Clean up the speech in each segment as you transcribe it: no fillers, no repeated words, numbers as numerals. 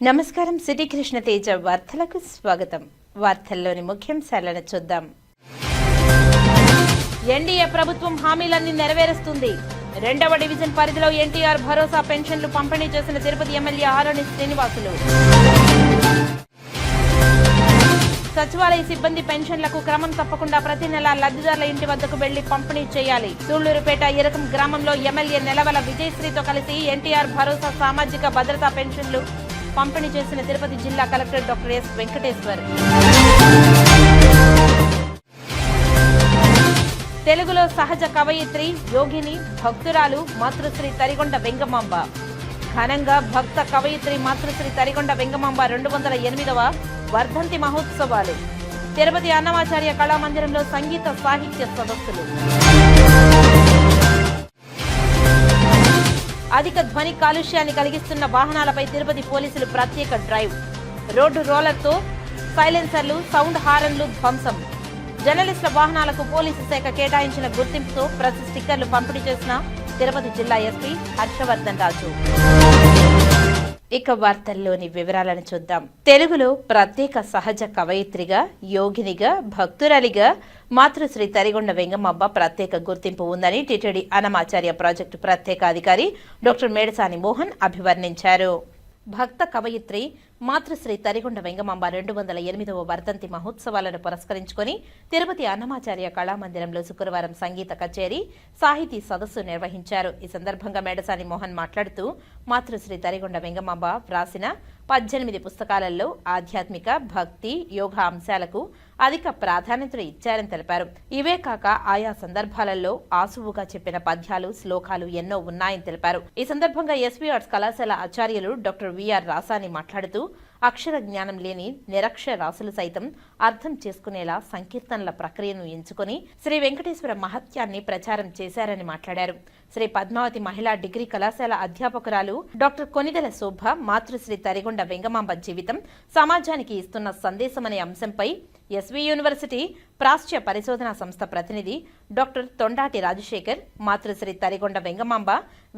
నమస్కారం. సిటీ కృష్ణ తేజ వార్తలకు స్వాగతం. వార్తల్లోని ముఖ్యాంశాలను చూద్దాం. ఎన్డీఏ ప్రభుత్వం హామీలన్నీ నెరవేరుస్తుంది. 2వ డివిజన్ పరిధిలో ఎన్టీఆర్ భరోసా పెన్షన్లు పంపిణీ చేసిన తిరుపతి ఎమ్మెల్యే ఆరణి శ్రీనివాసులు. సచివాలయ సిబ్బంది పెన్షన్లకు క్రమం తప్పకుండా ప్రతి నెల లబ్ధిదారుల ఇంటి వద్దకు వెళ్లి పంపిణీ చేయాలి. సూళ్లూరుపేట ఇరకం గ్రామంలో ఎమ్మెల్యే నెలవల విజయశ్రీతో కలిసి ఎన్టీఆర్ భరోసా సామాజిక భద్రతా పెన్షన్లు పంపిణీ చేసిన తిరుపతి జిల్లా కలెక్టర్ డాక్టర్ ఎస్ వెంకటేశ్వర్. తెలుగులో సహజ కవయిత్రి, యోగిని, భక్తురాలు మాతృశ్రీ తరిగొండ వెంగమాంబ. ఘనంగా భక్త కవయిత్రి మాతృశ్రీ తరిగొండ వెంగమాంబ 208వ వర్ధంతి మహోత్సవాలు. తిరుపతి అన్నమాచార్య కళామందిరంలో సంగీత సాహిత్య సదస్సులు. అధిక ధ్వని కాలుష్యాన్ని కలిగిస్తున్న వాహనాలపై తిరుపతి పోలీసులు ప్రత్యేక డ్రైవ్. రోడ్డు రోలర్తో సైలెన్సర్లు, సౌండ్ హారన్లు ధ్వంసం. జర్నలిస్టుల వాహనాలకు పోలీసు శాఖ కేటాయించిన గుర్తింపుతో ప్రెస్ స్టిక్కర్లు పంపిణీ చేసిన తిరుపతి జిల్లా ఎస్పీ హర్షవర్ధన్ రాజు. ఇక వార్తల్లోని వివరాలను చూద్దాం. తెలుగులో ప్రత్యేక సహజ కవయిత్రిగా, యోగినిగా, భక్తురాలిగా మాతృశ్రీ తరిగొండ వెంగమాంబ ప్రత్యేక గుర్తింపు ఉందని టీటీడీ అన్నమాచార్య ప్రాజెక్టు ప్రత్యేక అధికారి డాక్టర్ మేడసాని మోహన్ అభివర్ణించారు. భక్త కవయిత్రి మాతృశ్రీ తరిగొండ వెంగమాంబ 208వ వర్ధంతి మహోత్సవాలను పురస్కరించుకుని తిరుపతి అన్నమాచార్య కళామందిరంలో శుక్రవారం సంగీత కచేరీ, సాహితీ సదస్సు నిర్వహించారు. ఈ సందర్భంగా మేడసాని మోహన్ మాట్లాడుతూ మాతృశ్రీ తరిగొండ వెంగమాంబ వ్రాసిన 18 పుస్తకాలలో ఆధ్యాత్మిక, భక్తి, యోగా అంశాలకు అధిక ప్రాధాన్యతను ఇచ్చారని తెలిపారు. ఇవే కాక ఆయా సందర్భాలలో ఆసువుగా చెప్పిన పద్యాలు, శ్లోకాలు ఎన్నో ఉన్నాయని తెలిపారు. ఈ సందర్భంగా ఎస్వీ ఆర్ట్స్ కళాశాల ఆచార్యులు డాక్టర్ విఆర్ రాసాని మాట్లాడుతూ అక్షర జ్ఞానం లేని నిరక్షరాస్యులు సైతం అర్థం చేసుకునేలా సంకీర్తనల ప్రక్రియను ఎంచుకుని శ్రీ వెంకటేశ్వర మహత్యాన్ని ప్రచారం చేశారని మాట్లాడారు. శ్రీ పద్మావతి మహిళా డిగ్రీ కళాశాల అధ్యాపకురాలు డాక్టర్ కొనిదెల శోభ మాతృశ్రీ తరిగొండ వెంగమాంబ జీవితం సమాజానికి ఇస్తున్న సందేశమనే అంశంపై ఎస్వీ యూనివర్సిటీ ప్రాచ్య పరిశోధనా సంస్థ ప్రతినిధి డాక్టర్ తొండాటి రాజశేఖర్ మాతృశ్రీ తరిగొండ వెంగమాంబ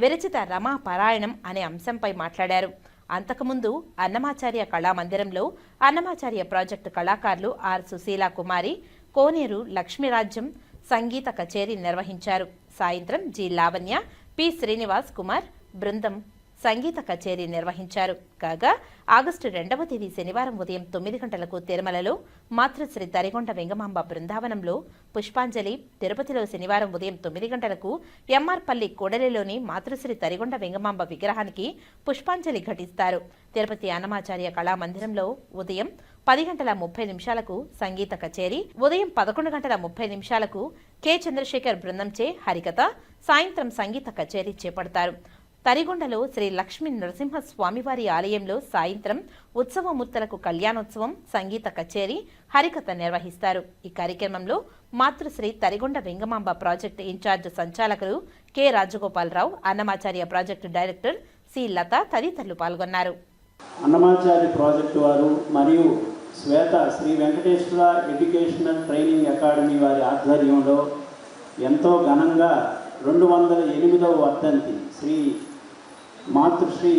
విరచిత రమా పారాయణం అనే అంశంపై మాట్లాడారు. అంతకుముందు అన్నమాచార్య కళామందిరంలో అన్నమాచార్య ప్రాజెక్టు కళాకారులు ఆర్ సుశీలా కుమారి, కోనేరు లక్ష్మీరాజ్యం సంగీత కచేరీ నిర్వహించారు. సాయంత్రం జి లావణ్య, పి శ్రీనివాస్ కుమార్ బృందం సంగీత కచేరీ నిర్వహించారు. కాగా ఆగస్టు 2వ తేదీ శనివారం ఉదయం 9 గంటలకు తిరుమలలో మాతృశ్రీ తరిగొండ వెంగమాంబ బృందావనంలో పుష్పాంజలి, తిరుపతిలో శనివారం ఉదయం 9 గంటలకు ఎంఆర్పల్లి కూడలిలోని మాతృశ్రీ తరిగొండ వెంగమాంబ విగ్రహానికి పుష్పాంజలి ఘటిస్తారు. తిరుపతి అన్నమాచార్య కళామందిరంలో ఉదయం 10:30 సంగీత కచేరీ, ఉదయం 11:30 కె చంద్రశేఖర్ బృందంచే హరికథ, సాయంత్రం సంగీత కచేరీ చేపడతారు. తరిగొండలో శ్రీ లక్ష్మీ నరసింహ స్వామివారి ఆలయంలో సాయంత్రం ఉత్సవమూర్తులకు కళ్యాణోత్సవం, సంగీత కచేరీ, హరికథ నిర్వహిస్తారు. ఈ కార్యక్రమంలో మాతృశ్రీ తరిగొండ వెంగమాంబ ప్రాజెక్టు ఇన్ఛార్జ్ సంచాలకులు K Rajagopalarao, Annamacharya project director C Latha తదితరులు పాల్గొన్నారు. అన్నమాచార్య ప్రాజెక్టు వారు మరియు Sweta Sri Venkateswara educational training academy వారి ఆధ్వర్యంలో ఎంతో ఘనంగా 208వ వర్ధంతి శ్రీ మాతృశ్రీ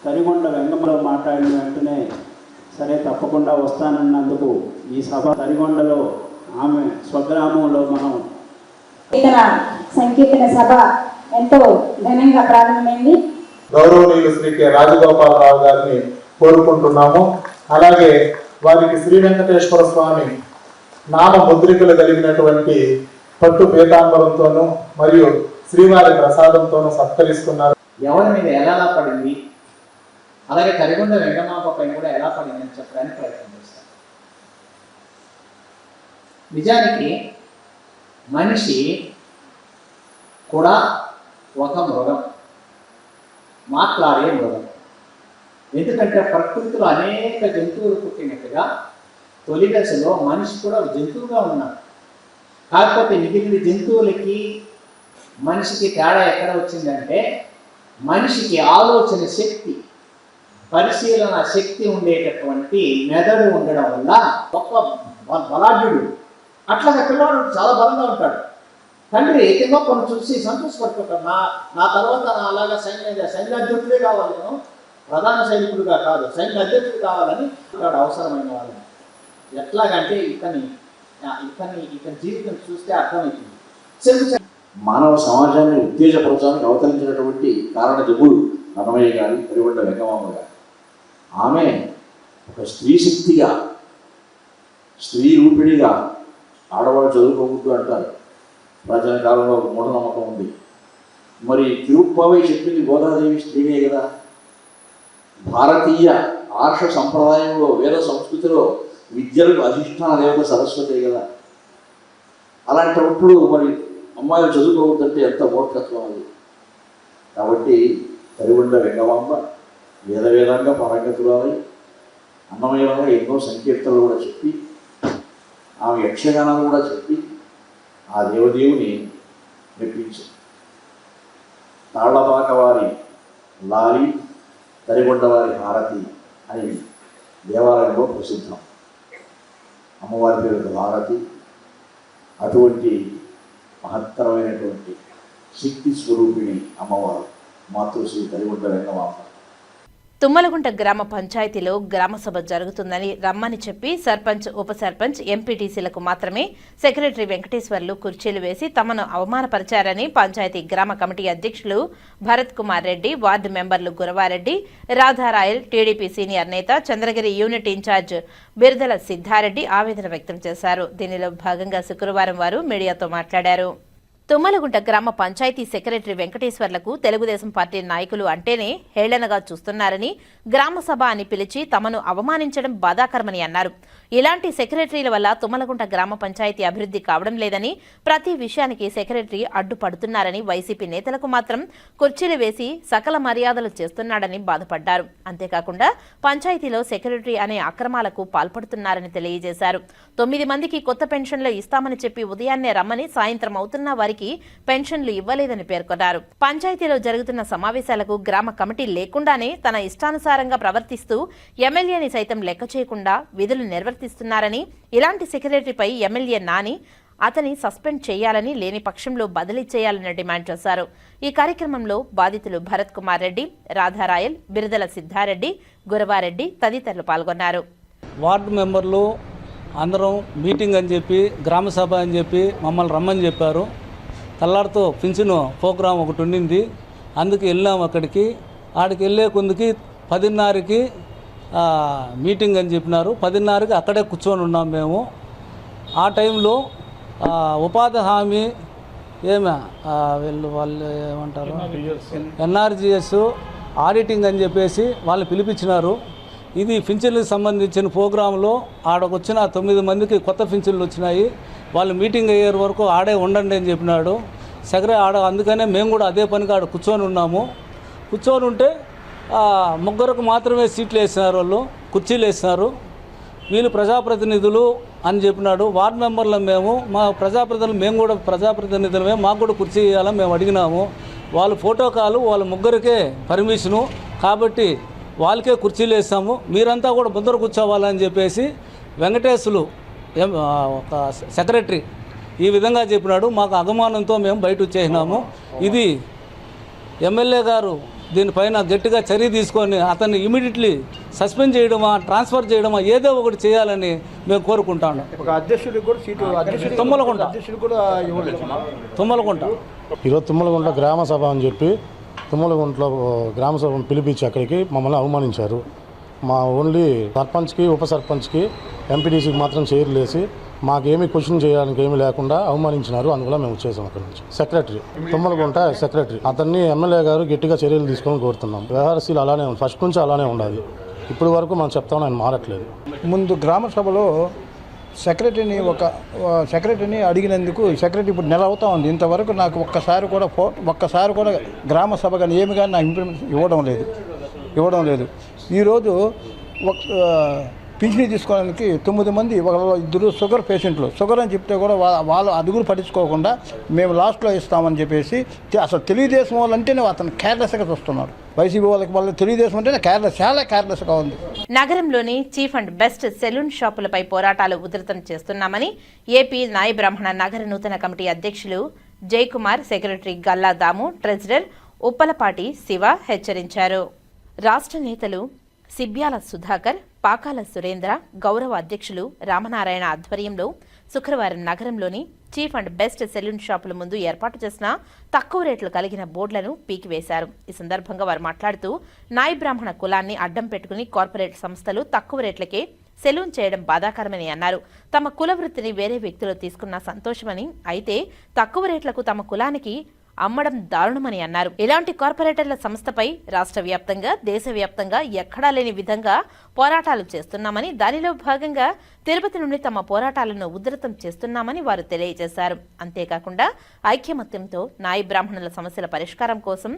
తరిగొండ వెంగమాంబలో మాట్లాడిన వెంటనే సరే తప్పకుండా వస్తానన్నందుకు ఈ సభ తరిగొండలో ఆమె స్వగ్రామంలో మనం సంకీర్తన సభ ఎంతో ఘనంగా ప్రారంభమైంది. గౌరవనీయులు శ్రీ కె రాజగోపాలరావు గారిని కోరుకుంటున్నాము. అలాగే వారికి శ్రీ వెంకటేశ్వర స్వామి నామ ముద్రికలు కలిగినటువంటి పట్టు పీతాంబరంతోనూ మరియు శ్రీవారి ప్రసాదంతోనూ సత్కరిస్తున్నారు. ఎవరి మీద ఎలా పడింది, అలాగే తరిగొండ వెంగమాంబ పైన కూడా ఎలా పడింది అని చెప్పడానికి ప్రయత్నం చేస్తారు. నిజానికి మనిషి కూడా ఒక మృగం, మాట్లాడే మృగం. ఎందుకంటే ప్రకృతిలో అనేక జంతువులు పుట్టినట్టుగా తొలి దశలో మనిషి కూడా జంతువుగా ఉన్నాడు. కాకపోతే మిగిలిన జంతువులకి మనిషికి తేడా ఎక్కడ వచ్చిందంటే మనిషికి ఆలోచన శక్తి, పరిశీలన శక్తి ఉండేటటువంటి మెదడు ఉండడం వల్ల గొప్ప బలాఢ్యుడు. అట్లాగే పిల్లవాడు చాలా బలంగా ఉంటాడు. తండ్రి గొప్పను చూసి సంతోషపడుతుంటాడు. నా తర్వాత నా అలాగా సైన్యాధ్యక్షుడే కావాలి, నేను ప్రధాన సైనికుడిగా కాదు, సైనిక అధ్యక్షుడు కావాలని ఇక్కడ అవసరమైన వాళ్ళని. ఎట్లాగంటే ఇతని జీవితం చూస్తే అర్థమవుతుంది. మానవ సమాజాన్ని ఉత్తేజపరచడానికి అవతరించినటువంటి కారణ జగుడు అన్నమయ్య గారి, తరిగొండ వెంగమాంబ గారు. ఆమె ఒక స్త్రీ శక్తిగా, స్త్రీ రూపిణిగా, ఆడవాళ్ళు చదువుకోవద్దు అంటారు, ప్రాచీన కాలంలో ఒక మూఢనమ్మకం ఉంది. మరి తిరుప్పావై చెప్పింది గోదాదేవి స్త్రీనే కదా. భారతీయ ఆర్ష సంప్రదాయంలో, వేద సంస్కృతిలో విద్యలకు అధిష్టాన దేవత సరస్వతే కదా. అలాంటప్పుడు మరి అమ్మాయిలు చదువుకోవద్దంటే ఎంత మూర్ఖత్వం అది. కాబట్టి తరిగొండ వెంగమాంబ వేదంగా పారంగతురాలై అన్నమయ్యగా ఎన్నో సంకీర్తనలు కూడా చెప్పి, ఆమె యక్షగానాలు కూడా చెప్పి ఆ దేవదేవుని మెప్పించింది. తాళ్లపాక వారి లాలి, తరిగొండ వారి హారతి అని దేవాలయంలో ప్రసిద్ధం. అమ్మవారి పేరు హారతి. అటువంటి మహత్తరమైనటువంటి శక్తి స్వరూపిణి అమ్మవారు మాతృశ్రీ తరిగొండ వెంగమాంబ. తుమ్మలగుంట గ్రామ పంచాయతీలో గ్రామసభ జరుగుతుందని రమ్మని చెప్పి సర్పంచ్, ఉప సర్పంచ్, ఎంపీటీసీలకు మాత్రమే సెక్రటరీ వెంకటేశ్వర్లు కుర్చీలు వేసి తమను అవమానపరిచారని పంచాయతీ గ్రామ కమిటీ అధ్యక్షులు భరత్ కుమార్ రెడ్డి, వార్డు మెంబర్లు గురవారెడ్డి, రాధారాయల్, టీడీపీ సీనియర్ నేత చంద్రగిరి యూనిట్ ఇన్ఛార్జ్ బిర్దల సిద్ధారెడ్డి ఆవేదన వ్యక్తం చేశారు. దీనిలో భాగంగా శుక్రవారం వారు మీడియాతో మాట్లాడారు. తుమ్మలగుంట గ్రామ పంచాయతీ సెక్రటరీ వెంకటేశ్వర్లకు తెలుగుదేశం పార్టీ నాయకులు అంటేనే హేళనగా చూస్తున్నారని, గ్రామసభ అని పిలిచి తమను అవమానించడం బాధాకరమని అన్నారు. ఇలాంటి సెక్రటరీల వల్ల తుమ్మలగుంట గ్రామ పంచాయతీ అభివృద్ధి కావడం లేదని, ప్రతి విషయానికి సెక్రటరీ అడ్డుపడుతున్నారని, వైసీపీ నేతలకు మాత్రం కుర్చీలు వేసి సకల మర్యాదలు చేస్తున్నాడని బాధపడ్డారు. అంతేకాకుండా పంచాయతీలో సెక్రటరీ అనే అక్రమాలకు పాల్పడుతున్నారని తెలియజేశారు. 9 మందికి కొత్త పెన్షన్లు ఇస్తామని చెప్పి ఉదయాన్నే రమ్మని సాయంత్రం అవుతున్న వారికి పెన్షన్లు ఇవ్వలేదని పేర్కొన్నారు. పంచాయతీలో జరుగుతున్న సమావేశాలకు గ్రామ కమిటీ లేకుండానే తన ఇష్టానుసారంగా ప్రవర్తిస్తూ ఎమ్మెల్యేని సైతం లెక్క చేయకుండా విధులు నిర్వర్తిస్తున్నారని, ఇలాంటి సెక్రటరీపై ఎమ్మెల్యే నాని అతని సస్పెండ్ చేయాలని, లేని పక్షంలో బదిలీ చేయాలని డిమాండ్ చేశారు. ఈ కార్యక్రమంలో బాధితులు భరత్ కుమార్ రెడ్డి, రాధారాయల్, బిర్దల సిద్ధారెడ్డి, గురవారెడ్డి తదితరులు పాల్గొన్నారు. వార్డు మెంబర్లు అందరం మీటింగ్ అని చెప్పి, గ్రామసభ అని చెప్పి మమ్మల్ని రమ్మని చెప్పారు. తల్లారితో పింఛను ప్రోగ్రాం ఒకటి ఉండింది, అందుకు వెళ్ళాము అక్కడికి. ఆడికి వెళ్ళే కొందుకి 10:30కి మీటింగ్ అని చెప్పినారు. 10:30కి అక్కడే కూర్చొని ఉన్నాం మేము. ఆ టైంలో ఉపాధి హామీ వాళ్ళు ఏమంటారు, ఎన్ఆర్జీఎస్ ఆడిటింగ్ అని చెప్పేసి వాళ్ళు పిలిపించినారు. ఇది పింఛన్లకు సంబంధించిన ప్రోగ్రాంలో ఆడకొచ్చిన 9 మందికి కొత్త పింఛన్లు వచ్చినాయి. వాళ్ళు మీటింగ్ అయ్యే వరకు ఆడే ఉండండి అని చెప్పినాడు సెక్రటరీ. అందుకనే మేము కూడా అదే పనికి ఆడ కూర్చొని ఉన్నాము. కూర్చొని ఉంటే 3 మాత్రమే సీట్లు వేసినారు, వాళ్ళు కుర్చీలు వేసినారు. వీళ్ళు ప్రజాప్రతినిధులు అని చెప్పినాడు. వార్డు మెంబర్లు మేము, మా ప్రజాప్రతినిధులు, మేము కూడా ప్రజాప్రతినిధులమే, మాకు కూడా కుర్చీ ఇవ్వాలని మేము అడిగినాము. వాళ్ళు ఫోటోకాలు వాళ్ళ 3కే పర్మిషను కాబట్టి వాళ్ళకే కుర్చీలు వేస్తాము, మీరంతా కూడా ముందర కూర్చోవాలని చెప్పేసి వెంకటేశ్వరు ఒక సెక్రటరీ ఈ విధంగా చెప్పినాడు. మాకు అగమానంతో మేము బయట వచ్చేసినాము. ఇది ఎమ్మెల్యే గారు దీనిపైన గట్టిగా చర్య తీసుకొని అతన్ని ఇమీడియట్లీ సస్పెండ్ చేయడమా, ట్రాన్స్ఫర్ చేయడమా, ఏదో ఒకటి చేయాలని మేము కోరుకుంటాను. తుమ్మలగుంట ఈరోజు తుమ్మలగుంట గ్రామ సభ అని చెప్పి తుమ్మలగుంటలో గ్రామ సభను పిలిపించి అక్కడికి మమ్మల్ని అవమానించారు. మా ఓన్లీ సర్పంచ్కి, ఉప సర్పంచ్కి, ఎంపీటీసీకి మాత్రం చైర్లు వేసి మాకేమీ క్వశ్చన్ చేయడానికి ఏమీ లేకుండా అవమానించినారు. అందువల్ల మేము వచ్చేసాం అక్కడి నుంచి. సెక్రటరీ తుమ్మలగుంట సెక్రటరీ అతన్ని ఎమ్మెల్యే గారు గట్టిగా చర్యలు తీసుకొని కోరుతున్నాం. వ్యవహారశీలు అలానే ఉంది, ఫస్ట్ నుంచి అలానే ఉండాలి. ఇప్పుడు వరకు మనం చెప్తాం, ఆయన మారట్లేదు. ముందు గ్రామ సభలో సెక్రటరీని అడిగినందుకు సెక్రటరీ ఇప్పుడు నెల అవుతా ఉంది. ఇంతవరకు నాకు ఒక్కసారి కూడా గ్రామ సభ కానీ ఏమి కానీ నాకు ఇంప్లిమెంట్ ఇవ్వడం లేదు. ఈరోజు పింఛనీ తీసుకోవడానికి 9 మంది, 2 షుగర్ పేషెంట్లు, షుగర్ అని చెప్తే కూడా వాళ్ళు అదుగురు పట్టించుకోకుండా మేము లాస్ట్లో ఇస్తామని చెప్పేసి, అసలు తెలుగుదేశం వాళ్ళు అంటేనే అతను కేర్లెస్గా చూస్తున్నారు. వైసీపీ వాళ్ళకి తెలుగుదేశం అంటేనే చాలా కేర్లెస్గా ఉంది. నగరంలోని చీఫ్ అండ్ బెస్ట్ సెలూన్ షాపులపై పోరాటాలు ఉధృతం చేస్తున్నామని ఏపీ నాయ బ్రాహ్మణ నగర నూతన కమిటీ అధ్యక్షులు జయకుమార్, సెక్రటరీ గల్లా దాము, ట్రెజరర్ ఉప్పలపాటి శివ హెచ్చరించారు. రాష్ట్ర నేతలు సిబ్యాల సుధాకర్, పాకాల సురేంద్ర, గౌరవ అధ్యక్షులు రామనారాయణ ఆధ్వర్యంలో శుక్రవారం నగరంలోని చీఫ్ అండ్ బెస్ట్ సెలూన్ షాపుల ముందు ఏర్పాటు చేసిన తక్కువ రేట్లు కలిగిన బోర్డులను పీకివేశారు. ఈ సందర్భంగా వారు మాట్లాడుతూ నాయి బ్రాహ్మణ కులాన్ని అడ్డం పెట్టుకుని కార్పొరేట్ సంస్థలు తక్కువ రేట్లకే సెలూన్ చేయడం బాధాకరమని అన్నారు. తమ కుల వృత్తిని వేరే వ్యక్తులు తీసుకున్న సంతోషమని, అయితే తక్కువ రేట్లకు తమ కులానికి అమ్మడం దారుణమని అన్నారు. ఇలాంటి కార్పొరేటర్ల సంస్థపై రాష్ట్ర వ్యాప్తంగా, దేశవ్యాప్తంగా ఎక్కడా లేని విధంగా పోరాటాలు చేస్తున్నామని, దానిలో భాగంగా తిరుపతి నుండి తమ పోరాటాలను ఉధృతం చేస్తున్నామని వారు తెలియజేశారు. అంతేకాకుండా ఐక్యమత్యంతో నాయి బ్రాహ్మణుల సమస్యల పరిష్కారం కోసం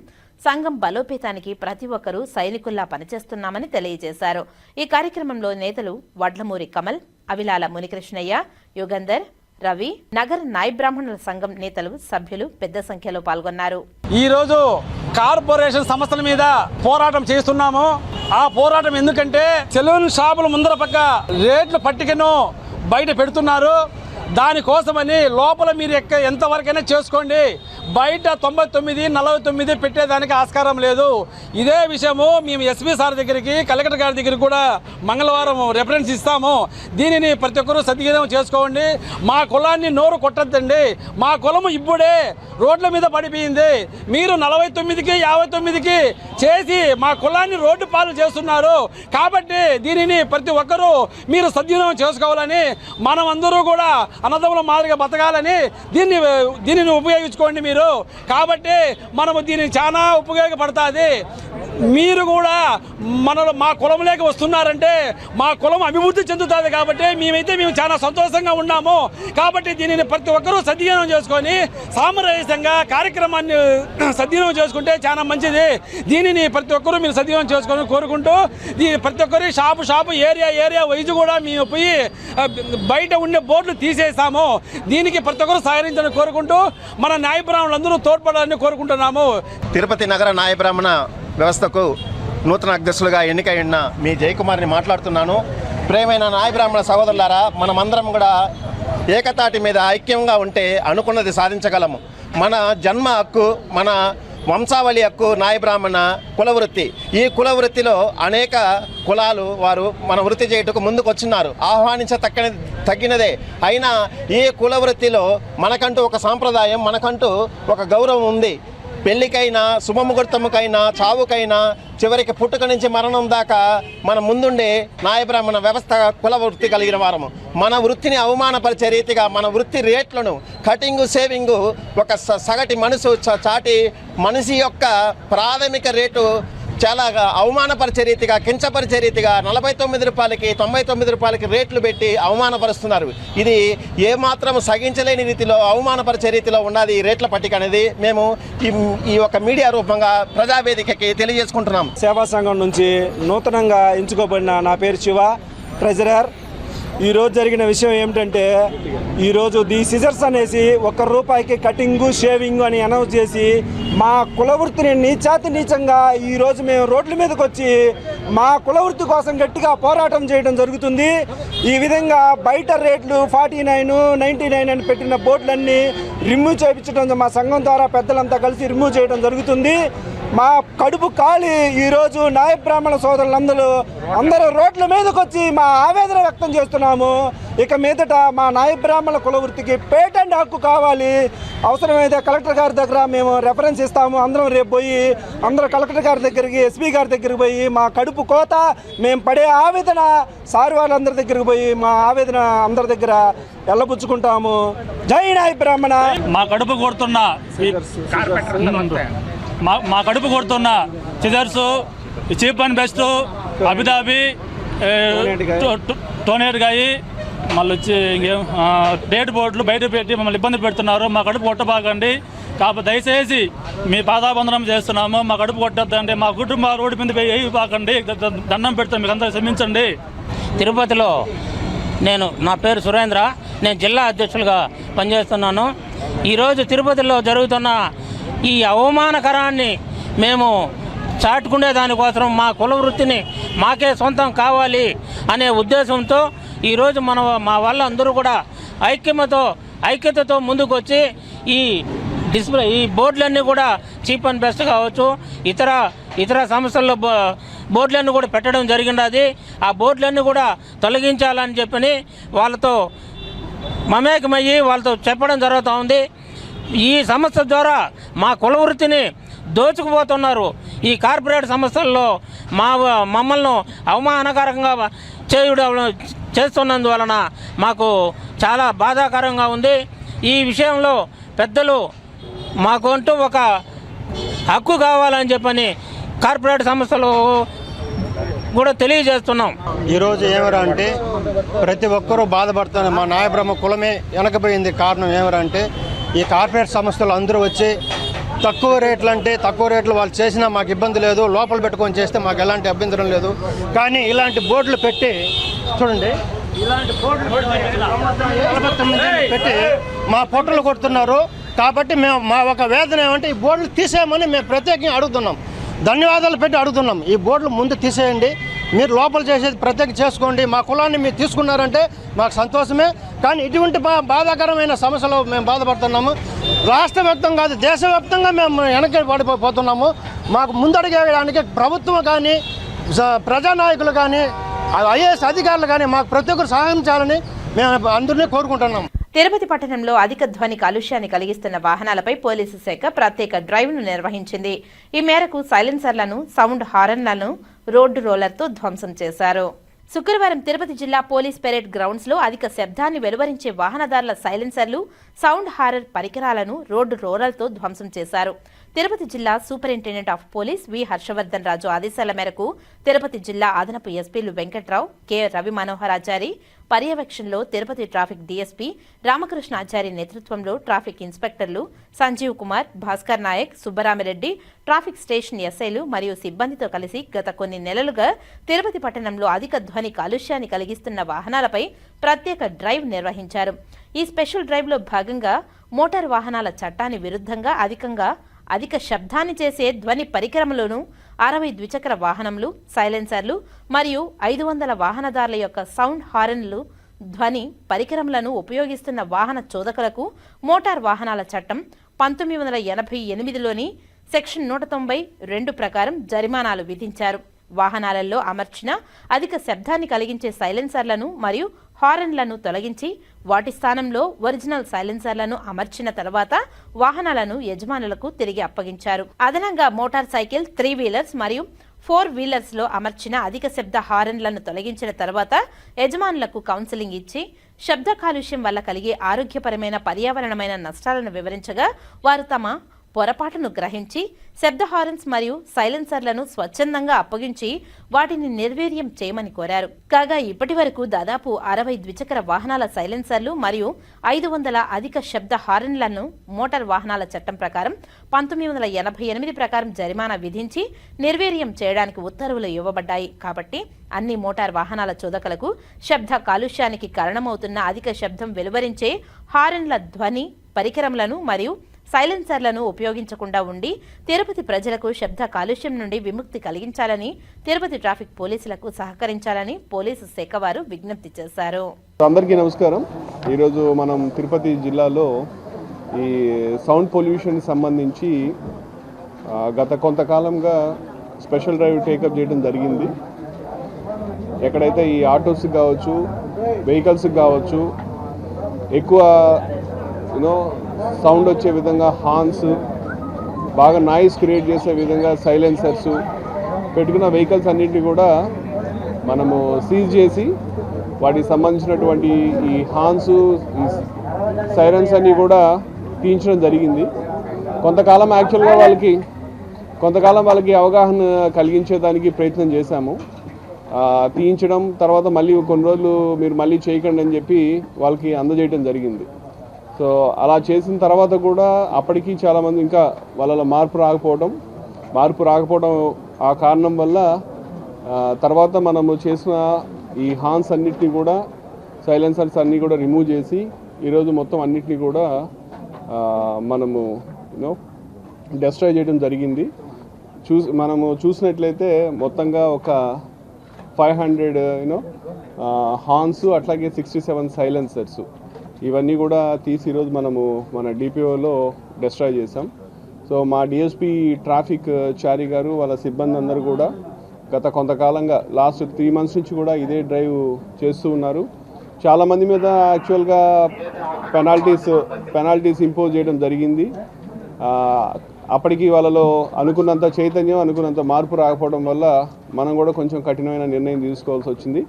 సంఘం బలోపేతానికి ప్రతి ఒక్కరూ సైనికుల్లా పనిచేస్తున్నామని తెలియజేశారు. ఈ కార్యక్రమంలో నేతలు వడ్లమూరి కమల్, అవిలాల మునికృష్ణయ్య, యుగంధర్, రవి, నగర నాయి బ్రాహ్మణుల సంఘం నేతలు, సభ్యులు పెద్ద సంఖ్యలో పాల్గొన్నారు. ఈ రోజు కార్పొరేషన్ సంస్థల మీద పోరాటం చేస్తున్నాము. ఆ పోరాటం ఎందుకంటే సెలూన్ షాపుల ముందర పక్క రేట్ల పట్టికను బయట పెడుతున్నారు. దానికోసమని లోపల మీరు ఎంతవరకైనా చేసుకోండి, బయట 99, 49 పెట్టేదానికి ఆస్కారం లేదు. ఇదే విషయము మేము ఎస్పీ సార్ దగ్గరికి, కలెక్టర్ గారి దగ్గరికి కూడా మంగళవారం రెఫరెన్స్ ఇస్తాము. దీనిని ప్రతి ఒక్కరూ సద్వినియోగం చేసుకోండి. మా కులాన్ని నోరు కొట్టద్దండి. మా కులము ఇప్పుడే రోడ్ల మీద పడిపోయింది. మీరు 49కి 59కి చేసి మా కులాన్ని రోడ్డు పాలు చేస్తున్నారు. కాబట్టి దీనిని ప్రతి ఒక్కరూ మీరు సద్వినియోగం చేసుకోవాలని, మనమందరూ కూడా అన్నదమ్ముల మాదిరిగా బతకాలని దీనిని ఉపయోగించుకోండి మీరు. కాబట్టి మనము దీనికి చాలా ఉపయోగపడుతుంది. మీరు కూడా మా కులంలోకి వస్తున్నారంటే మా కులం అభివృద్ధి చెందుతుంది. కాబట్టి మేము చాలా సంతోషంగా ఉన్నాము. కాబట్టి దీనిని ప్రతి ఒక్కరూ సద్వినియోగం చేసుకొని సామరస్యంగా కార్యక్రమాన్ని సద్వినియోగం చేసుకుంటే చాలా మంచిది. దీనిని ప్రతి ఒక్కరూ మీరు సద్వినియోగం చేసుకొని కోరుకుంటూ, ప్రతి ఒక్కరి షాపు ఏరియా వైజ్ కూడా మేము పోయి బయట ఉండే బోర్డులు తీసేసాము. దీనికి ప్రతి ఒక్కరూ సహకరించాలని కోరుకుంటూ మన న్యాయ బ్రాహ్మణులందరూ తోడ్పడాలని కోరుకుంటున్నాము. తిరుపతి నగర న్యాయ బ్రాహ్మణ వ్యవస్థకు నూతన అధ్యక్షులుగా ఎన్నికైన మీ జయకుమార్ని మాట్లాడుతున్నాను. ప్రేమైన న్యాయ బ్రాహ్మణ సహోదరులారా, మనమందరం కూడా ఏకతాటి మీద ఐక్యంగా ఉంటే అనుకున్నది సాధించగలము. మన జన్మ హక్కు, మన వంశావళి హక్కు న్యాయ బ్రాహ్మణ కులవృత్తి. ఈ కులవృత్తిలో అనేక కులాలు వారు మన వృత్తి చేయుటకు ముందుకు వచ్చినారు. తగ్గినదే అయినా ఈ కులవృత్తిలో మనకంటూ ఒక సాంప్రదాయం, మనకంటూ ఒక గౌరవం ఉంది. పెళ్లికైనా, శుభముహూర్తముకైనా, చావుకైనా, చివరికి పుట్టుక నుంచి మరణం దాకా మన ముందుండే న్యాయ బ్రాహ్మణ వ్యవస్థ కుల వృత్తి కలిగిన వారము. మన వృత్తిని అవమానపరిచే రీతిగా మన వృత్తి రేట్లను కటింగు, సేవింగు ఒక సగటి చాటి మనిషి యొక్క ప్రాథమిక రేటు చాలా అవమానపరిచే రీతిగా, కించపరిచే రీతిగా 49 రూపాయలకి 99 రూపాయలకి రేట్లు పెట్టి అవమానపరుస్తున్నారు. ఇది ఏమాత్రం సగించలేని రీతిలో, అవమానపరిచే రీతిలో ఉన్నది ఈ రేట్ల పట్టిక అనేది మేము ఈ యొక్క మీడియా రూపంగా ప్రజావేదికకి తెలియజేసుకుంటున్నాం. సేవా సంఘం నుంచి నూతనంగా ఎంచుకోబడిన నా పేరు శివ, ట్రెజరర్. ఈరోజు జరిగిన విషయం ఏమిటంటే, ఈరోజు ది సిజర్స్ అనేసి ₹1 కటింగు, షేవింగ్ అని అనౌన్స్ చేసి మా కులవృత్తిని నీచంగా ఈరోజు మేము రోడ్ల మీదకి వచ్చి మా కులవృత్తి కోసం గట్టిగా పోరాటం చేయడం జరుగుతుంది. ఈ విధంగా బయట రేట్లు 49, 99 అని పెట్టిన బోర్డులన్నీ రిమూవ్ చేయించడం మా సంఘం ద్వారా పెద్దలంతా కలిసి రిమూవ్ చేయడం జరుగుతుంది. మా కడుపు కాలి ఈరోజు నాయ బ్రాహ్మణ సోదరులందరూ రోడ్ల మీదకి వచ్చి మా ఆవేదన వ్యక్తం చేస్తున్నాము. ఇక మీదట మా నాయ బ్రాహ్మణ కులవృత్తికి పేటెంట్ హక్కు కావాలి. అవసరమైతే కలెక్టర్ గారి దగ్గర మేము రెఫరెన్స్ ఇస్తాము. అందరం రేపు పోయి కలెక్టర్ గారి దగ్గరికి, ఎస్పీ గారి దగ్గరికి పోయి మా కడుపు కోత, మేము పడే ఆవేదన సార్ వాళ్ళందరి దగ్గరికి పోయి మా ఆవేదన అందరి దగ్గర ఎల్లబుచ్చుకుంటాము. జై నాయ బ్రాహ్మణ. మా కడుపు కొడుతున్న scissors, cheap and best, Abu Dhabi, టోనేట్ గాయి, మళ్ళీ వచ్చి ఇంకేం రేటు బోర్డులు బయట పెట్టి మమ్మల్ని ఇబ్బంది పెడుతున్నారు. మా కడుపు కొట్టబాకండి. కాకపోతే దయచేసి మీ పాదాబంధనం చేస్తున్నాము. మా కడుపు కొట్టద్దండి. మా కుటుంబాలు రోడ్డు మీద వేయబాకండి. దండం పెడతాం, మీకు అందరూ క్షమించండి. తిరుపతిలో నా పేరు సురేంద్ర, నేను జిల్లా అధ్యక్షులుగా పనిచేస్తున్నాను. ఈరోజు తిరుపతిలో జరుగుతున్న ఈ అవమానకరాన్ని మేము చాటుకునే దానికోసం మా కుల వృత్తిని మాకే సొంతం కావాలి అనే ఉద్దేశంతో ఈరోజు మా వాళ్ళందరూ కూడా ఐక్యతతో ముందుకు వచ్చి ఈ బోర్డులన్నీ కూడా చీప్ అండ్ బెస్ట్ కావచ్చు, ఇతర సంస్థల్లో బోర్డులన్నీ కూడా పెట్టడం జరిగినది. ఆ బోర్డులన్నీ కూడా తొలగించాలని చెప్పని వాళ్ళతో మమేకమయ్యి వాళ్ళతో చెప్పడం జరుగుతూ ఉంది. ఈ సంస్థ ద్వారా మా కుల వృత్తిని దోచుకుపోతున్నారు. ఈ కార్పొరేట్ సంస్థల్లో మమ్మల్ని అవమానకరంగా చేస్తున్నందువలన మాకు చాలా బాధాకరంగా ఉంది. ఈ విషయంలో పెద్దలు మాకంటూ ఒక హక్కు కావాలని చెప్పని కార్పొరేట్ సంస్థలు కూడా తెలియజేస్తున్నాం. ఈరోజు ఏమరా అంటే ప్రతి ఒక్కరూ బాధపడుతున్నారు. మా నాయబ్రహ్మ కులమే వెనకపోయింది. కారణం ఏమరా అంటే ఈ కార్పొరేట్ సంస్థలు అందరూ వచ్చి తక్కువ రేట్లు వాళ్ళు చేసినా మాకు ఇబ్బంది లేదు, లోపల పెట్టుకొని చేస్తే మాకు ఎలాంటి అభ్యంతరం లేదు. కానీ ఇలాంటి బోర్డులు పెట్టి చూడండి, ఇలాంటి బోర్డులు పెట్టి మా పొట్టలు కొడుతున్నారు. కాబట్టి మేము మా ఒక వేదన ఏమంటే ఈ బోర్డులు తీసేయమని మేము ప్రత్యేకంగా అడుగుతున్నాం. ధన్యవాదాలు పెట్టి అడుగుతున్నాం. ఈ బోర్డులు ముందు తీసేయండి, మీరు లోపల చేసేది ప్రత్యేకంగా చేసుకోండి. మా కులాన్ని మీరు తీసుకున్నారంటే మాకు సంతోషమే. కానీ ఇటువంటి బాధాకరమైన సమస్యలు మేము బాధపడుతున్నాము. రాష్ట్ర వ్యాప్తంగా కాదు, దేశవ్యాప్తంగా మేము వెనక్కి పడిపోతున్నాము. మాకు ముందడిగేయడానికి ప్రభుత్వం కానీ ప్రజానాయకులు కానీ ఐఏఎస్ అధికారులు కానీ మాకు ప్రతి ఒక్కరు సహాయం చేయాలని మేము అందరినీ కోరుకుంటున్నాము. తిరుపతి పట్టణంలో అధిక ధ్వని కాలుష్యాన్ని కలిగిస్తున్న వాహనాలపై పోలీసు శాఖ ప్రత్యేక డ్రైవ్ను నిర్వహించింది. ఈ మేరకు సైలెన్సర్లను, సౌండ్ హారన్లను రోడ్డు రోలర్తో ధ్వంసం చేశారు. శుక్రవారం తిరుపతి జిల్లా పోలీస్ పెరేడ్ గ్రౌండ్స్ లో అధిక శబ్దాన్ని వెలువరించే వాహనదారుల సైలెన్సర్లు, సౌండ్ హారర్ పరికరాలను రోడ్డు రోలర్తో ధ్వంసం చేశారు. తిరుపతి జిల్లా సూపరింటెండెంట్ ఆఫ్ పోలీస్ వి హర్షవర్ధన్ రాజు ఆదేశాల మేరకు తిరుపతి జిల్లా అదనపు ఎస్పీలు వెంకట్రావు, కె రవి మనోహరాచారి పర్యవేక్షణలో తిరుపతి ట్రాఫిక్ డీఎస్పీ రామకృష్ణాచారి నేతృత్వంలో ట్రాఫిక్ ఇన్స్పెక్టర్లు సంజీవ్ కుమార్, భాస్కర్ నాయక్, సుబ్బరామిరెడ్డి, ట్రాఫిక్ స్టేషన్ ఎస్ఐలు మరియు సిబ్బందితో కలిసి గత కొన్ని నెలలుగా తిరుపతి పట్టణంలో అధిక ధ్వని కాలుష్యాన్ని కలిగిస్తున్న వాహనాలపై ప్రత్యేక డ్రైవ్ నిర్వహించారు. ఈ స్పెషల్ డ్రైవ్లో భాగంగా మోటార్ వాహనాల చట్టానికి విరుద్ధంగా అధిక శబ్దాన్ని చేసే ధ్వని పరికరములను 60 ద్విచక్ర వాహనములు, సైలెన్సర్లు మరియు 500 వాహనదారుల యొక్క సౌండ్ హారన్లు ధ్వని పరికరములను ఉపయోగిస్తున్న వాహన చోదకులకు మోటార్ వాహనాల చట్టం 1988లోని సెక్షన్ 192 ప్రకారం జరిమానాలు విధించారు. వాహనాలలో అమర్చిన అధిక శబ్దాన్ని కలిగించే సైలెన్సర్లను మరియు హారన్లను తొలగించి వాటి స్థానంలో ఒరిజినల్ సైలెన్సర్లను అమర్చిన తర్వాత వాహనాలను యజమానులకు తిరిగి అప్పగించారు. అదనంగా మోటార్ సైకిల్, 3 వీలర్స్ మరియు 4 వీలర్స్ లో అమర్చిన అధిక శబ్ద హారన్లను తొలగించిన తర్వాత యజమానులకు కౌన్సిలింగ్ ఇచ్చి శబ్ద కాలుష్యం వల్ల కలిగే ఆరోగ్యపరమైన, పర్యావరణమైన నష్టాలను వివరించగా వారు తమ పొరపాటును గ్రహించి శబ్ద హారన్స్ మరియు సైలెన్సర్లను స్వచ్ఛందంగా అప్పగించి వాటిని నిర్వీర్యం చేయమని కోరారు. కాగా ఇప్పటి వరకు దాదాపు 60 ద్విచక్ర వాహనాల సైలెన్సర్లు మరియు 500 అధిక శబ్ద హారన్లను మోటార్ వాహనాల చట్టం ప్రకారం 1988 ప్రకారం జరిమానా విధించి నిర్వీర్యం చేయడానికి ఉత్తర్వులు ఇవ్వబడ్డాయి. కాబట్టి అన్ని మోటార్ వాహనాల చోదకులకు శబ్ద కాలుష్యానికి కారణమవుతున్న అధిక శబ్దం వెలువరించే హారన్ల ధ్వని పరికరములను మరియు సైలెన్సర్లను ఉపయోగించకుండా ఉండి తిరుపతి ప్రజలకు శబ్ద కాలుష్యం నుండి విముక్తి కలిగించాలని తిరుపతి ట్రాఫిక్ పోలీసులకు సహకరించాలని పోలీసు శాఖ వారు విజ్ఞప్తి చేశారు. అందరికీ నమస్కారం. ఈరోజు మనం తిరుపతి జిల్లాలో ఈ సౌండ్ పొల్యూషన్ సంబంధించి గత కొంతకాలంగా స్పెషల్ డ్రైవ్ టేకప్ చేయడం జరిగింది. ఎక్కడైతే ఈ ఆటోస్కి కావచ్చు, వెహికల్స్కి కావచ్చు ఎక్కువ సౌండ్ వచ్చే విధంగా హార్న్స్, బాగా నాయిస్ క్రియేట్ చేసే విధంగా సైలెన్సర్స్ పెట్టుకున్న వెహికల్స్ అన్నింటినీ కూడా మనము సీజ్ చేసి వాటికి సంబంధించినటువంటి ఈ హార్న్స్, ఈ సైరన్స్ అన్నీ కూడా తీయించడం జరిగింది. కొంతకాలం వాళ్ళకి అవగాహన కలిగించేదానికి ప్రయత్నం చేశాము. తీయించడం తర్వాత మళ్ళీ కొన్ని రోజులు మీరు మళ్ళీ చేయకండి అని చెప్పి వాళ్ళకి అందజేయడం జరిగింది. సో అలా చేసిన తర్వాత కూడా అప్పటికి చాలామంది ఇంకా వాళ్ళలో మార్పు రాకపోవడం ఆ కారణం వల్ల తర్వాత మనము చేసిన ఈ హార్న్స్ అన్నిటినీ కూడా, సైలెన్సర్స్ అన్నీ కూడా రిమూవ్ చేసి ఈరోజు మొత్తం అన్నిటినీ కూడా మనము డెస్ట్రాయ్ చేయడం జరిగింది. మనము చూసినట్లయితే మొత్తంగా ఒక 500 హార్న్స్, అట్లాగే 67 సైలెన్సర్స్ ఇవన్నీ కూడా తీసి ఈరోజు మనము మన డిపిఓలో డెస్ట్రాయ్ చేసాం. సో మా డిఎస్పీ ట్రాఫిక్ చారి గారు వాళ్ళ సిబ్బంది అందరూ కూడా గత కొంతకాలంగా లాస్ట్ 3 months నుంచి కూడా ఇదే డ్రైవ్ చేస్తూ ఉన్నారు. చాలామంది మీద యాక్చువల్గా పెనాల్టీస్ ఇంపోజ్ చేయడం జరిగింది. అప్పటికి వాళ్ళలో అనుకున్నంత చైతన్యం, అనుకున్నంత మార్పు రాకపోవడం వల్ల మనం కూడా కొంచెం కఠినమైన నిర్ణయం తీసుకోవాల్సి వచ్చింది.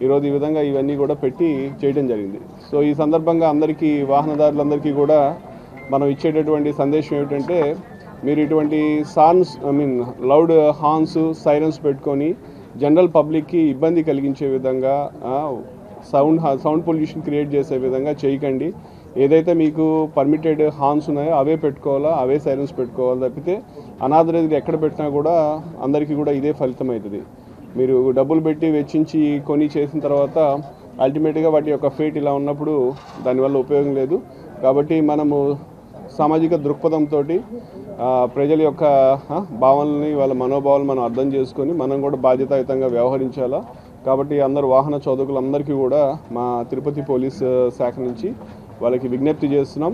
ఈరోజు ఈ విధంగా ఇవన్నీ కూడా పెట్టి చేయడం జరిగింది. సో ఈ సందర్భంగా అందరికీ, వాహనదారులందరికీ కూడా మనం ఇచ్చేటటువంటి సందేశం ఏమిటంటే, మీరు ఇటువంటి లౌడ్ హార్న్స్, సైరన్స్ పెట్టుకొని జనరల్ పబ్లిక్కి ఇబ్బంది కలిగించే విధంగా సౌండ్ పొల్యూషన్ క్రియేట్ చేసే విధంగా చేయకండి. ఏదైతే మీకు పర్మిటెడ్ హార్న్స్ ఉన్నాయో అవే పెట్టుకోవాలా, అవే సైరన్స్ పెట్టుకోవాలి తప్పితే అనాథరైజ్డ్ ఎక్కడ పెట్టినా కూడా అందరికీ కూడా ఇదే ఫలితం అవుతుంది. మీరు డబ్బులు పెట్టి వెచ్చించి కొని చేసిన తర్వాత అల్టిమేట్గా వాటి యొక్క ఫేట్ ఇలా ఉన్నప్పుడు దానివల్ల ఉపయోగం లేదు. కాబట్టి మనము సామాజిక దృక్పథంతో ప్రజల యొక్క భావనల్ని, వాళ్ళ మనోభావాలు మనం అర్థం చేసుకొని మనం కూడా బాధ్యతాయుతంగా వ్యవహరించాలా. కాబట్టి అందరు వాహన చోదకులందరికీ కూడా మా తిరుపతి పోలీస్ శాఖ నుంచి వాళ్ళకి విజ్ఞప్తి చేస్తున్నాం,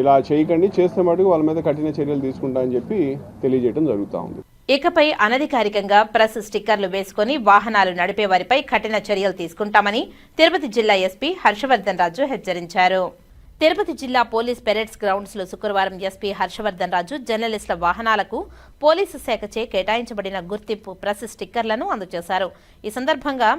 ఇలా చేయకండి, చేస్తే మటుకు వాళ్ళ మీద కఠిన చర్యలు తీసుకుంటామని చెప్పి తెలియజేయడం జరుగుతూ ఉంది. ఇకపై అనధికారికంగా ప్రెస్ స్టిక్కర్లు వేసుకుని వాహనాలు నడిపే వారిపై కఠిన చర్యలు తీసుకుంటామని తిరుపతి జిల్లా ఎస్పీ హర్షవర్ధన్ రాజు హెచ్చరించారు. తిరుపతి జిల్లా పోలీస్ పెరేడ్స్ గ్రౌండ్స్ లో శుక్రవారం ఎస్పీ హర్షవర్ధన్ రాజు జర్నలిస్టుల వాహనాలకు పోలీసు శాఖచే కేటాయించబడిన గుర్తింపు ప్రెస్ స్టిక్కర్లను అందజేశారు. ఈ సందర్భంగా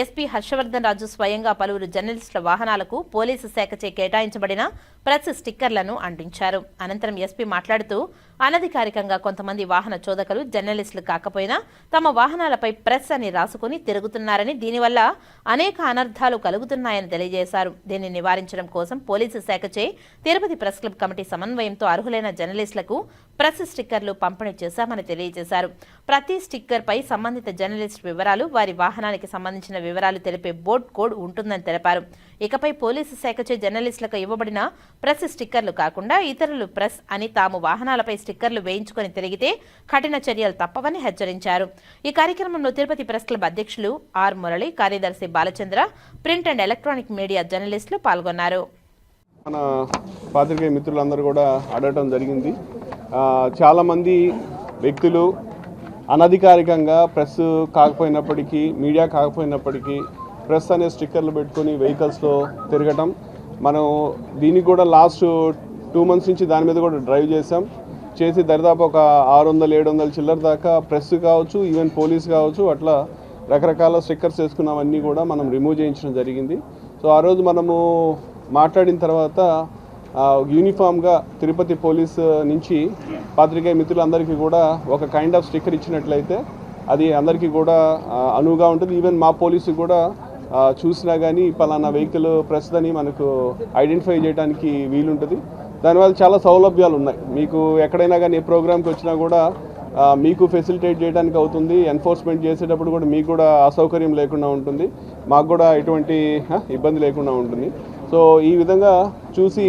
ఎస్పీ హర్షవర్ధన్ రాజు స్వయంగా పలువురు జర్నలిస్టుల వాహనాలకు పోలీసు శాఖచే కేటాయించబడిన ప్రెస్ స్టిక్కర్లను అంటించారు. అనంతరం ఎస్పీ మాట్లాడుతూ, అనధికారికంగా కొంతమంది వాహన చోదకులు జర్నలిస్టులు కాకపోయినా తమ వాహనాలపై ప్రెస్ అని రాసుకుని తిరుగుతున్నారని, దీనివల్ల అనేక అనర్థాలు కలుగుతున్నాయని తెలియజేశారు. దీన్ని నివారించడం కోసం పోలీసు శాఖచే తిరుపతి ప్రెస్ క్లబ్ కమిటీ సమన్వయంతో అర్హులైన జర్నలిస్టులకు ప్రెస్ స్టిక్కర్లు పంపిణీ చేశామని తెలియజేశారు. ప్రతి స్టిక్కర్ పై సంబంధిత జర్నలిస్ట్ వివరాలు, వారి వాహనానికి సంబంధించిన వివరాలు తెలిపే బోర్డు కోడ్ ఉంటుందని తెలిపారు. ఇకపై పోలీసు శాఖచే జర్నలిస్టులకు ఇవ్వబడిన ప్రెస్ స్టిక్కర్లు కాకుండా ఇతరులు ప్రెస్ అని తాము వాహనాలపై స్టిక్కర్లు వేయించుకుని తిరిగితే కఠిన చర్యలు తప్పవని హెచ్చరించారు. ఈ కార్యక్రమంలో తిరుపతి ప్రెస్ క్లబ్ అధ్యక్షులు ఆర్ మురళి, కార్యదర్శి Balachandra, print and electronic media జర్నలిస్టులు పాల్గొన్నారు. మన పాత్రికేయ మిత్రులందరూ కూడా అడగటం జరిగింది. చాలామంది వ్యక్తులు అనధికారికంగా ప్రెస్ కాకపోయినప్పటికీ, మీడియా కాకపోయినప్పటికీ ప్రెస్ అనే స్టిక్కర్లు పెట్టుకొని వెహికల్స్లో తిరగటం, మనం దీనికి కూడా లాస్ట్ 2 months నుంచి దాని మీద కూడా డ్రైవ్ చేసి దరిదాపు ఒక 600-700 చిల్లర దాకా ప్రెస్ కావచ్చు, ఈవెన్ పోలీస్ కావచ్చు, అట్లా రకరకాల స్టిక్కర్స్ వేసుకున్నవన్నీ కూడా మనం రిమూవ్ చేయించడం జరిగింది. సో ఆ రోజు మనము మాట్లాడిన తర్వాత యూనిఫామ్గా తిరుపతి పోలీస్ నుంచి పాత్రికేయ మిత్రులందరికీ కూడా ఒక కైండ్ ఆఫ్ స్టిక్కర్ ఇచ్చినట్లయితే అది అందరికీ కూడా అనువుగా ఉంటుంది. ఈవెన్ మా పోలీసు కూడా చూసినా కానీ పలానా వెహికల్ ప్రెస్ అని మనకు ఐడెంటిఫై చేయడానికి వీలుంటుంది. దానివల్ల చాలా సౌలభ్యాలు ఉన్నాయి. మీకు ఎక్కడైనా కానీ ఏ ప్రోగ్రామ్కి వచ్చినా కూడా మీకు ఫెసిలిటేట్ చేయడానికి అవుతుంది. ఎన్ఫోర్స్మెంట్ చేసేటప్పుడు కూడా మీకు కూడా అసౌకర్యం లేకుండా ఉంటుంది, మాకు కూడా ఎటువంటి ఇబ్బంది లేకుండా ఉంటుంది. సో ఈ విధంగా చూసి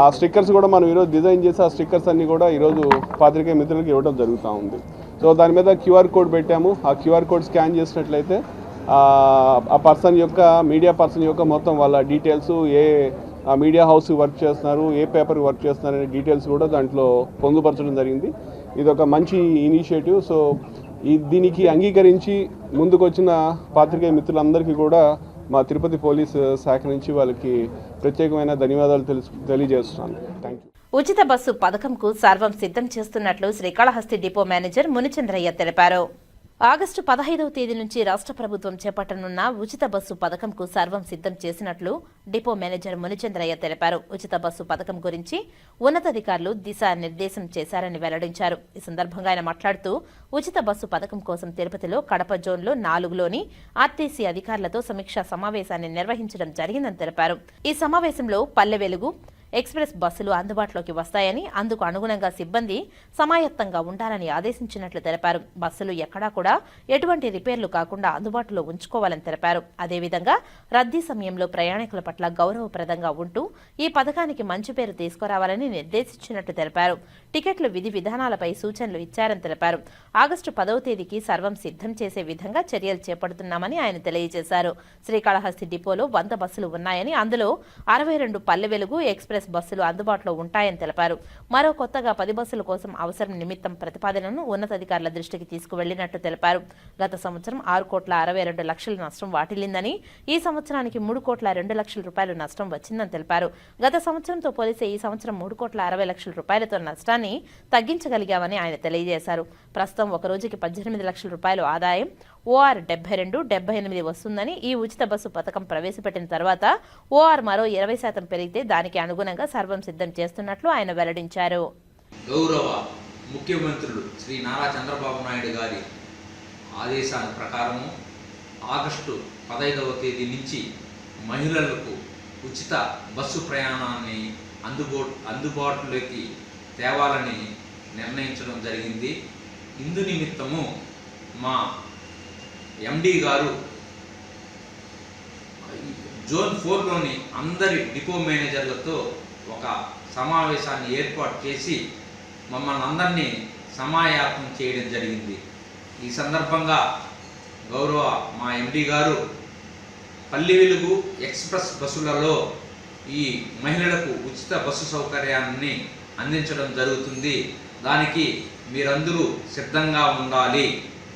ఆ స్టిక్కర్స్ కూడా మనం ఈరోజు డిజైన్ చేసి ఆ స్టిక్కర్స్ అన్నీ కూడా ఈరోజు పాత్రికేయ మిత్రులకు ఇవ్వడం జరుగుతూ ఉంది. సో దాని మీద QR కోడ్ పెట్టాము. ఆ QR కోడ్ స్కాన్ చేసినట్లయితే ఆ పర్సన్ యొక్క, మీడియా పర్సన్ యొక్క మొత్తం వాళ్ళ డీటెయిల్స్, ఏ మీడియా హౌస్ వర్క్ చేస్తున్నారు, ఏ పేపర్ వర్క్ చేస్తున్నారు అనే డీటెయిల్స్ కూడా దాంట్లో పొందుపరచడం జరిగింది. ఇది ఒక మంచి ఇనిషియేటివ్. సో దీనికి అంగీకరించి ముందుకు వచ్చిన పాత్రికేయ మిత్రులందరికీ కూడా మా తిరుపతి పోలీస్ శాఖ నుంచి వాళ్ళకి ప్రత్యేకమైన ధన్యవాదాలు తెలియజేస్తున్నాను. Thank you. ఉచిత బస్సు పథకంకు సర్వం సిద్ధం చేస్తున్నట్లు శ్రీకాళహస్తి డిపో మేనేజర్ మునిచంద్రయ్య తెలిపారు. ఆగస్టు 15వ తేదీ నుంచి రాష్ట్ర ప్రభుత్వం చేపట్టనున్న ఉచిత బస్సు పథకంకు సర్వం సిద్ధం చేసినట్లు డిపో మేనేజర్ మునిచంద్రయ్య తెలిపారు. ఉచిత బస్సు పథకం గురించి ఉన్నతాధికారులు దిశానిర్దేశం చేశారని వెల్లడించారు. ఈ సందర్భంగా ఆయన మాట్లాడుతూ, ఉచిత బస్సు పథకం కోసం తిరుపతిలో కడప జోన్లో 4లోని ఆర్టీసీ అధికారులతో సమీక్షా సమావేశాన్ని నిర్వహించడం జరిగిందని తెలిపారు. ఈ సమావేశంలో పల్లె వెలుగు ఎక్స్ప్రెస్ బస్సులు అందుబాటులోకి వస్తాయని, అందుకు అనుగుణంగా సిబ్బంది సమాయత్తంగా ఉండాలని ఆదేశించినట్లు తెలిపారు. బస్సులు ఎక్కడా కూడా ఎటువంటి రిపేర్లు కాకుండా అందుబాటులో ఉంచుకోవాలని తెలిపారు. అదేవిధంగా రద్దీ సమయంలో ప్రయాణికుల పట్ల గౌరవప్రదంగా ఉంటూ ఈ పథకానికి మంచి పేరు తీసుకురావాలని నిర్దేశించినట్లు తెలిపారు. టికెట్లు విధి విధానాలపై సూచనలు ఇచ్చారని తెలిపారు. ఆగస్టు 10వ తేదీకి సర్వం సిద్ధం చేసే విధంగా చర్యలు చేపడుతున్నామని ఆయన తెలియజేశారు. శ్రీకాళహస్తి డిపోలో 100 బస్సులు ఉన్నాయని, అందులో 62 పల్లె వెలుగు ఎక్స్ప్రెస్ ఎక్స్ప్రెస్ బస్సులు అందుబాటులో ఉంటాయని తెలిపారు. మరో కొత్తగా 10 బస్సుల కోసం అవసరం నిమిత్తం ప్రతిపాదనను ఉన్నతాధికారుల దృష్టికి తీసుకువెళ్లినట్టు తెలిపారు. గత సంవత్సరం 6,62,00,000 నష్టం వాటిల్లిందని, ఈ సంవత్సరానికి 3,02,00,000 రూపాయలు నష్టం వచ్చిందని తెలిపారు. గత సంవత్సరంతో పోలిస్తే ఈ సంవత్సరం 3,60,00,000 రూపాయలతో నష్టాన్ని తగ్గించగలిగామని ఆయన తెలియజేశారు. ప్రస్తుతం ఒక రోజుకి 18 లక్షల రూపాయలు ఆదాయం, OR 72, 78 వస్తుందని, ఈ ఉచిత బస్సు పథకం ప్రవేశపెట్టిన తర్వాత OR మరో 20% పెరిగితే దానికి అనుగుణంగా సర్వం సిద్ధం చేస్తున్నట్లు ఆయన వెల్లడించారు. గౌరవ ముఖ్యమంత్రులు శ్రీ నారా చంద్రబాబు నాయుడు గారి ఆదేశాల ప్రకారము ఆగస్టు 15వ తేదీ నుంచి మహిళలకు ఉచిత బస్సు ప్రయాణాన్ని అందుబాటులోకి తేవాలని నిర్ణయించడం జరిగింది. ఇందు నిమిత్తము మా MD గారు జోన్ 4లోని అందరి డిపో మేనేజర్లతో ఒక సమావేశాన్ని ఏర్పాటు చేసి మమ్మల్ని అందరినీ సమాయాత్మం చేయడం జరిగింది. ఈ సందర్భంగా గౌరవ మా MD గారు పల్లి వెలుగు ఎక్స్ప్రెస్ బస్సులలో ఈ మహిళలకు ఉచిత బస్సు సౌకర్యాన్ని అందించడం జరుగుతుంది. దానికి మీరందరూ సిద్ధంగా ఉండాలి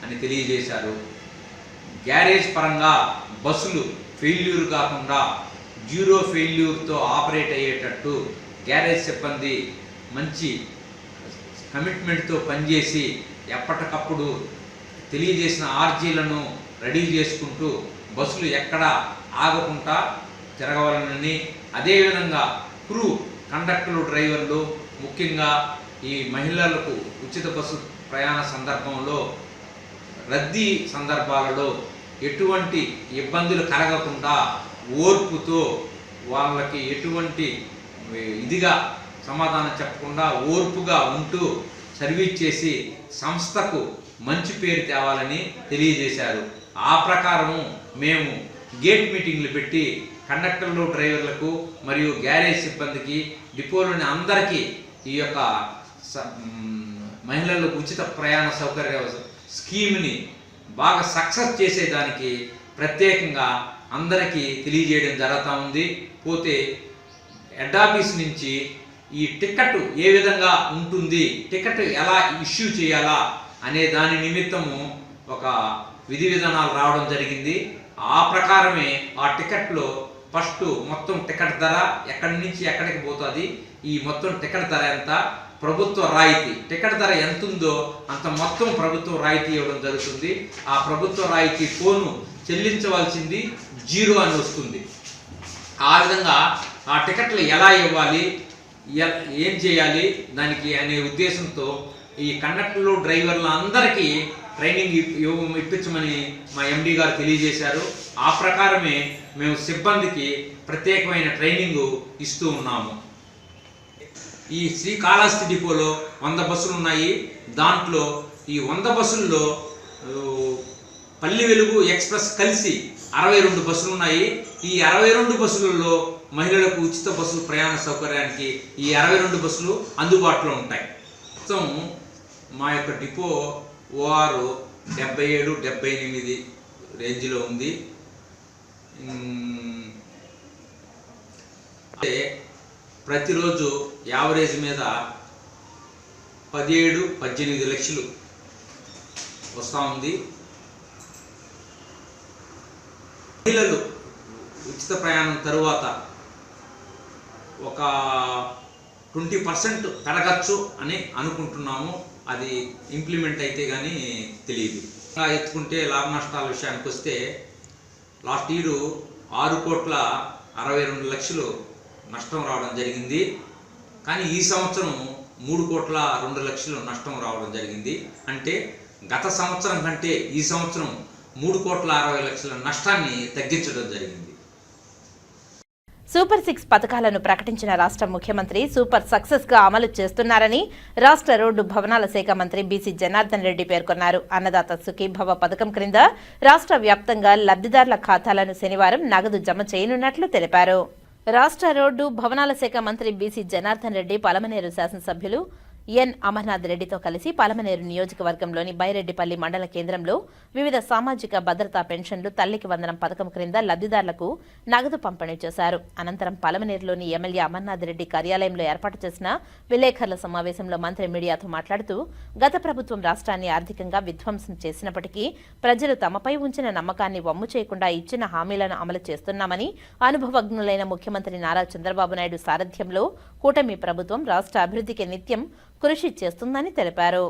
అని తెలియజేశారు. గ్యారేజ్ పరంగా బస్సులు ఫెయిల్యూర్ కాకుండా జీరో ఫెయిల్యూర్తో ఆపరేట్ అయ్యేటట్టు గ్యారేజ్ సిబ్బంది మంచి కమిట్మెంట్తో పనిచేసి ఎప్పటికప్పుడు తెలియజేసిన ఆర్జీలను రెడీ చేసుకుంటూ బస్సులు ఎక్కడ ఆగకుండా తిరగవాలని, అదేవిధంగా క్రూ కండక్టర్లు డ్రైవర్లు ముఖ్యంగా ఈ మహిళలకు ఉచిత బస్సు ప్రయాణ సందర్భంలో రద్దీ సందర్భాలలో ఎటువంటి ఇబ్బందులు కలగకుండా ఓర్పుతో వాళ్ళకి ఎటువంటి ఇదిగా సమాధానం చెప్పకుండా ఓర్పుగా ఉంటూ సర్వీస్ చేసి సంస్థకు మంచి పేరు తేవాలని తెలియజేశారు. ఆ ప్రకారము మేము గేట్ మీటింగ్లు పెట్టి కండక్టర్లు డ్రైవర్లకు మరియు గ్యారేజ్ సిబ్బందికి డిపోలోని అందరికీ ఈ యొక్క మహిళలకు ఉచిత ప్రయాణ సౌకర్య స్కీమ్ని బాగా సక్సెస్ చేసేదానికి ప్రత్యేకంగా అందరికీ తెలియజేయడం జరుగుతూ ఉంది. పోతే హెడ్ ఆఫీస్ నుంచి ఈ టికెట్ ఏ విధంగా ఉంటుంది, టికెట్ ఎలా ఇష్యూ చేయాలా అనే దాని నిమిత్తము ఒక విధి విధానాలు రావడం జరిగింది. ఆ ప్రకారమే ఆ టికెట్లో ఫస్ట్ మొత్తం టికెట్ ధర ఎక్కడి నుంచి ఎక్కడికి పోతుంది, ఈ మొత్తం టికెట్ ధర ఎంత, ప్రభుత్వ రాయితీ టికెట్ ధర ఎంత ఉందో అంత మొత్తం ప్రభుత్వ రాయితీ ఇవ్వడం జరుగుతుంది. ఆ ప్రభుత్వ రాయితీ పోను చెల్లించవలసింది 0 అని వస్తుంది. ఆ విధంగా ఆ టికెట్లు ఎలా ఇవ్వాలి, ఏం చేయాలి దానికి అనే ఉద్దేశంతో ఈ కండక్టర్లు డ్రైవర్ల అందరికీ ట్రైనింగ్ ఇప్పించమని మా MD గారు తెలియజేశారు. ఆ ప్రకారమే మేము సిబ్బందికి ప్రత్యేకమైన ట్రైనింగ్ ఇస్తూ ఉన్నాము. ఈ శ్రీకాళహస్తి డిపోలో 100 బస్సులు ఉన్నాయి. దాంట్లో ఈ 100 బస్సుల్లో పల్లి వెలుగు ఎక్స్ప్రెస్ కలిసి 62 బస్సులు ఉన్నాయి. ఈ 62 బస్సులలో మహిళలకు ఉచిత బస్సు ప్రయాణ సౌకర్యానికి ఈ 62 బస్సులు అందుబాటులో ఉంటాయి. మొత్తం మా యొక్క డిపో OR 77, 78 రేంజ్లో ఉంది. అంటే ప్రతిరోజు యావరేజ్ మీద 17-18 లక్షలు వస్తూ ఉంది. మహిళలు ఉచిత ప్రయాణం తరువాత ఒక 20% పెరగచ్చు అని అనుకుంటున్నాము. అది ఇంప్లిమెంట్ అయితే కానీ తెలియదు. ఎత్తుకుంటే లాభ నష్టాల విషయానికి వస్తే లాస్ట్ ఇయర్ 6,62,00,000 నష్టం రావడం జరిగింది. కానీ ఈ సంవత్సరం 3,02,00,000 నష్టం రావడం జరిగింది. అంటే గత సంవత్సరం కంటే ఈ సంవత్సరం 3,60,00,000 నష్టాన్ని తగ్గించడం జరిగింది. సూపర్ 6 పథకాలను ప్రకటించిన రాష్ట్ర ముఖ్యమంత్రి సూపర్ సక్సెస్ గా అమలు చేస్తున్నారని రాష్ట్ర రోడ్డు భవనాల శాఖ మంత్రి బీసీ జనార్దన్ రెడ్డి పేర్కొన్నారు. అన్నదాత సుఖీభవ పథకం క్రింద రాష్ట్ర వ్యాప్తంగా లబ్ధిదారుల ఖాతాలను శనివారం నగదు జమ చేయనున్నట్లు తెలిపారు. రాష్ట్ర రోడ్డు భవనాల శాఖ మంత్రి బీసీ జనార్దన్ రెడ్డి పలమనేరు శాసనసభ్యులు ఎన్ అమర్నాథ్ రెడ్డితో కలిసి పలమనేరు నియోజకవర్గంలోని బైరెడ్డిపల్లి మండల కేంద్రంలో వివిధ సామాజిక భద్రతా పెన్షన్లు తల్లికి వందనం పథకం క్రింద లబ్ధిదారులకు నగదు పంపిణీ చేశారు. అనంతరం పలమనేరులోని ఎమ్మెల్యే అమర్నాథ్ రెడ్డి కార్యాలయంలో ఏర్పాటు చేసిన విలేకరుల సమావేశంలో మంత్రి మీడియాతో మాట్లాడుతూ గత ప్రభుత్వం రాష్ట్రాన్ని ఆర్థికంగా విధ్వంసం చేసినప్పటికీ ప్రజలు తమపై ఉంచిన నమ్మకాన్ని వమ్ము చేయకుండా ఇచ్చిన హామీలను అమలు చేస్తున్నామని, అనుభవజ్ఞులైన ముఖ్యమంత్రి నారా చంద్రబాబు నాయుడు సారథ్యంలో కూటమి ప్రభుత్వం రాష్ట్ర అభివృద్ధికి నిత్యం కృషి చేస్తుందని తెలిపారు.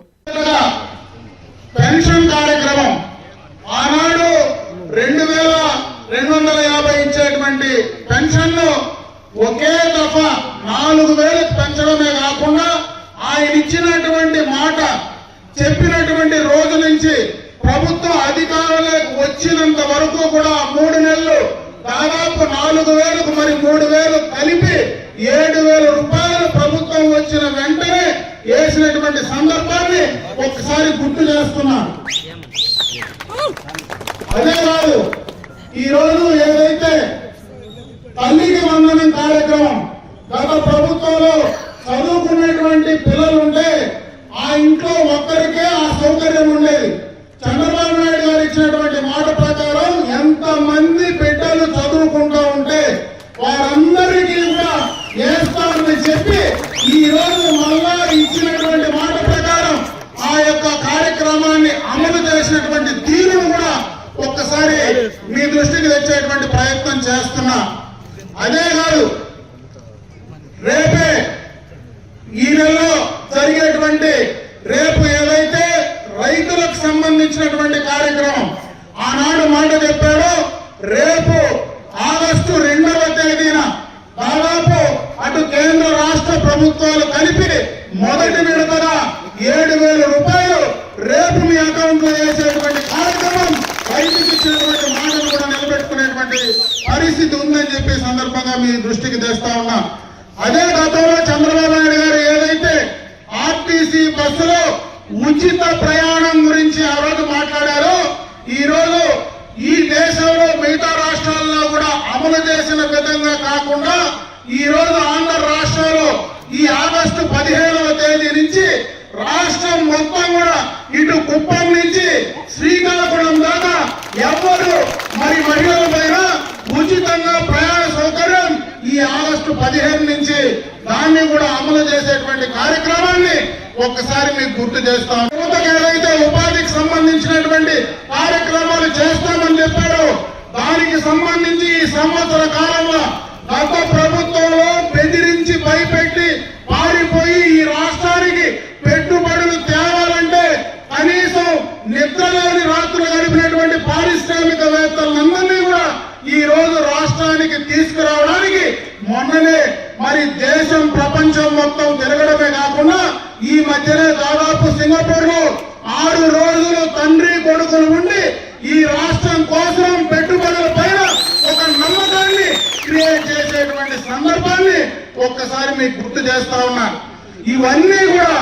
పెన్షన్ కార్యక్రమం ఆనాడు 2250 ఇచ్చేటువంటి పెన్షన్లు ఒకే దఫా 4000 పెంచడమే కాకుండా ఆయన ఇచ్చినటువంటి మాట చెప్పినటువంటి రోజు నుంచి ప్రభుత్వం అధికారంలోకి వచ్చినంత వరకు కూడా 3 నెలలు దాదాపు 4000కు మరి 3000 కలిపి 7000 రూపాయలు ప్రభుత్వం వచ్చిన వెంటనే వేసినటువంటి సందర్భాన్ని ఒక్కసారి గుర్తు చేస్తున్నాను. అదే కాదు, ఈరోజు ఏదైతే తల్లికి వందనం కార్యక్రమం గత ప్రభుత్వంలో చదువుకునేటువంటి పిల్లలు ఉంటే ఆ ఇంట్లో ఒక్కరికే ఆ సౌకర్యం ఉండేది. చంద్రబాబు నాయుడు గారు ఇచ్చినటువంటి మాట ప్రకారం ఎంతమంది బిడ్డలు చదువుకుంటూ ఉంటే వారందరికీ కూడా వేస్తామని చెప్పి ఈ రోజు మళ్ళా ఇచ్చినటువంటి మాట ప్రకారం ఆ యొక్క కార్యక్రమాన్ని అమలు చేసినటువంటి తీరును కూడా ఒక్కసారి మీ దృష్టికి తెచ్చేటువంటి ప్రయత్నం చేస్తున్నా. అదే కాదు, రేపే ఈ నెలలో జరిగేటువంటి రేపు ఏదైతే రైతులకు సంబంధించినటువంటి కార్యక్రమం ఆనాడు మాట చెప్పాడో, రేపు ఆగస్టు 2వ తేదీన దాదాపు అటు కేంద్ర రాష్ట్ర ప్రభుత్వాలు కలిపి మొదటి విడతగా 7000 రూపాయలు రేపు మీ అకౌంట్ లో వేసేటువంటి కార్యక్రమం రైతుకి ఇచ్చినటువంటి మాటలు కూడా నిలబెట్టుకునేటువంటి పరిస్థితి ఉందని చెప్పి సందర్భంగా మీ దృష్టికి తెస్తా ఉన్నా. అదే గతంలో చంద్రబాబు నాయుడు గారు ఏదైతే ఆర్టీసీ బస్సులో ఉచిత ప్రయాణం గురించి ఆ రోజు మాట్లాడారో, ఈ రోజు ఈ దేశంలో మిగతా రాష్ట్రాల్లో కూడా అమలు చేసిన విధంగా కాకుండా ఈ రోజు ఆంధ్ర రాష్ట్రంలో ఈ ఆగస్టు 15వ తేదీ నుంచి రాష్ట్రం మొత్తం కూడా ఇటు కుప్పం నుంచి శ్రీకాకుళం దాకా ఎవరు మరి మహిళల పైన ఉచితంగా ప్రయాణ సౌకర్యం ఈ ఆగస్టు 15 నుంచి దాన్ని కూడా అమలు చేసేటువంటి కార్యక్రమాన్ని ఒక్కసారి మీకు గుర్తు చేస్తాం. యువతకు ఏదైతే ఉపాధికి సంబంధించినటువంటి కార్యక్రమాలు చేస్తామని చెప్పారో దానికి సంబంధించి ఈ సంవత్సర కాలంలో గత ప్రభుత్వంలో బెదిరించి భయపెట్టి పారిపోయి ఈ రాష్ట్రానికి పెట్టుబడులు తేవాలంటే కనీసం నిద్రలోని రాత్రులు గడిపినటువంటి పారిశ్రామికవేత్తలందరినీ కూడా ఈ రోజు రాష్ట్రానికి తీసుకురావడానికి మొన్ననే మరి దేశం ప్రపంచం మొత్తం తిరగడమే కాకుండా ఈ మధ్యనే దాదాపు సింగపూర్ లో 6 రోజులు తండ్రి కొడుకులు ఉండి ఈ రాష్ట్రం కోసం పెట్టుబడుల పైన ఒక నమ్మకాన్ని క్రియేట్ చేసేటువంటి సందర్భాన్ని ఒక్కసారి మీకు గుర్తు చేస్తా ఉన్నా. ఇవన్నీ కూడా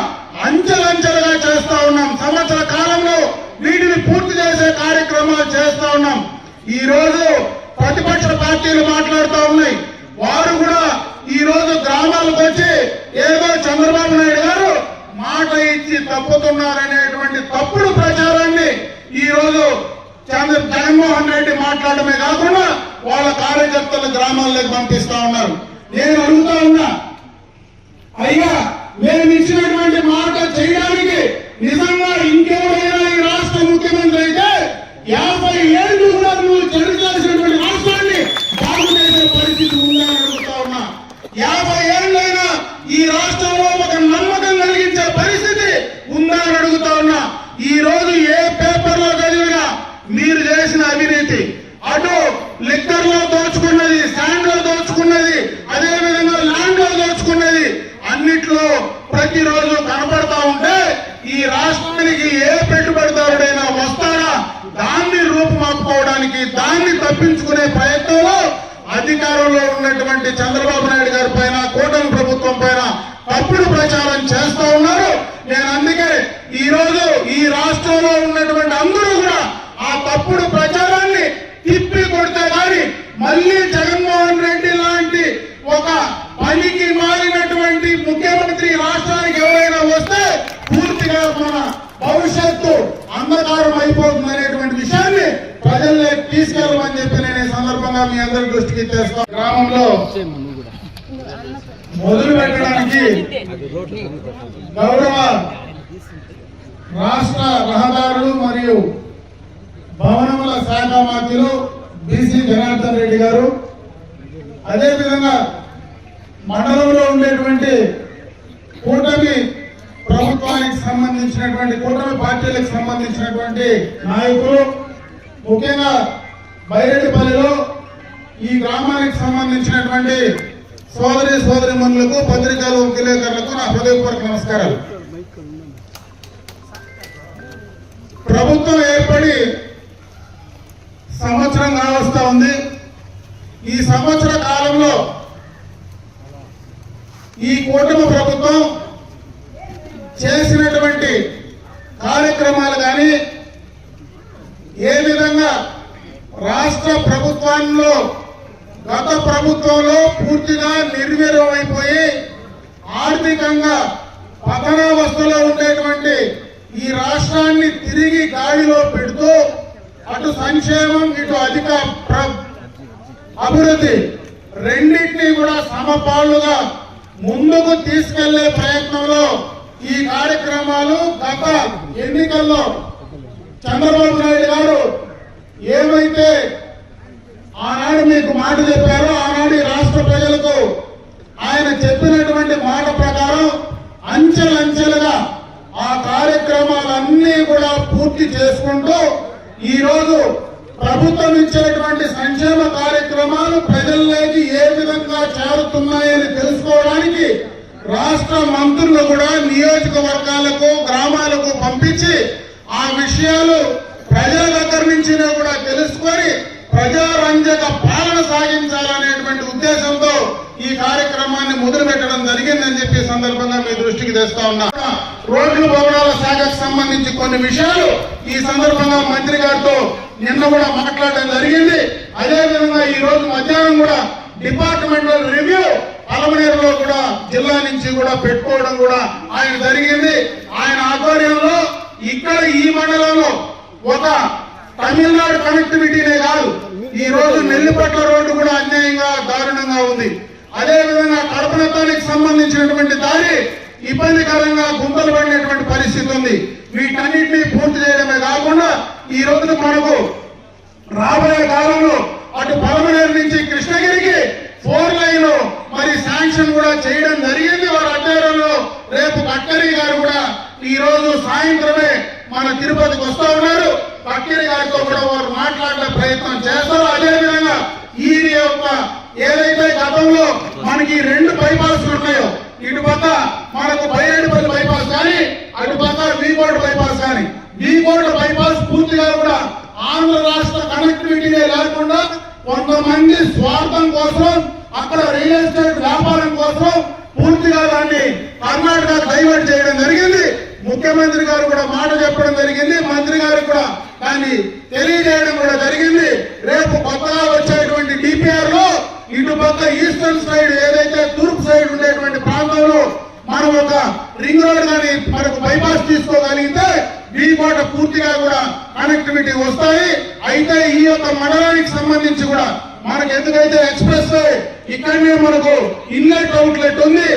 అంచెలంచెలుగా చేస్తా ఉన్నాం. సంవత్సర కాలంలో వీటిని పూర్తి చేసే కార్యక్రమాలు చేస్తా ఉన్నాం. ఈ రోజు ప్రతిపక్ష పార్టీలు మాట్లాడుతూ ఉన్నాయి. వారు కూడా ఈ రోజు గ్రామాలకు వచ్చి ఏదో చంద్రబాబు నాయుడు గారు మాట ఇచ్చి తప్పుతున్నారనేటువంటి తప్పుడు ప్రచారాన్ని ఈ రోజు జగన్మోహన్ రెడ్డి మాట్లాడమే కాకుండా వాళ్ళ కార్యకర్తలు గ్రామాల్లోకి పంపిస్తా ఉన్నారు. నేను అడుగుతా ఉన్నా, అయ్యా మేము ఇచ్చినటువంటి మాట చేయడానికి నిజంగా ఇంకెవరైనా ఈ రాష్ట్ర ముఖ్యమంత్రి అయితే 50 ఏళ్ళు కూడా నువ్వు చరిత్రాల్సినటువంటి రాష్ట్రాన్ని బాగు చేసే పరిస్థితి ఉందా అని అడుగుతా ఉన్నా. 50 ఏళ్ళైనా ఈ రాష్ట్రంలో ఒక నమ్మకం కలిగించే పరిస్థితి ఉందా అని అడుగుతా ఉన్నా. ఈ రోజు ఏ పేపర్ లో చదివినా మీరు చేసిన అవినీతి, అటు లిక్కర్ లో దోచుకున్నది, శాండ్ లో దోచుకున్నది, అదే విధంగా ల్యాండ్ లో దోచుకున్నది అన్నిట్లో ప్రతిరోజు కనపడతా ఉంటే ఈ రాష్ట్రానికి ఏ పెట్టుబడిదారుడైనా వస్తాడా దాన్ని రూపుమాపుకోవడానికి, దాన్ని తప్పించుకునే ప్రయత్నంలో అధికారంలో ఉన్నటువంటి చంద్రబాబు నాయుడు గారి పైన, కూటమి ప్రభుత్వం పైన తప్పుడు ప్రచారం చేస్తా ఉన్నారు. నేను అందుకే ఈ రోజు ఈ రాష్ట్రంలో ఉన్నటువంటి అందరూ కూడా ఆ తప్పుడు ప్రచారాన్ని తిప్పి కొడితే గాని మళ్ళీ జగన్మోహన్ రెడ్డి లాంటి ఒక పనికి మారినటువంటి ముఖ్యమంత్రి రాష్ట్రానికి ఎవరైనా వస్తే భవిష్యత్తు అంధకారం అయిపోతుంది అనేటువంటి విషయాన్ని ప్రజల్లోకి తీసుకెళ్ళమని చెప్పి నేను ఈ సందర్భంగా మీ అందరి దృష్టికి తెస్తాను. గ్రామంలో మొదలు పెట్టడానికి గౌరవ రాష్ట్ర రహదారులు మరియు భవనముల శాఖ మంత్రులు బీసీ జనార్దన్ రెడ్డి గారు, అదేవిధంగా మండలంలో ఉండేటువంటి కూటమి ప్రభుత్వానికి సంబంధించినటువంటి కూటమి పార్టీలకు సంబంధించినటువంటి నాయకులు, ముఖ్యంగా బైరెడ్డిపల్లిలో ఈ గ్రామానికి సంబంధించినటువంటి సోదరిమణులకు, పత్రికలు, విలేకరులకు నా హృదయపూర్వక నమస్కారాలు. ప్రభుత్వం ఏర్పడి సంవత్సరం కావస్తా ఉంది. ఈ సంవత్సర కాలంలో ఈ కూటమి ప్రభుత్వం చేసినటువంటి కార్యక్రమాలు కానీ, ఏ విధంగా రాష్ట్ర ప్రభుత్వంలో గత ప్రభుత్వంలో పూర్తిగా నిర్వీర్యమైపోయి ఆర్థికంగా పతనావస్థలో ఉండేటువంటి ఈ రాష్ట్రాన్ని తిరిగి గాడిలో పెడుతూ అటు సంక్షేమం, ఇటు అధిక అభివృద్ధి రెండింటినీ కూడా సమపాళ్లుగా ముందుకు తీసుకెళ్లే ప్రయత్నంలో ఈ కార్యక్రమాలు గత ఎన్నికల్లో చంద్రబాబు నాయుడు గారు ఏమైతే ఆనాడు మీకు మాట చెప్పారో, ఆనాడు రాష్ట్ర ప్రజలకు ఆయన చెప్పినటువంటి మాట ప్రకారం అంచెలంచెలుగా ఆ కార్యక్రమాలన్నీ కూడా పూర్తి చేసుకుంటూ ఈరోజు ప్రభుత్వం ఇచ్చేటువంటి సంక్షేమ కార్యక్రమాలు ప్రజల్లోకి ఏ విధంగా చేరుతున్నాయని తెలుసుకోవడానికి రాష్ట్ర మంత్రులు కూడా నియోజకవర్గాలకు, గ్రామాలకు పంపించి ఆ విషయాలు ప్రజల దగ్గర నుంచి కూడా తెలుసుకొని ప్రజారంజక పాలన సాగించాలనేటువంటి ఉద్దేశంతో ఈ కార్యక్రమాన్ని మొదలు పెట్టడం జరిగిందని చెప్పి సందర్భంగా మీ దృష్టికి తెస్తా ఉన్నా. రోడ్లు, భవనాల శాఖకు సంబంధించి కొన్ని విషయాలు ఈ సందర్భంగా మంత్రి గారితో నిన్న కూడా మాట్లాడడం జరిగింది. అదేవిధంగా ఈ రోజు మధ్యాహ్నం కూడా డిపార్ట్మెంటల్ రివ్యూ పలమనేరులో కూడా జిల్లా నుంచి కూడా పెట్టుకోవడం కూడా ఆయన జరిగింది. ఆయన ఆధ్వర్యంలో ఇక్కడ ఈ మండలంలో ఒక తమిళనాడు కనెక్టివిటీనే కాదు, ఈ రోజు నెల్లిపట్ల రోడ్డు కూడా అన్యాయంగా, దారుణంగా ఉంది. అదేవిధంగా కడపనతానికి సంబంధించినటువంటి దారి ఇబ్బందికరంగా గుంతలు పడినటువంటి పరిస్థితి ఉంది. వీటన్నిటినీ పూర్తి చేయడమే కాకుండా ఈ రోజు మనకు రాబోయే కాలంలో అటు పలమనేరు నుంచి కృష్ణగిరికి 4 లైన్ మరి శాంక్షన్ కూడా చేయడం జరిగింది. వారి అధ్వర్యంలో రేపు గడ్కరీ గారు కూడా ఈ రోజు సాయంత్రమే మన తిరుపతికి వస్తూ ఉన్నారు. గడ్కరీ గారితో కూడా వారు మాట్లాడే ప్రయత్నం చేస్తారు. అదేవిధంగా ఈ యొక్క ఏదైతే గతంలో మనకి 2 బైపాస్లు ఉన్నాయో, ఇటు పక్క మనకు బైరెడ్డిపల్లి బైపాస్ కానీ, అటు పక్క వీకోట బైపాస్ కానీ, వీకోట బైపాస్ పూర్తిగా కూడా ఆంధ్ర రాష్ట్ర కనెక్టివిటీనే లేకుండా కొంతమంది స్వార్థం కోసం, అక్కడ రియల్ ఎస్టేట్ వ్యాపారం కోసం పూర్తిగా దాన్ని కర్ణాటక డైవర్ట్ చేయడం జరిగింది. ముఖ్యమంత్రి గారు కూడా మాట చెప్పడం జరిగింది, మంత్రి గారు కూడా దాన్ని తెలియజేయడం కూడా జరిగింది. రేపు కొత్తగా వచ్చేటువంటి డిపిఆర్ లో ఇటు పక్క ఈస్టర్న్ సైడ్, ఏదైతే తూర్పు సైడ్ ఉండేటువంటి ప్రాంతంలో మనం ఒక రింగ్ రోడ్ కానీ మనకు బైపాస్ తీసుకోగలిగితే వీకోట పూర్తిగా కూడా కనెక్టివిటీ వస్తాయి. అయితే ఈ యొక్క మండలానికి సంబంధించి కూడా మనకు ఎందుకైతే ఎక్స్ప్రెస్ వే ఇక్కడనే మనకు ఇన్లెట్ అవుట్లెట్ ఉంది,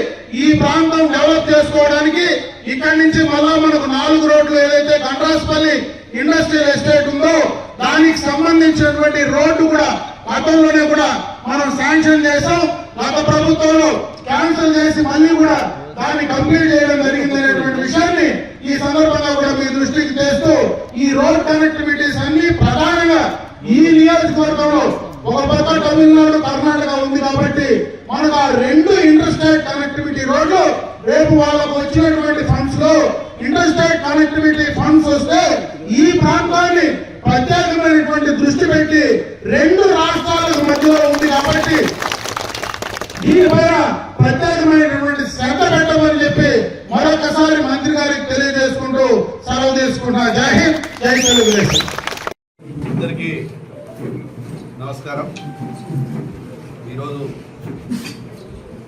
ఈ ప్రాంతం డెవలప్ చేసుకోవడానికి ఇక్కడి నుంచి మళ్ళా మనకు 4 రోడ్లు ఏదైతే గండ్రాస్పల్లి ఇండస్ట్రియల్ ఎస్టేట్ ఉందో దానికి సంబంధించినటువంటి రోడ్డు కూడా గతంలోనే కూడా మనం శాంక్షన్ చేసాం. గత ప్రభుత్వంలో క్యాన్సిల్ చేసి మళ్ళీ కూడా దాన్ని కంప్లీట్ చేయడం జరిగింది అనేటువంటి విషయాన్ని ఈ సందర్భంగా కూడా మీ దృష్టికి తెస్తూ, ఈ రోడ్ కనెక్టివిటీస్ అన్ని ప్రధానంగా ఈ నియోజకవర్గంలో ఒక పక్క తమిళనాడు, కర్ణాటక ఉంది కాబట్టి మనకు ఆ 2 ఇంటర్ స్టేట్ కనెక్టివిటీ రోడ్లు రేపు వాళ్ళకు వచ్చినటువంటి ఫండ్స్ లో ఇంటర్ స్టేట్ కనెక్టివిటీ ఫండ్స్ వస్తే ఈ ప్రాంతాన్ని ప్రత్యేకమైనటువంటి దృష్టి పెట్టి 2 రాష్ట్రాలకు మధ్యలో ఉంది కాబట్టి దీనిపైన ప్రత్యేకమైనటువంటి శ్రద్ధ పెట్టమని చెప్పి మరొకసారి మంత్రి గారికి తెలియజేసుకుంటూ సెలవు తీసుకుంటున్నా. జై హింద్, జై తెలుగుదేశం. అందరికీ నమస్కారం. ఈరోజు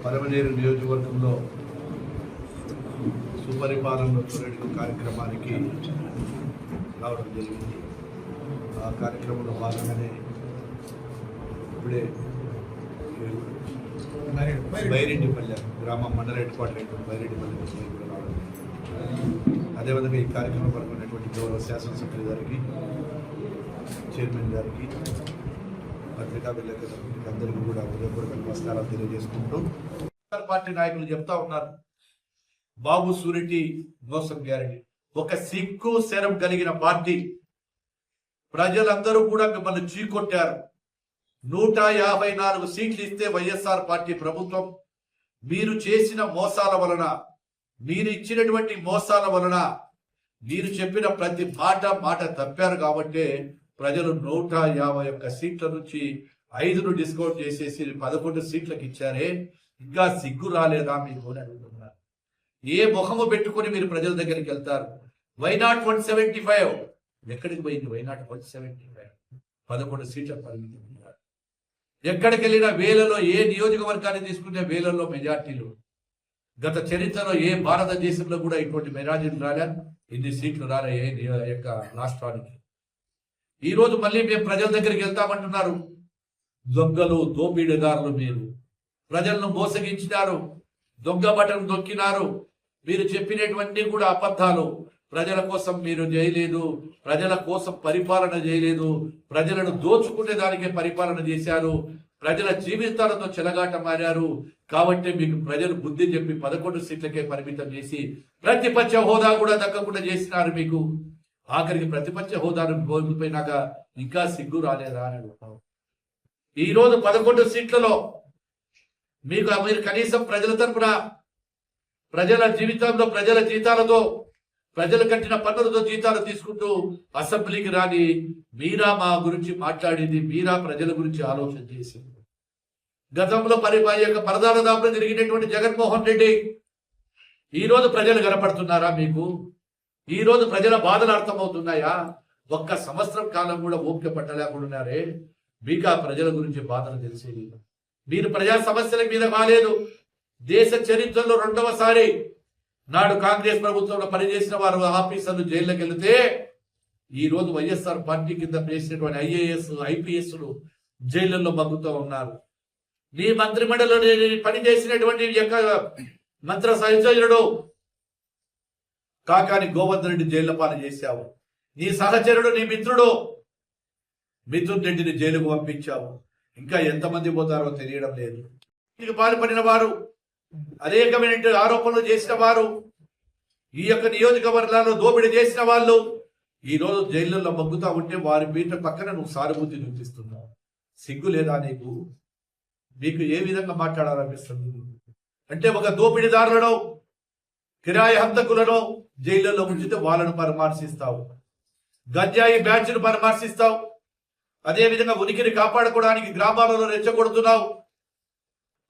పలమనేరు నియోజకవర్గంలో సుపరిపాలన తొలగింపు కార్యక్రమానికి రావడం జరిగింది. ఆ కార్యక్రమంలో భాగంగానే ఇప్పుడే బైరెడ్డిపల్లె గ్రామం మండల హెడ్ క్వార్టర్ బైరెడ్డిపల్లె కూడా రావడం జరిగింది. అదేవిధంగా ఈ కార్యక్రమం పాల్గొన్నటువంటి గౌరవ శాసనసభ్యులు గారికి, చైర్మన్ గారికి, పత్రికా విలేకరులకి అందరికీ కూడా హృదయపూర్వక నమస్కారాలు తెలియజేసుకుంటూ పార్టీ నాయకులు చెప్తా ఉన్నారు, బాబు సూరిటీ మోసం గ్యారెంటీ. ఒక సిగ్గు శరం కలిగిన పార్టీ. ప్రజలందరూ కూడా మిమ్మల్ని చీకొట్టారు. 154 సీట్లు ఇస్తే వైఎస్ఆర్ పార్టీ ప్రభుత్వం మీరు చేసిన మోసాల వలన, మీరు ఇచ్చినటువంటి మోసాల వలన, మీరు చెప్పిన ప్రతి మాట తప్పారు కాబట్టి ప్రజలు 151 సీట్ల నుంచి 5ను డిస్కౌంట్ చేసేసి 11 సీట్లకు ఇచ్చారే. ఇంకా సిగ్గు రాలేదా మీకు అని అడుగుతున్నారు. ఏ ముఖము పెట్టుకుని మీరు ప్రజల దగ్గరికి వెళ్తారు? వైనాట్ 175 ఎక్కడికి పోయింది? వైనాట్ 175 11 సీట్ల పరిమితి. ఎక్కడికి వెళ్ళినా వేలలో, ఏ నియోజకవర్గాన్ని తీసుకుంటే వేలలో మెజార్టీలు. గత చరిత్రలో ఏ భారతదేశంలో కూడా ఇటువంటి మెజార్టీలు రాలే, ఇన్ని సీట్లు రాలే ఏ యొక్క రాష్ట్రానికి. ఈరోజు మళ్ళీ మేము ప్రజల దగ్గరికి వెళ్తామంటున్నారు. దొంగలు, దోపిడీదారులు మీరు. ప్రజలను మోసగించినారు, దొంగ బటన్ దొక్కినారు. మీరు చెప్పినటువంటి కూడా అబద్ధాలు. ప్రజల కోసం మీరు చేయలేదు, ప్రజల కోసం పరిపాలన చేయలేదు, ప్రజలను దోచుకునే దానికే పరిపాలన చేశారు, ప్రజల జీవితాలతో చెలగాట మారారు. కాబట్టి మీకు ప్రజలు బుద్ధి చెప్పి 11 సీట్లకే పరిమితం చేసి ప్రతిపక్ష హోదా కూడా దక్కకుండా చేసినారు. మీకు ఆఖరికి ప్రతిపక్ష హోదాను కోల్పోయినాక ఇంకా సిగ్గు రాలేదా అని అడుగుతాం. ఈరోజు 11 సీట్లలో మీరు కనీసం ప్రజల తరపున, ప్రజల జీవితంలో, ప్రజల జీతాలతో, ప్రజలు కట్టిన పన్నులతో జీతాలు తీసుకుంటూ అసెంబ్లీకి రాని మీరా మా గురించి మాట్లాడింది, మీరా ప్రజల గురించి ఆలోచన చేసింది. గతంలో పరదాల దాపులు తిరిగినటువంటి జగన్మోహన్ రెడ్డి ఈరోజు ప్రజలు కనపడుతున్నారా మీకు? ఈరోజు ప్రజల బాధలు అర్థమవుతున్నాయా? 1 సంవత్సరం కాలం కూడా ఓపిక పట్టలేకుండారే. మీకు ఆ ప్రజల గురించి బాధలు తెలిసేది. మీరు ప్రజా సమస్యల మీద కాలేదు. దేశ చరిత్రలో 2వసారి నాడు కాంగ్రెస్ ప్రభుత్వంలో పనిచేసిన వారు ఆఫీసర్లు జైల్లోకి వెళితే ఈరోజు వైఎస్ఆర్ పార్టీ కింద చేసినటువంటి IAS, IPSలు జైళ్లలో మగ్గుతూ ఉన్నారు. నీ మంత్రిమండలిలో పనిచేసినటువంటి మంత్రి సహచరుడు కాకాని గోవర్ధన్ రెడ్డి జైల్లో పాలు చేశావు. నీ సహచరుడు, నీ మిథున్ రెడ్డిని జైలుకు పంపించావు. ఇంకా ఎంతమంది పోతారో తెలియడం లేదు. దీనికి పాల్పడిన వారు, అనేకమైన ఆరోపణలు చేసిన వారు, ఈ యొక్క నియోజకవర్గాల్లో దోపిడీ చేసిన వాళ్ళు ఈరోజు జైళ్లలో మగ్గుతా ఉంటే వారి పీట పక్కన నువ్వు సానుభూతి చూపిస్తున్నావు. సిగ్గు లేదా నీకు? మీకు ఏ విధంగా మాట్లాడాలనిపిస్తుంది? అంటే ఒక దోపిడీదారులను, కిరాయి హంతకులను జైళ్లలో ఉంచితే వాళ్ళను పరామర్శిస్తావు, గంజాయి బ్యాచ్ను పరామర్శిస్తావు. అదేవిధంగా ఉనికిని కాపాడుకోవడానికి గ్రామాలలో రెచ్చగొడుతున్నావు.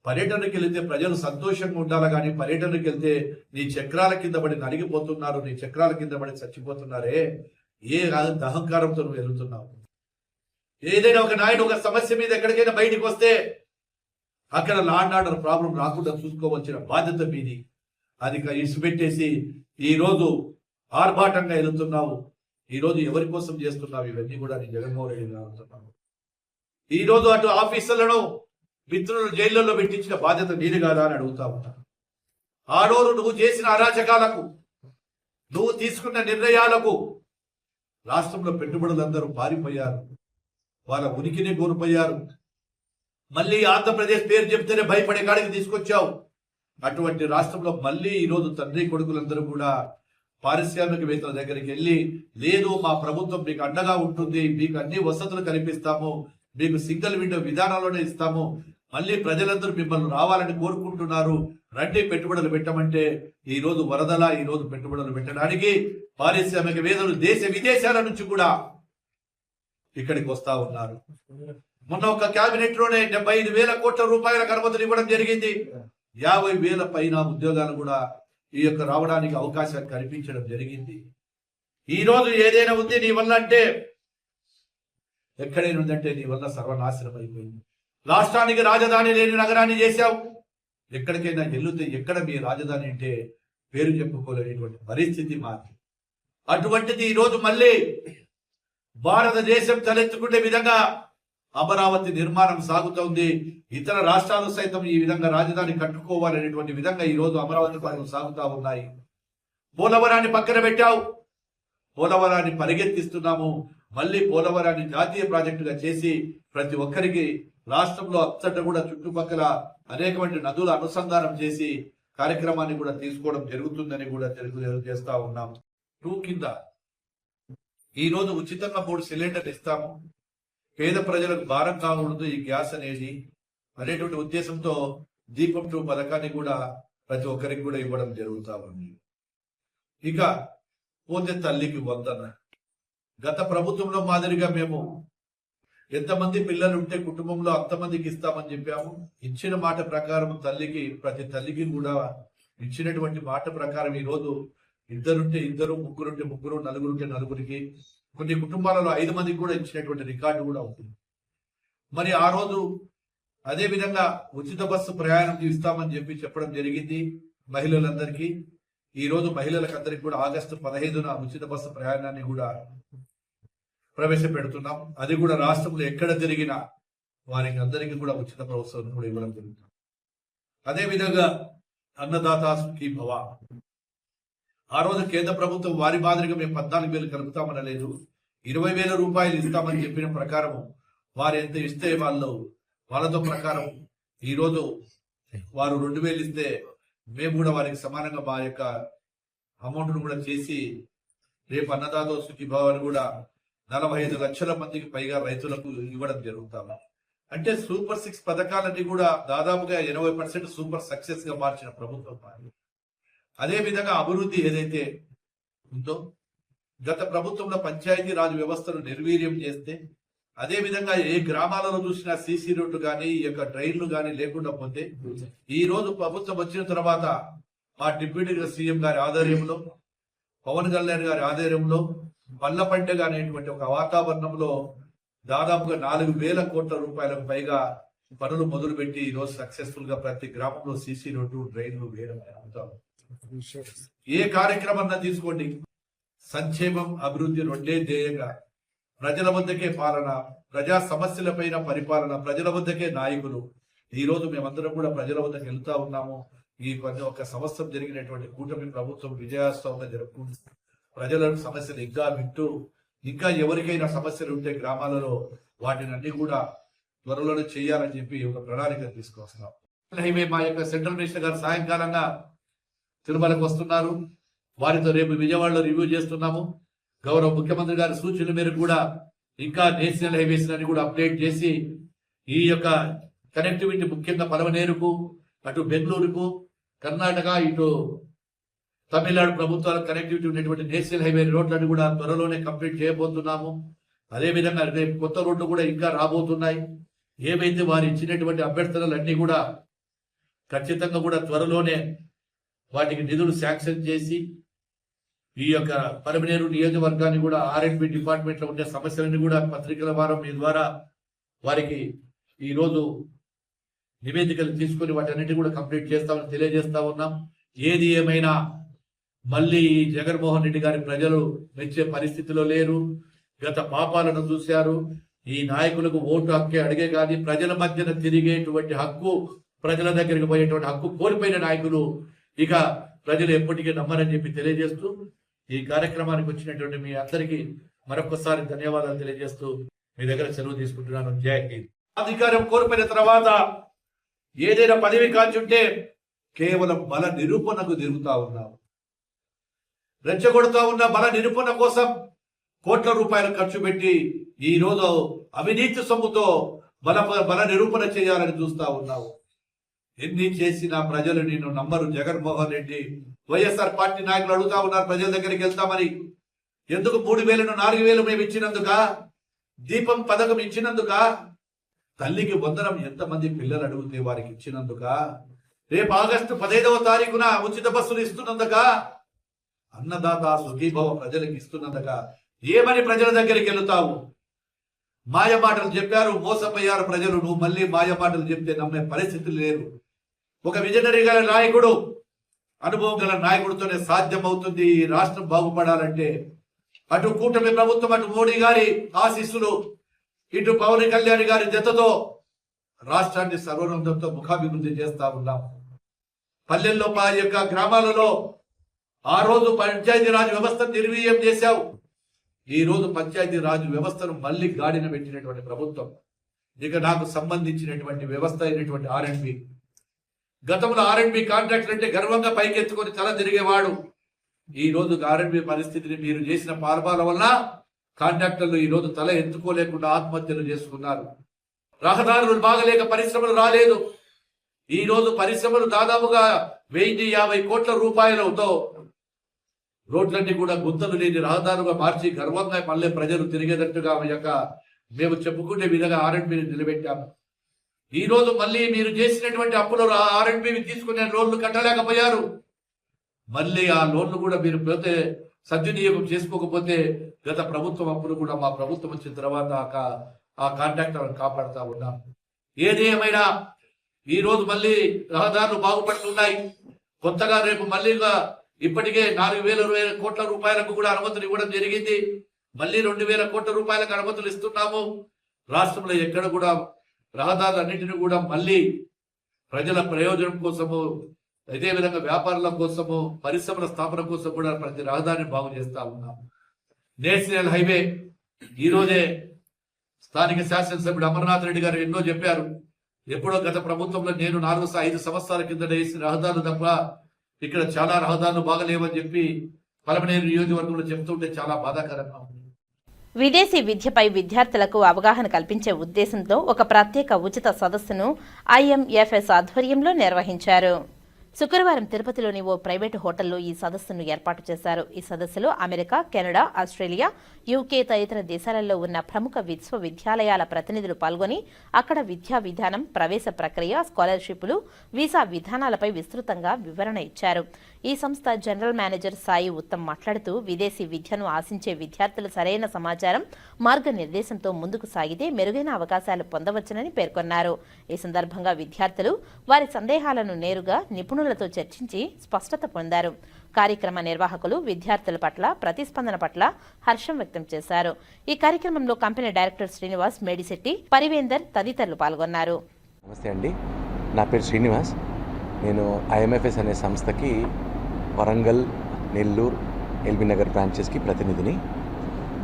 పర్యటనకి వెళితే ప్రజలు సంతోషంగా ఉండాలి, కానీ పర్యటనకి వెళ్తే నీ చక్రాల కింద పడి నలిగిపోతున్నారు, నీ చక్రాల కింద పడి చచ్చిపోతున్నారే. ఏ అహంకారంతో నువ్వు వెళ్తున్నావు? ఏదైనా ఒక నాయుడు ఒక సమస్య మీద ఎక్కడికైనా బయటికి వస్తే అక్కడ లా అండ్ ఆర్డర్ ప్రాబ్లం రాకుండా చూసుకోవాల్సిన బాధ్యత మీది. అది ఇసుపెట్టేసి ఈరోజు ఆర్భాటంగా వెళ్తున్నావు. ఈరోజు ఎవరి కోసం చేస్తున్నావు ఇవన్నీ కూడా? నీ జగన్మోహన్ రెడ్డి అంటున్నావు. ఈరోజు అటు ఆఫీసర్లను, మిత్రులను జైళ్లలో పెట్టించిన బాధ్యత నీది కాదా అని అడుగుతా ఉంటాను. ఆ రోజు నువ్వు చేసిన అరాచకాలకు, నువ్వు తీసుకున్న నిర్ణయాలకు రాష్ట్రంలో పెట్టుబడులందరూ పారిపోయారు, వాళ్ళ ఉనికిని కోల్పోయారు. మళ్ళీ ఆంధ్రప్రదేశ్ పేరు చెప్తేనే భయపడే కాడికి తీసుకొచ్చావు. అటువంటి రాష్ట్రంలో మళ్ళీ ఈరోజు తండ్రి కొడుకులందరూ కూడా పారిశ్రామికవేత్తల దగ్గరికి వెళ్ళి, లేదు మా ప్రభుత్వం మీకు అండగా ఉంటుంది, మీకు అన్ని వసతులు కల్పిస్తాము, మీకు సింగిల్ విండో విధానంలోనే ఇస్తాము, మళ్ళీ ప్రజలందరూ మిమ్మల్ని రావాలని కోరుకుంటున్నారు, రండి పెట్టుబడులు పెట్టమంటే ఈరోజు వరదలా ఈరోజు పెట్టుబడులు పెట్టడానికి పారిశ్రామికవేత్తలు దేశ విదేశాల నుంచి కూడా ఇక్కడికి వస్తా ఉన్నారు. మొన్న ఒక క్యాబినెట్ లోనే 75,000 కోట్ల రూపాయల అనుమతులు ఇవ్వడం జరిగింది. 50,000 పైన ఉద్యోగాలు కూడా ఈ యొక్క రావడానికి అవకాశం కల్పించడం జరిగింది. ఈ రోజు ఏదైనా ఉంది నీ వల్ల అంటే, ఎక్కడైనా ఉందంటే నీ వల్ల సర్వనాశనం అయిపోయింది. రాష్ట్రానికి రాజధాని లేని నగరాన్ని చేశావు. ఎక్కడికైనా వెళ్తే ఎక్కడ మీ రాజధాని అంటే పేరు చెప్పుకోలేనటువంటి పరిస్థితి మాది. అటువంటిది ఈరోజు మళ్ళీ భారతదేశం తలెత్తుకునే విధంగా అమరావతి నిర్మాణం సాగుతోంది. ఇతర రాష్ట్రాలు సైతం ఈ విధంగా రాజధాని కట్టుకోవాలనేటువంటి విధంగా ఈరోజు అమరావతి పనులు సాగుతూ ఉన్నాయి. పోలవరాన్ని పక్కన పెట్టావు, పోలవరాన్ని పరిగెత్తిస్తున్నాము. మళ్ళీ పోలవరాన్ని జాతీయ ప్రాజెక్టుగా చేసి ప్రతి ఒక్కరికి రాష్ట్రంలో అంతటా కూడా చుట్టుపక్కల అనేకమైన నదుల అనుసంధానం చేసి కార్యక్రమాన్ని కూడా తీసుకోవడం జరుగుతుందని కూడా తెలియజేస్తా ఉన్నాం. 2 కింద ఈరోజు ఉచితంగా 3 సిలిండర్లు ఇస్తాము, పేద ప్రజలకు భారం కాకూడదు ఈ గ్యాస్ అనేటువంటి ఉద్దేశంతో దీపం 2 పథకాన్ని కూడా ప్రతి ఒక్కరికి కూడా ఇవ్వడం జరుగుతా ఉంది. ఇక పోతే తల్లికి వందన. గత ప్రభుత్వంలో మాదిరిగా మేము ఎంతమంది పిల్లలు ఉంటే కుటుంబంలో అంతమందికి ఇస్తామని చెప్పాము. ఇచ్చిన మాట ప్రకారం ప్రతి తల్లికి కూడా ఇచ్చినటువంటి మాట ప్రకారం ఈరోజు 2 ఉంటే 2, 3 ఉంటే 3, 4 ఉంటే 4కి, కొన్ని కుటుంబాలలో 5 మందికి కూడా ఇచ్చినటువంటి రికార్డు కూడా ఉంటుంది. మరి ఆ రోజు అదే విధంగా ఉచిత బస్సు ప్రయాణం ఇస్తామని చెప్పడం జరిగింది మహిళలందరికీ. ఈ రోజు మహిళలకు అందరికి కూడా ఆగస్టు 15న ఉచిత బస్సు ప్రయాణాన్ని కూడా ప్రవేశపెడుతున్నాం. అది కూడా రాష్ట్రంలో ఎక్కడ జరిగినా వారికి అందరికీ కూడా ఉచిత బస్సును కూడా ఇవ్వడం జరుగుతుంది. అదే విధంగా అన్నదాత సుఖీ భవ. ఆ రోజు కేంద్ర ప్రభుత్వం వారి మాదిరిగా మేము 14,000 కలుపుతామనలేదు, 20,000 రూపాయలు ఇస్తామని చెప్పిన ప్రకారం వారు ఎంత ఇస్తే వాళ్ళతో ప్రకారం ఈరోజు వారు 2,000 ఇస్తే మేము కూడా వారికి సమానంగా మా యొక్క అమౌంట్ను కూడా చేసి రేపు అన్నదాత సుఖీభావాన్ని కూడా 45 లక్షల మందికి పైగా రైతులకు ఇవ్వడం జరుగుతాము. అంటే సూపర్ 6 పథకాలన్నీ కూడా దాదాపుగా 80% సూపర్ సక్సెస్ గా మార్చిన ప్రభుత్వం. అదే విధంగా అభివృద్ధి ఏదైతే ఉందో గత ప్రభుత్వంలో పంచాయతీ రాజ్ వ్యవస్థను నిర్వీర్యం చేస్తే, అదే విధంగా ఏ గ్రామాలలో చూసినా సీసీ రోడ్లు కానీ ఈ యొక్క డ్రైన్లు కానీ లేకుండా పోతే, ఈ రోజు ప్రభుత్వం వచ్చిన తర్వాత మా డిప్యూటీ సీఎం గారి ఆధ్వర్యంలో, పవన్ కళ్యాణ్ గారి ఆధ్వర్యంలో పల్ల పండుగ అనేటువంటి ఒక వాతావరణంలో దాదాపుగా 4,000 కోట్ల రూపాయలకు పైగా పనులు మొదలుపెట్టి ఈ రోజు సక్సెస్ఫుల్ గా ప్రతి గ్రామంలో సీసీ రోడ్డు డ్రైన్లు వేయడం జరుగుతాం. ఏ కార్యక్రమం తీసుకోండి, సంక్షేమం అభివృద్ధి రెండే ధ్యేయంగా, ప్రజల వద్దకే పాలన, ప్రజా సమస్యలపైన పరిపాలన, ప్రజల వద్దకే నాయకులు. ఈ రోజు మేమందరం కూడా ప్రజల వద్దకు వెళ్తా ఉన్నాము. ఈ ఒక సంవత్సరం జరిగినటువంటి కూటమి ప్రభుత్వం విజయోత్సవంగా జరుపుకుంటూ ప్రజల సమస్యలు ఇంకా వింటూ, ఇంకా ఎవరికైనా సమస్యలు ఉంటే గ్రామాలలో వాటిని అన్ని కూడా త్వరలోనే చేయాలని చెప్పి ఒక ప్రణాళిక తీసుకొస్తున్నాం. హైవే మా యొక్క సెంట్రల్ మినిస్టర్ గారు సాయంకాలంగా తిరుమలకు వస్తున్నారు. వారితో రేపు విజయవాడలో రివ్యూ చేస్తున్నాము. గౌరవ ముఖ్యమంత్రి గారి సూచనల మేరకు కూడా ఇంకా నేషనల్ హైవేస్ అని కూడా అప్డేట్ చేసి ఈ యొక్క కనెక్టివిటీ ముఖ్యంగా పలమనేరుకు, అటు బెంగళూరుకు, కర్ణాటక, ఇటు తమిళనాడు ప్రభుత్వాలకు కనెక్టివిటీ ఉన్నటువంటి నేషనల్ హైవే రోడ్లను కూడా త్వరలోనే కంప్లీట్ చేయబోతున్నాము. అదేవిధంగా రేపు కొత్త రోడ్లు కూడా ఇంకా రాబోతున్నాయి. ఏవైతే వారు ఇచ్చినటువంటి అభ్యర్థనలన్నీ కూడా ఖచ్చితంగా కూడా త్వరలోనే వాటికి నిధులు శాంక్షన్ చేసి ఈ యొక్క పలమనేరు నియోజకవర్గాన్ని కూడా R&B డిపార్ట్మెంట్ లో ఉండే సమస్యలన్నీ కూడా పత్రికల ద్వారా మీ ద్వారా వారికి ఈ రోజు నివేదికలు తీసుకుని వాటన్నిటి కూడా కంప్లీట్ చేస్తామని తెలియజేస్తా ఉన్నాం. ఏది ఏమైనా మళ్ళీ జగన్మోహన్ రెడ్డి గారి ప్రజలు మెచ్చే పరిస్థితిలో లేరు. గత పాపాలను చూశారు. ఈ నాయకులకు ఓటు హక్కే అడిగే కానీ ప్రజల మధ్యన తిరిగేటువంటి హక్కు, ప్రజల దగ్గరికి పోయేటువంటి హక్కు కోల్పోయిన నాయకులు ఇక ప్రజలు ఎప్పటికీ నమ్మరని చెప్పి తెలియజేస్తూ ఈ కార్యక్రమానికి వచ్చినటువంటి మీ అందరికీ మరొకసారి ధన్యవాదాలు తెలియజేస్తూ మీ దగ్గర సెలవు తీసుకుంటున్నాను. జై హింద్. అధికారం కోల్పోయిన తర్వాత ఏదైనా పదవి కాల్చుంటే కేవలం బల నిరూపణకు తిరుగుతా ఉన్నాం. రెచ్చగొడుతూ ఉన్న బల నిరూపణ కోసం కోట్ల రూపాయలు ఖర్చు పెట్టి ఈ రోజు అవినీతి సొమ్ముతో బల నిరూపణ చేయాలని చూస్తా ఉన్నావు. ఎన్ని చేసినా ప్రజలు నిన్ను నమ్మరు. జగన్మోహన్ రెడ్డి, వైఎస్ఆర్ పార్టీ నాయకులు అడుగుతా ఉన్నారు ప్రజల దగ్గరికి వెళ్తామని. ఎందుకు 3,000ను 4,000 మేము ఇచ్చినందుక? దీపం పథకం ఇచ్చినందుక? తల్లికి వందనం ఎంతమంది పిల్లలు అడిగితే వారికి ఇచ్చినందుక? రేపు ఆగస్టు 15వ తారీఖున ఉచిత బస్సులు ఇస్తున్నందుక? అన్నదాత సుఖీభవ ప్రజలకు ఇస్తున్నందుక? ఏమని ప్రజల దగ్గరికి వెళుతావు? మాయ మాటలు చెప్పారు, మోసపోయారు ప్రజలు. నువ్వు మళ్ళీ మాయ మాటలు చెప్తే నమ్మే పరిస్థితులు లేరు. ఒక విజనరీ గారి నాయకుడు అనుభవం గల నాయకుడితోనే సాధ్యమవుతుంది ఈ రాష్ట్రం బాగుపడాలంటే. అటు కూటమి ప్రభుత్వం, అటు మోడీ గారి ఆశీస్సులు, ఇటు పవన్ కళ్యాణ్ గారి జతతో రాష్ట్రాన్ని సర్వోన్నతంతో ముఖాభివృద్ధి చేస్తా ఉన్నాం. పల్లెల్లో మా యొక్క గ్రామాలలో ఆ రోజు పంచాయతీరాజ్ వ్యవస్థను నిర్వీర్యం చేశావు. ఈ రోజు పంచాయతీరాజ్ వ్యవస్థను మళ్ళీ గాడిన పెట్టినటువంటి ప్రభుత్వం. ఇక నాకు సంబంధించినటువంటి వ్యవస్థ అయినటువంటి R&B, గతంలో R&B కాంట్రాక్టర్ అంటే గర్వంగా పైకెత్తుకొని తల తిరిగేవాడు. ఈ రోజు R&B పరిస్థితిని మీరు చేసిన పాల్పాల వల్ల కాంట్రాక్టర్లు ఈ రోజు తల ఎత్తుకోలేకుండా ఆత్మహత్యలు చేసుకున్నారు. రహదారులు బాగలేక పరిశ్రమలు రాలేదు. ఈ రోజు పరిశ్రమలు దాదాపుగా 1050 కోట్ల రూపాయలతో రోడ్లన్నీ కూడా గుంతలు లేని రహదారుగా మార్చి గర్వంగా మళ్ళీ ప్రజలు తిరిగేటట్టుగా మేము చెప్పుకునే విధంగా R&Bని నిలబెట్టాము. ఈ రోజు మళ్ళీ మీరు చేసినటువంటి అప్పులు R&Bని తీసుకునే లోన్లు కట్టలేకపోయారు. మళ్ళీ ఆ లోన్లు కూడా మీరు పోతే సద్వినియోగం చేసుకోకపోతే గత ప్రభుత్వం అప్పులు కూడా మా ప్రభుత్వం వచ్చిన తర్వాత ఆ కాంట్రాక్టర్లను కాపాడుతూ ఉన్నాం. ఏది ఏమైనా ఈ రోజు మళ్ళీ రహదారులు బాగుపడుతున్నాయి. కొత్తగా రేపు మళ్ళీ ఇప్పటికే 4,000 కోట్ల రూపాయలకు కూడా అనుమతులు ఇవ్వడం జరిగింది. మళ్ళీ 2,000 కోట్ల రూపాయలకు అనుమతులు ఇస్తున్నాము. రాష్ట్రంలో ఎక్కడ కూడా రహదారులన్నింటినీ కూడా మళ్ళీ ప్రజల ప్రయోజనం కోసము, అదేవిధంగా వ్యాపారుల కోసము, పరిశ్రమల స్థాపన కోసం కూడా ప్రతి రహదారిని బాగు చేస్తా ఉన్నాం. నేషనల్ హైవే ఈ రోజే స్థానిక శాసనసభ్యుడు అమర్నాథ్ రెడ్డి గారు ఎన్నో చెప్పారు. ఎప్పుడో గత ప్రభుత్వంలో నేను 4-5 సంవత్సరాల కింద వేసిన రహదారులు తప్ప ఇక్కడ చాలా రహదారులు బాగలేవని చెప్పి పలమనేరు నియోజకవర్గంలో చెప్తుంటే చాలా బాధాకరంగా ఉంది. విదేశీ విద్యపై విద్యార్థులకు అవగాహన కల్పించే ఉద్దేశంతో ఒక ప్రత్యేక ఉచిత సదస్సును IMFS ఆధ్వర్యంలో నిర్వహించారు. శుక్రవారం తిరుపతిలోని ఓ ప్రైవేటు హోటల్లో ఈ సదస్సును ఏర్పాటు చేశారు. ఈ సదస్సులో అమెరికా, కెనడా, ఆస్ట్రేలియా, UK తదితర దేశాలలో ఉన్న ప్రముఖ విశ్వవిద్యాలయాల ప్రతినిధులు పాల్గొని అక్కడ విద్యా విధానం, ప్రవేశ ప్రక్రియ, స్కాలర్షిప్లు, వీసా విధానాలపై విస్తృతంగా వివరణ ఇచ్చారు. ఈ సంస్థ జనరల్ మేనేజర్ సాయి ఉత్తమ్ మాట్లాడుతూ విదేశీ విద్యను ఆశించే విద్యార్థులు సరైన సమాచారం, మార్గనిర్దేశంతో ముందుకు సాగితే మెరుగైన అవకాశాలు పొందవచ్చునని పేర్కొన్నారు. ఈ సందర్భంగా విద్యార్థులు వారి సందేహాలను నేరుగా నిపుణులతో చర్చించి స్పష్టత పొందారు. కార్యక్రమ నిర్వాహకులు విద్యార్థుల పట్ల ప్రతిస్పందన పట్ల హర్షం వ్యక్తం చేశారు. ఈ కార్యక్రమంలో కంపెనీ డైరెక్టర్ శ్రీనివాస్, మేడిశెట్టి, పరివేందర్ తదితరులు పాల్గొన్నారు. నమస్తే అండి, నా పేరు శ్రీనివాస్. నేను IMFS అనే సంస్థకి వరంగల్, నెల్లూరు, ఎల్బీ నగర్ బ్రాంచెస్కి ప్రతినిధిని.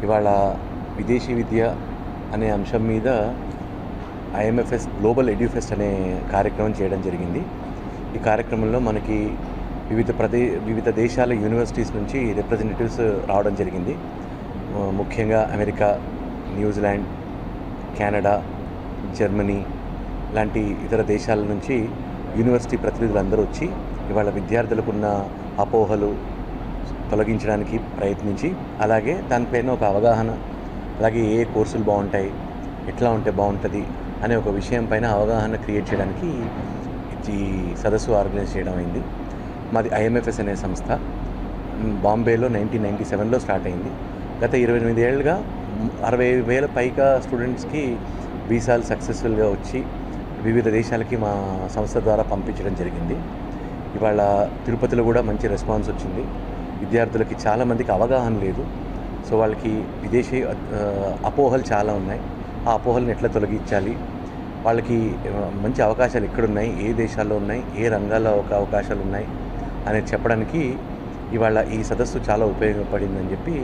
ఇవాళ విదేశీ విద్య అనే అంశం మీద IMFS గ్లోబల్ ఎడ్యుఫెస్ట్ అనే కార్యక్రమం చేయడం జరిగింది. ఈ కార్యక్రమంలో మనకి వివిధ దేశాల యూనివర్సిటీస్ నుంచి రిప్రజెంటేటివ్స్ రావడం జరిగింది. ముఖ్యంగా అమెరికా, న్యూజిలాండ్, కెనడా, జర్మనీ లాంటి ఇతర దేశాల నుంచి యూనివర్సిటీ ప్రతినిధులందరూ వచ్చి ఇవాళ విద్యార్థులకున్న అపోహలు తొలగించడానికి ప్రయత్నించి, అలాగే దానిపైన ఒక అవగాహన, అలాగే ఏ కోర్సులు బాగుంటాయి, ఎట్లా ఉంటే బాగుంటుంది అనే ఒక విషయం పైన అవగాహన క్రియేట్ చేయడానికి ఈ సదస్సు ఆర్గనైజ్ చేయడం అయింది. మాది IMFS అనే సంస్థ బాంబేలో 1997లో స్టార్ట్ అయింది. గత 28 ఏళ్ళుగా 60,000 పైగా స్టూడెంట్స్కి వీసాలు సక్సెస్ఫుల్గా వచ్చి వివిధ దేశాలకి మా సంస్థ ద్వారా పంపించడం జరిగింది. ఇవాళ తిరుపతిలో కూడా మంచి రెస్పాన్స్ వచ్చింది. విద్యార్థులకి చాలామందికి అవగాహన లేదు. సో వాళ్ళకి విదేశీ అపోహలు చాలా ఉన్నాయి. ఆ అపోహలను ఎట్లా తొలగించాలి, వాళ్ళకి మంచి అవకాశాలు ఎక్కడున్నాయి, ఏ దేశాల్లో ఉన్నాయి, ఏ రంగాల్లో అవకాశాలు ఉన్నాయి అనేది చెప్పడానికి ఇవాళ ఈ సదస్సు చాలా ఉపయోగపడిందని చెప్పి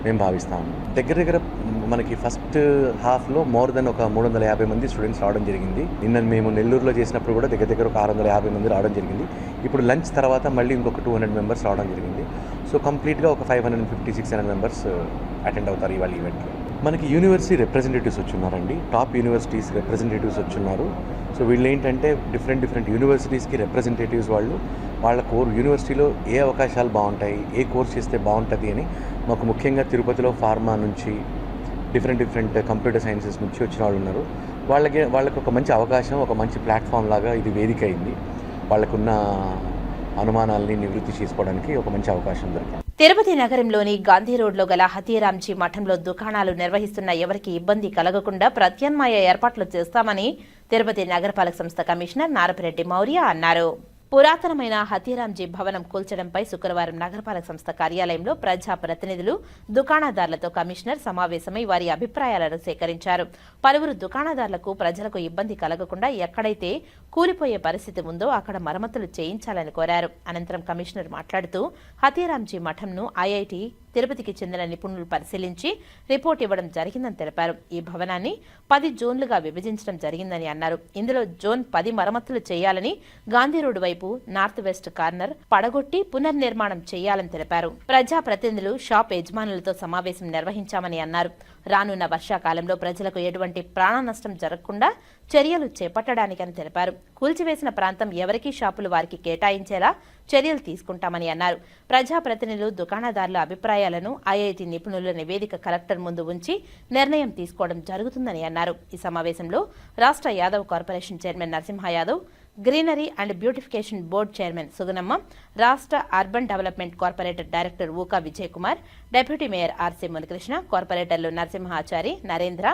మేము భావిస్తాము. దగ్గర మనకి ఫస్ట్ హాఫ్లో మోర్ దెన్ ఒక 350 మంది స్టూడెంట్స్ రావడం జరిగింది. నిన్న మేము నెల్లూరులో చేసినప్పుడు కూడా దగ్గర ఒక 650 మంది రావడం జరిగింది. ఇప్పుడు లంచ్ తర్వాత మళ్ళీ ఇంకొక 200 మెంబర్స్ రావడం జరిగింది. సో కంప్లీట్గా ఒక 550-600 మెంబర్స్ అటెండ్ అవుతారు ఇవాళ ఈవెంట్లో. మనకి యూనివర్సిటీ రిప్రజెంటేటివ్స్ వచ్చున్నారండి, టాప్ యూనివర్సిటీస్ రిప్రజెంటేటివ్స్ వచ్చున్నారు. సో వీళ్ళు ఏంటంటే డిఫరెంట్ యూనివర్సిటీస్కి రిప్రజెంటేటివ్స్ వాళ్ళ యూనివర్సిటీలో ఏ అవకాశాలు బాగుంటాయి, ఏ కోర్స్ చేస్తే బాగుంటుంది అని మాకు ముఖ్యంగా తిరుపతిలో ఫార్మా నుంచి డిఫరెంట్ కంప్యూటర్ సైన్సెస్ నుంచి వచ్చిన వాళ్ళు ఉన్నారు. వాళ్ళకి ఒక మంచి అవకాశం, ఒక మంచి ప్లాట్ఫామ్ లాగా ఇది వేదిక అయింది. వాళ్ళకున్న అనుమానాలని నివృత్తి చేసుకోవడానికి ఒక మంచి అవకాశం దొరికింది. తిరుపతి నగరంలోని గాంధీ రోడ్లో గల హతీరాంజీ మఠంలో దుకాణాలు నిర్వహిస్తున్న ఎవరికి ఇబ్బంది కలగకుండా ప్రత్యామ్నాయ ఏర్పాట్లు చేస్తామని తిరుపతి నగరపాలక సంస్థ కమిషనర్ నారపిరెడ్డి మౌర్య అన్నారు. పురాతనమైన హతీరాంజీ భవనం కూల్చడంపై శుక్రవారం నగరపాలక సంస్థ కార్యాలయంలో ప్రజా ప్రతినిధులు దుకాణదారులతో కమిషనర్ సమావేశమై వారి అభిప్రాయాలను సేకరించారు. పలువురు దుకాణదారులకు ప్రజలకు ఇబ్బంది కలగకుండా ఎక్కడైతే కూలిపోయే పరిస్థితి ఉందో అక్కడ మరమ్మతులు చేయించాలని కోరారు. అనంతరం కమిషనర్ మాట్లాడుతూ హతీరాంజీ మఠంను ఐఐటి తిరుపతికి చెందిన నిపుణులు పరిశీలించి రిపోర్ట్ ఇవ్వడం జరిగిందని తెలిపారు. ఈ భవనాన్ని 10 జోన్లుగా విభజించడం జరిగిందని అన్నారు. ఇందులో జోన్ 10 మరమ్మతులు చేయాలని, గాంధీ రోడ్డు వైపు నార్త్ వెస్ట్ కార్నర్ పడగొట్టి పునర్నిర్మాణం చేయాలని తెలిపారు. ప్రజా ప్రతినిధులు, షాప్ యజమానులతో సమావేశం నిర్వహించామని అన్నారు. రానున్న వర్షాకాలంలో ప్రజలకు ఎటువంటి ప్రాణ నష్టం జరగకుండా చర్యలు చేపట్టడానికని తెలిపారు. కూల్చివేసిన ప్రాంతం ఎవరికి షాపులు వారికి కేటాయించేలా చర్యలు తీసుకుంటామని అన్నారు. ప్రజాప్రతినిధులు, దుకాణదారుల అభిప్రాయాలను ఐఐటి నిపుణుల నివేదిక కలెక్టర్ ముందు ఉంచి నిర్ణయం తీసుకోవడం జరుగుతుందని అన్నారు. ఈ సమావేశంలో రాష్ట్ర Yadav corporation chairman Narasimha Yadav, greenery and beautification board chairman Suganamma, రాష్ట్ర urban development corporator director Ooka Vijay Kumar, deputy mayor RC Munikrishna, కార్పొరేటర్లు Narasimhachari, Narendra,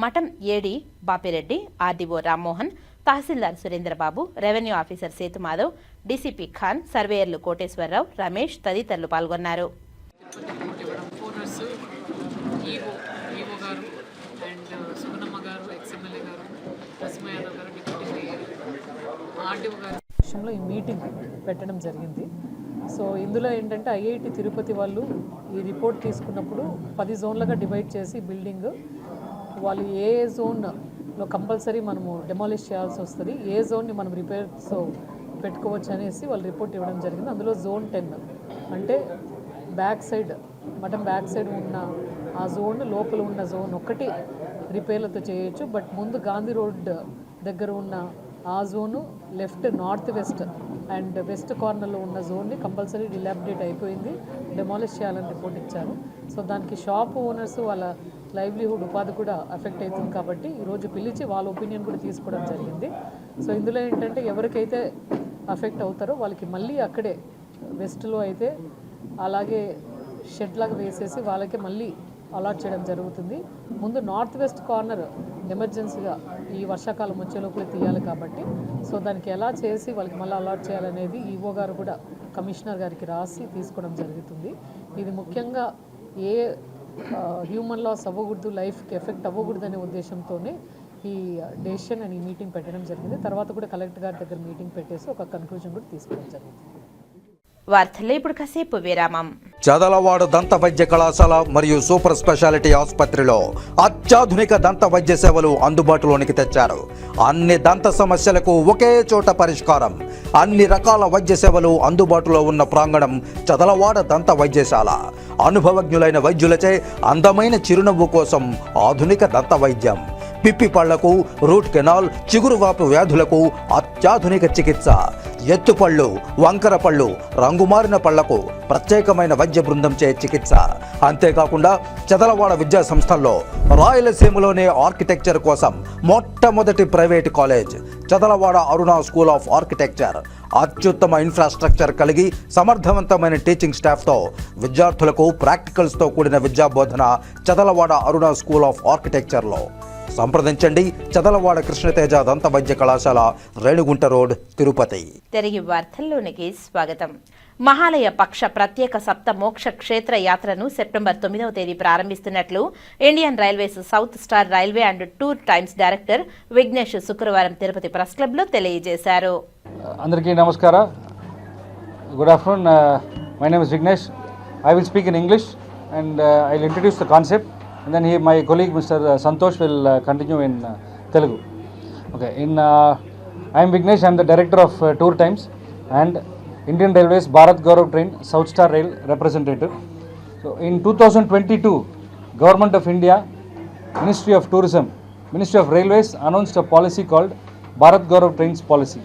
Matam AD Bapireddy, RDO Rammohan, tahsildar Surendrababu, revenue officer Sethumadhav, DCP Khan, సర్వేయర్లు కోటేశ్వరరావు, రమేష్ తదితరులు పాల్గొన్నారు. విషయంలో ఈ మీటింగ్ పెట్టడం జరిగింది. సో ఇందులో ఏంటంటే ఐఐటి తిరుపతి వాళ్ళు ఈ రిపోర్ట్ తీసుకున్నప్పుడు 10 జోన్లుగా డివైడ్ చేసి బిల్డింగ్ వాళ్ళు ఏ జోన్లో కంపల్సరీ మనము డెమాలిష్ చేయాల్సి వస్తుంది, ఏ జోన్ని మనం రిపేర్స్ పెట్టుకోవచ్చు అనేసి వాళ్ళు రిపోర్ట్ ఇవ్వడం జరిగింది. అందులో జోన్ 10 అంటే బ్యాక్ సైడ్ మఠం బ్యాక్ సైడ్ ఉన్న ఆ జోన్, లోపల ఉన్న జోన్ ఒక్కటి రిపేర్లతో చేయొచ్చు. బట్ ముందు గాంధీ రోడ్ దగ్గర ఉన్న ఆ zone, left, north west and west కార్నర్లో ఉన్న జోన్ని కంపల్సరీ డిలాబిడేట్ అయిపోయింది, డెమాలిష్ చేయాలని రిపోర్ట్ ఇచ్చారు. సో దానికి షాప్ ఓనర్స్ వాళ్ళ లైవ్లీహుడ్, ఉపాధి కూడా అఫెక్ట్ అవుతుంది కాబట్టి ఈరోజు పిలిచి వాళ్ళ ఒపీనియన్ కూడా తీసుకోవడం జరిగింది. సో ఇందులో ఏంటంటే ఎవరికైతే అఫెక్ట్ అవుతారో వాళ్ళకి మళ్ళీ అక్కడే వెస్ట్లో అయితే అలాగే షెడ్ లాగా వేసేసి వాళ్ళకి మళ్ళీ అలాట్ చేయడం జరుగుతుంది. ముందు నార్త్ వెస్ట్ కార్నర్ ఎమర్జెన్సీగా ఈ వర్షాకాలం వచ్చే లోపల తీయాలి కాబట్టి సో దానికి ఎలా చేసి వాళ్ళకి మళ్ళీ అలాట్ చేయాలనేది ఈఓ గారు కూడా కమిషనర్ గారికి రాసి తీసుకోవడం జరుగుతుంది. ఇది ముఖ్యంగా ఏ హ్యూమన్ లాస్ అవ్వకూడదు, లైఫ్కి ఎఫెక్ట్ అవ్వకూడదు అనే ఉద్దేశంతోనే ఈ డెసిషన్ అని మీటింగ్ పెట్టడం జరిగింది. తర్వాత కూడా కలెక్టర్ గారి దగ్గర మీటింగ్ పెట్టేసి ఒక కన్క్లూజన్ కూడా తీసుకోవడం జరిగింది. వార్తల్లో ఇప్పుడు కాసేపు విరామం. చదలవాడ దంత వైద్య కళాశాల మరియు సూపర్ స్పెషాలిటీ ఆసుపత్రిలో అత్యాధునిక దంత వైద్య సేవలు అందుబాటులోనికి తెచ్చారు. అన్ని దంత సమస్యలకు ఒకే చోట పరిష్కారం. అన్ని రకాల వైద్య సేవలు అందుబాటులో ఉన్న ప్రాంగణం చదలవాడ దంత వైద్యశాల. అనుభవజ్ఞులైన వైద్యులచే అందమైన చిరునవ్వు కోసం ఆధునిక దంత వైద్యం. పిప్పి పళ్లకు, రూట్ కెనాల్, చిగురువాపు వ్యాధులకు అత్యాధునిక చికిత్స. ఎత్తుపళ్ళు, వంకర పళ్ళు, రంగుమారిన పళ్లకు ప్రత్యేకమైన వైద్య బృందంచే చికిత్స. అంతేకాకుండా చదలవాడ విద్యా సంస్థల్లో రాయలసీమలోనే ఆర్కిటెక్చర్ కోసం మొట్టమొదటి private college Chadalavada Aruna school of architecture. అత్యుత్తమ ఇన్ఫ్రాస్ట్రక్చర్ కలిగి సమర్థవంతమైన టీచింగ్ స్టాఫ్తో విద్యార్థులకు ప్రాక్టికల్స్తో కూడిన విద్యాబోధన చదలవాడ అరుణ స్కూల్ ఆఫ్ ఆర్కిటెక్చర్లో. సంప్రదించండి. చదలవాడ కృష్ణతేజ దంత వైద్య కళాశాల, రేణుగుంట రోడ్, తిరుపతి. తిరిగి వార్తల్లోనికి స్వాగతం. మహాలయ పక్ష ప్రత్యేక సప్త మోక్ష క్షేత్ర యాత్రను సెప్టెంబర్ 9వ తేదీ ప్రారంభిస్తున్నట్లు Indian railways south star railway and tour times director Vignesh శుక్రవారం తిరుపతి ప్రెస్ క్లబ్లో తెలియజేశారు. అందరికీ నమస్కార. Good afternoon. My name is Vignesh. I will speak in English and I will introduce the concept. And then my colleague Mr. Santosh will continue in Telugu. Okay, I am Vignesh. I am the director of Tour Times and Indian Railways Bharat Gaurav Train South Star Rail representative. So in 2022, Government of India, Ministry of Tourism, Ministry of Railways announced a policy called Bharat Gaurav Trains policy.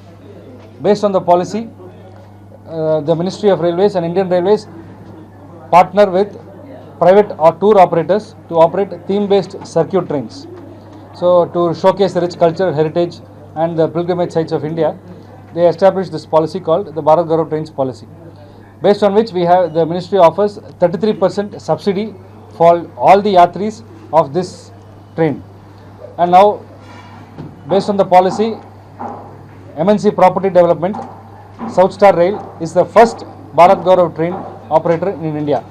Based on the policy, the Ministry of Railways and Indian Railways partner with private or tour operators to operate theme-based circuit trains. So to showcase the rich culture, heritage and the pilgrimage sites of India, they established this policy called the Bharat Gaurav Trains policy. Based on which the ministry offers 33% subsidy for all the yatris of this train. And now based on the policy, MNC Property Development South Star Rail is the first Bharat Gaurav train operator in India.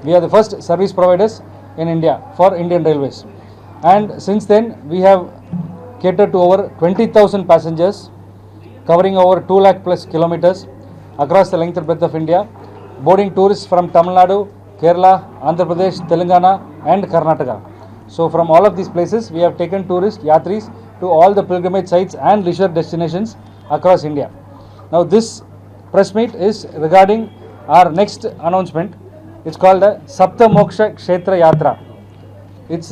We are the first service providers in India for Indian Railways. And since then, we have catered to over 20,000 passengers, covering over 2 lakh plus kilometers across the length and breadth of India, boarding tourists from Tamil Nadu, Kerala, Andhra Pradesh, Telangana and Karnataka. So from all of these places, we have taken tourists, yatris to all the pilgrimage sites and leisure destinations across India. Now this press meet is regarding our next announcement. It's called the Sapta Moksha Kshetra Yatra. It's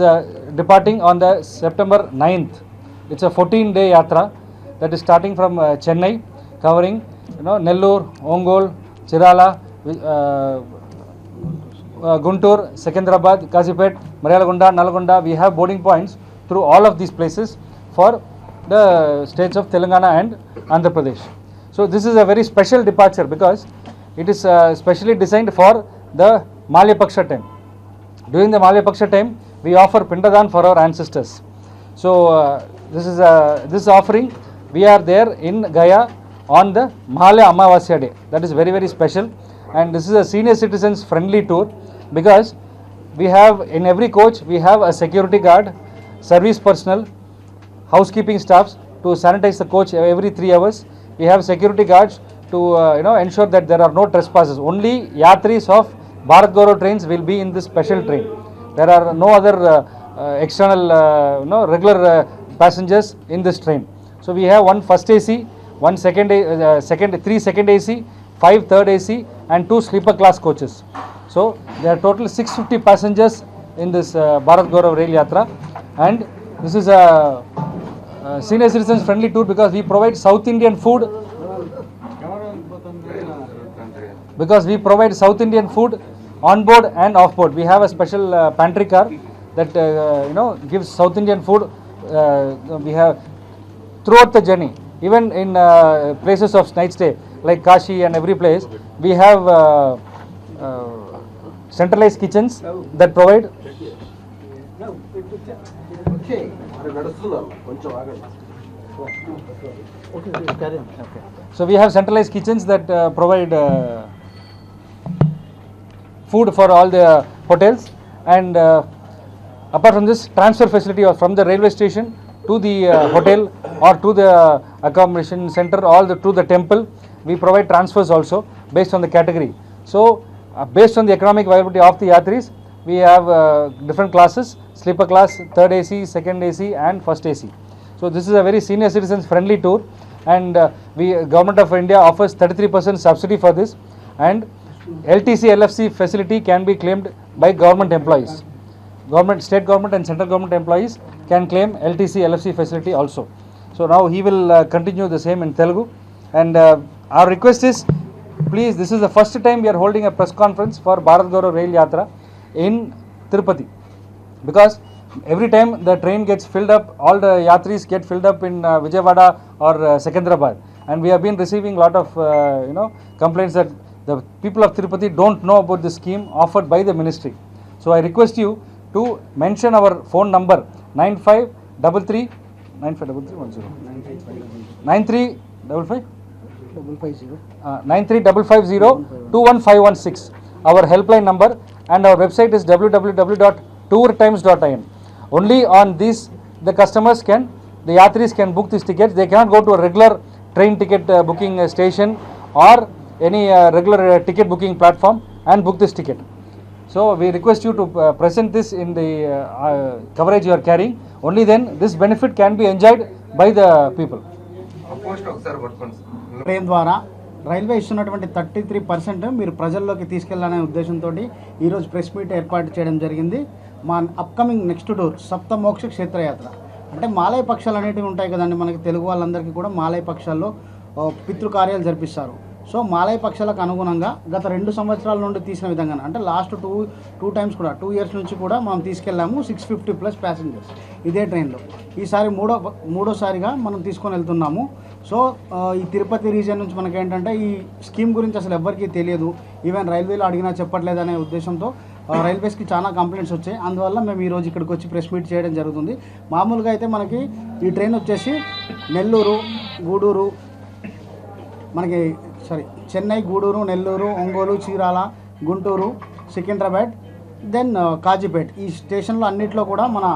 departing on the September 9th. It's a 14-day yatra that is starting from Chennai, covering Nellore, Ongole, Chirala, Guntur, Secunderabad, Kazipet, Marialagonda, Nalgonda. We have boarding points through all of these places for the states of Telangana and Andhra Pradesh. So this is a very special departure because it is specially designed for the Malya Paksha time. During the Malya Paksha time, we offer Pindadan for our ancestors. So this offering, we are there in Gaya on the Malya Amavasya day. That is very, very special. And this is a senior citizens friendly tour because we have in every coach, we have a security guard, service personnel, housekeeping staffs to sanitize the coach every 3 hours. We have security guards to ensure that there are no trespasses. Only yatris of Bharat Gaurav trains will be in this special train. There are no other external regular passengers in this train. So we have one first AC, one three second AC, 5 third AC and 2 sleeper class coaches. So there are total 650 passengers in this Bharat Gaurav Rail Yatra, and this is a senior citizens friendly tour because we provide South Indian food. On board and off board. We have a special pantry car that gives South Indian food. We have throughout the journey, even in places of night stay like Kashi and every place, we have centralized kitchens that provide. So we have centralized kitchens that provide food for all the hotels, and apart from this, transfer facility from the railway station to the hotel or to the accommodation center or to the temple, we provide transfers also based on the category. So based on the economic viability of the yatris, we have different classes: sleeper class, third AC, second AC and first AC. So this is a very senior citizens friendly tour, and Government of India offers 33% subsidy for this, and LTC LFC facility can be claimed by government employees. State government and central government employees can claim LTC LFC facility also. So now he will continue the same in Telugu, and our request is, please, this is the first time we are holding a press conference for Bharat Gaurav Rail Yatra in Tirupati, because every time the train gets filled up, all the yatris get filled up in Vijayawada or Secunderabad, and we have been receiving a lot of complaints that the people of Tirupati don't know about the scheme offered by the ministry. So I request you to mention our phone number 9533 21550, our helpline number, and our website is www.tourtimes.in. Only on this the yatris can book these tickets. They cannot go to a regular train ticket booking station or any regular ticket booking platform and book this ticket. So we request you to present this in the coverage you are carrying. Only then this benefit can be enjoyed by the people. Train ద్వారా railway ఇస్తున్నటువంటి 33% మీరు ప్రజల్లోకి తీసుకెళ్లాలనే ఉద్దేశంతో ఈరోజు press meet ఏర్పాటు చేయడం జరిగింది. మా అప్కమింగ్ నెక్స్ట్ టూర్ సప్తమోక్ష క్షేత్రయాత్ర అంటే మాలయ పక్షాలు అనేటివి ఉంటాయి కదండి, మనకి తెలుగు వాళ్ళందరికీ కూడా మాలయ పక్షాల్లో పితృకార్యాలు జరిపిస్తారు. సో మాలయ పక్షాలకు అనుగుణంగా గత 2 సంవత్సరాల నుండి తీసిన విధంగా అంటే లాస్ట్ టూ టైమ్స్ కూడా 2 years నుంచి కూడా మనం తీసుకెళ్ళాము 650+ ప్యాసింజర్స్ ఇదే ట్రైన్లో. ఈసారి మూడోసారిగా మనం తీసుకొని వెళ్తున్నాము. సో ఈ తిరుపతి రీజియన్ నుంచి మనకేంటంటే ఈ స్కీమ్ గురించి అసలు ఎవ్వరికీ తెలియదు, ఈవెన్ రైల్వేలో అడిగినా చెప్పట్లేదనే ఉద్దేశంతో రైల్వేస్కి చాలా కంప్లైంట్స్ వచ్చాయి. అందువల్ల మేము ఈరోజు ఇక్కడికి వచ్చి ప్రెస్ మీట్ చేయడం జరుగుతుంది. మామూలుగా అయితే మనకి ఈ ట్రైన్ వచ్చేసి నెల్లూరు, గూడూరు, మనకి చెన్నై, గూడూరు, నెల్లూరు, ఒంగోలు, చీరాల, గుంటూరు, సికింద్రాబాద్, దెన్ కాజీపేట్. ఈ స్టేషన్లో అన్నింటిలో కూడా మన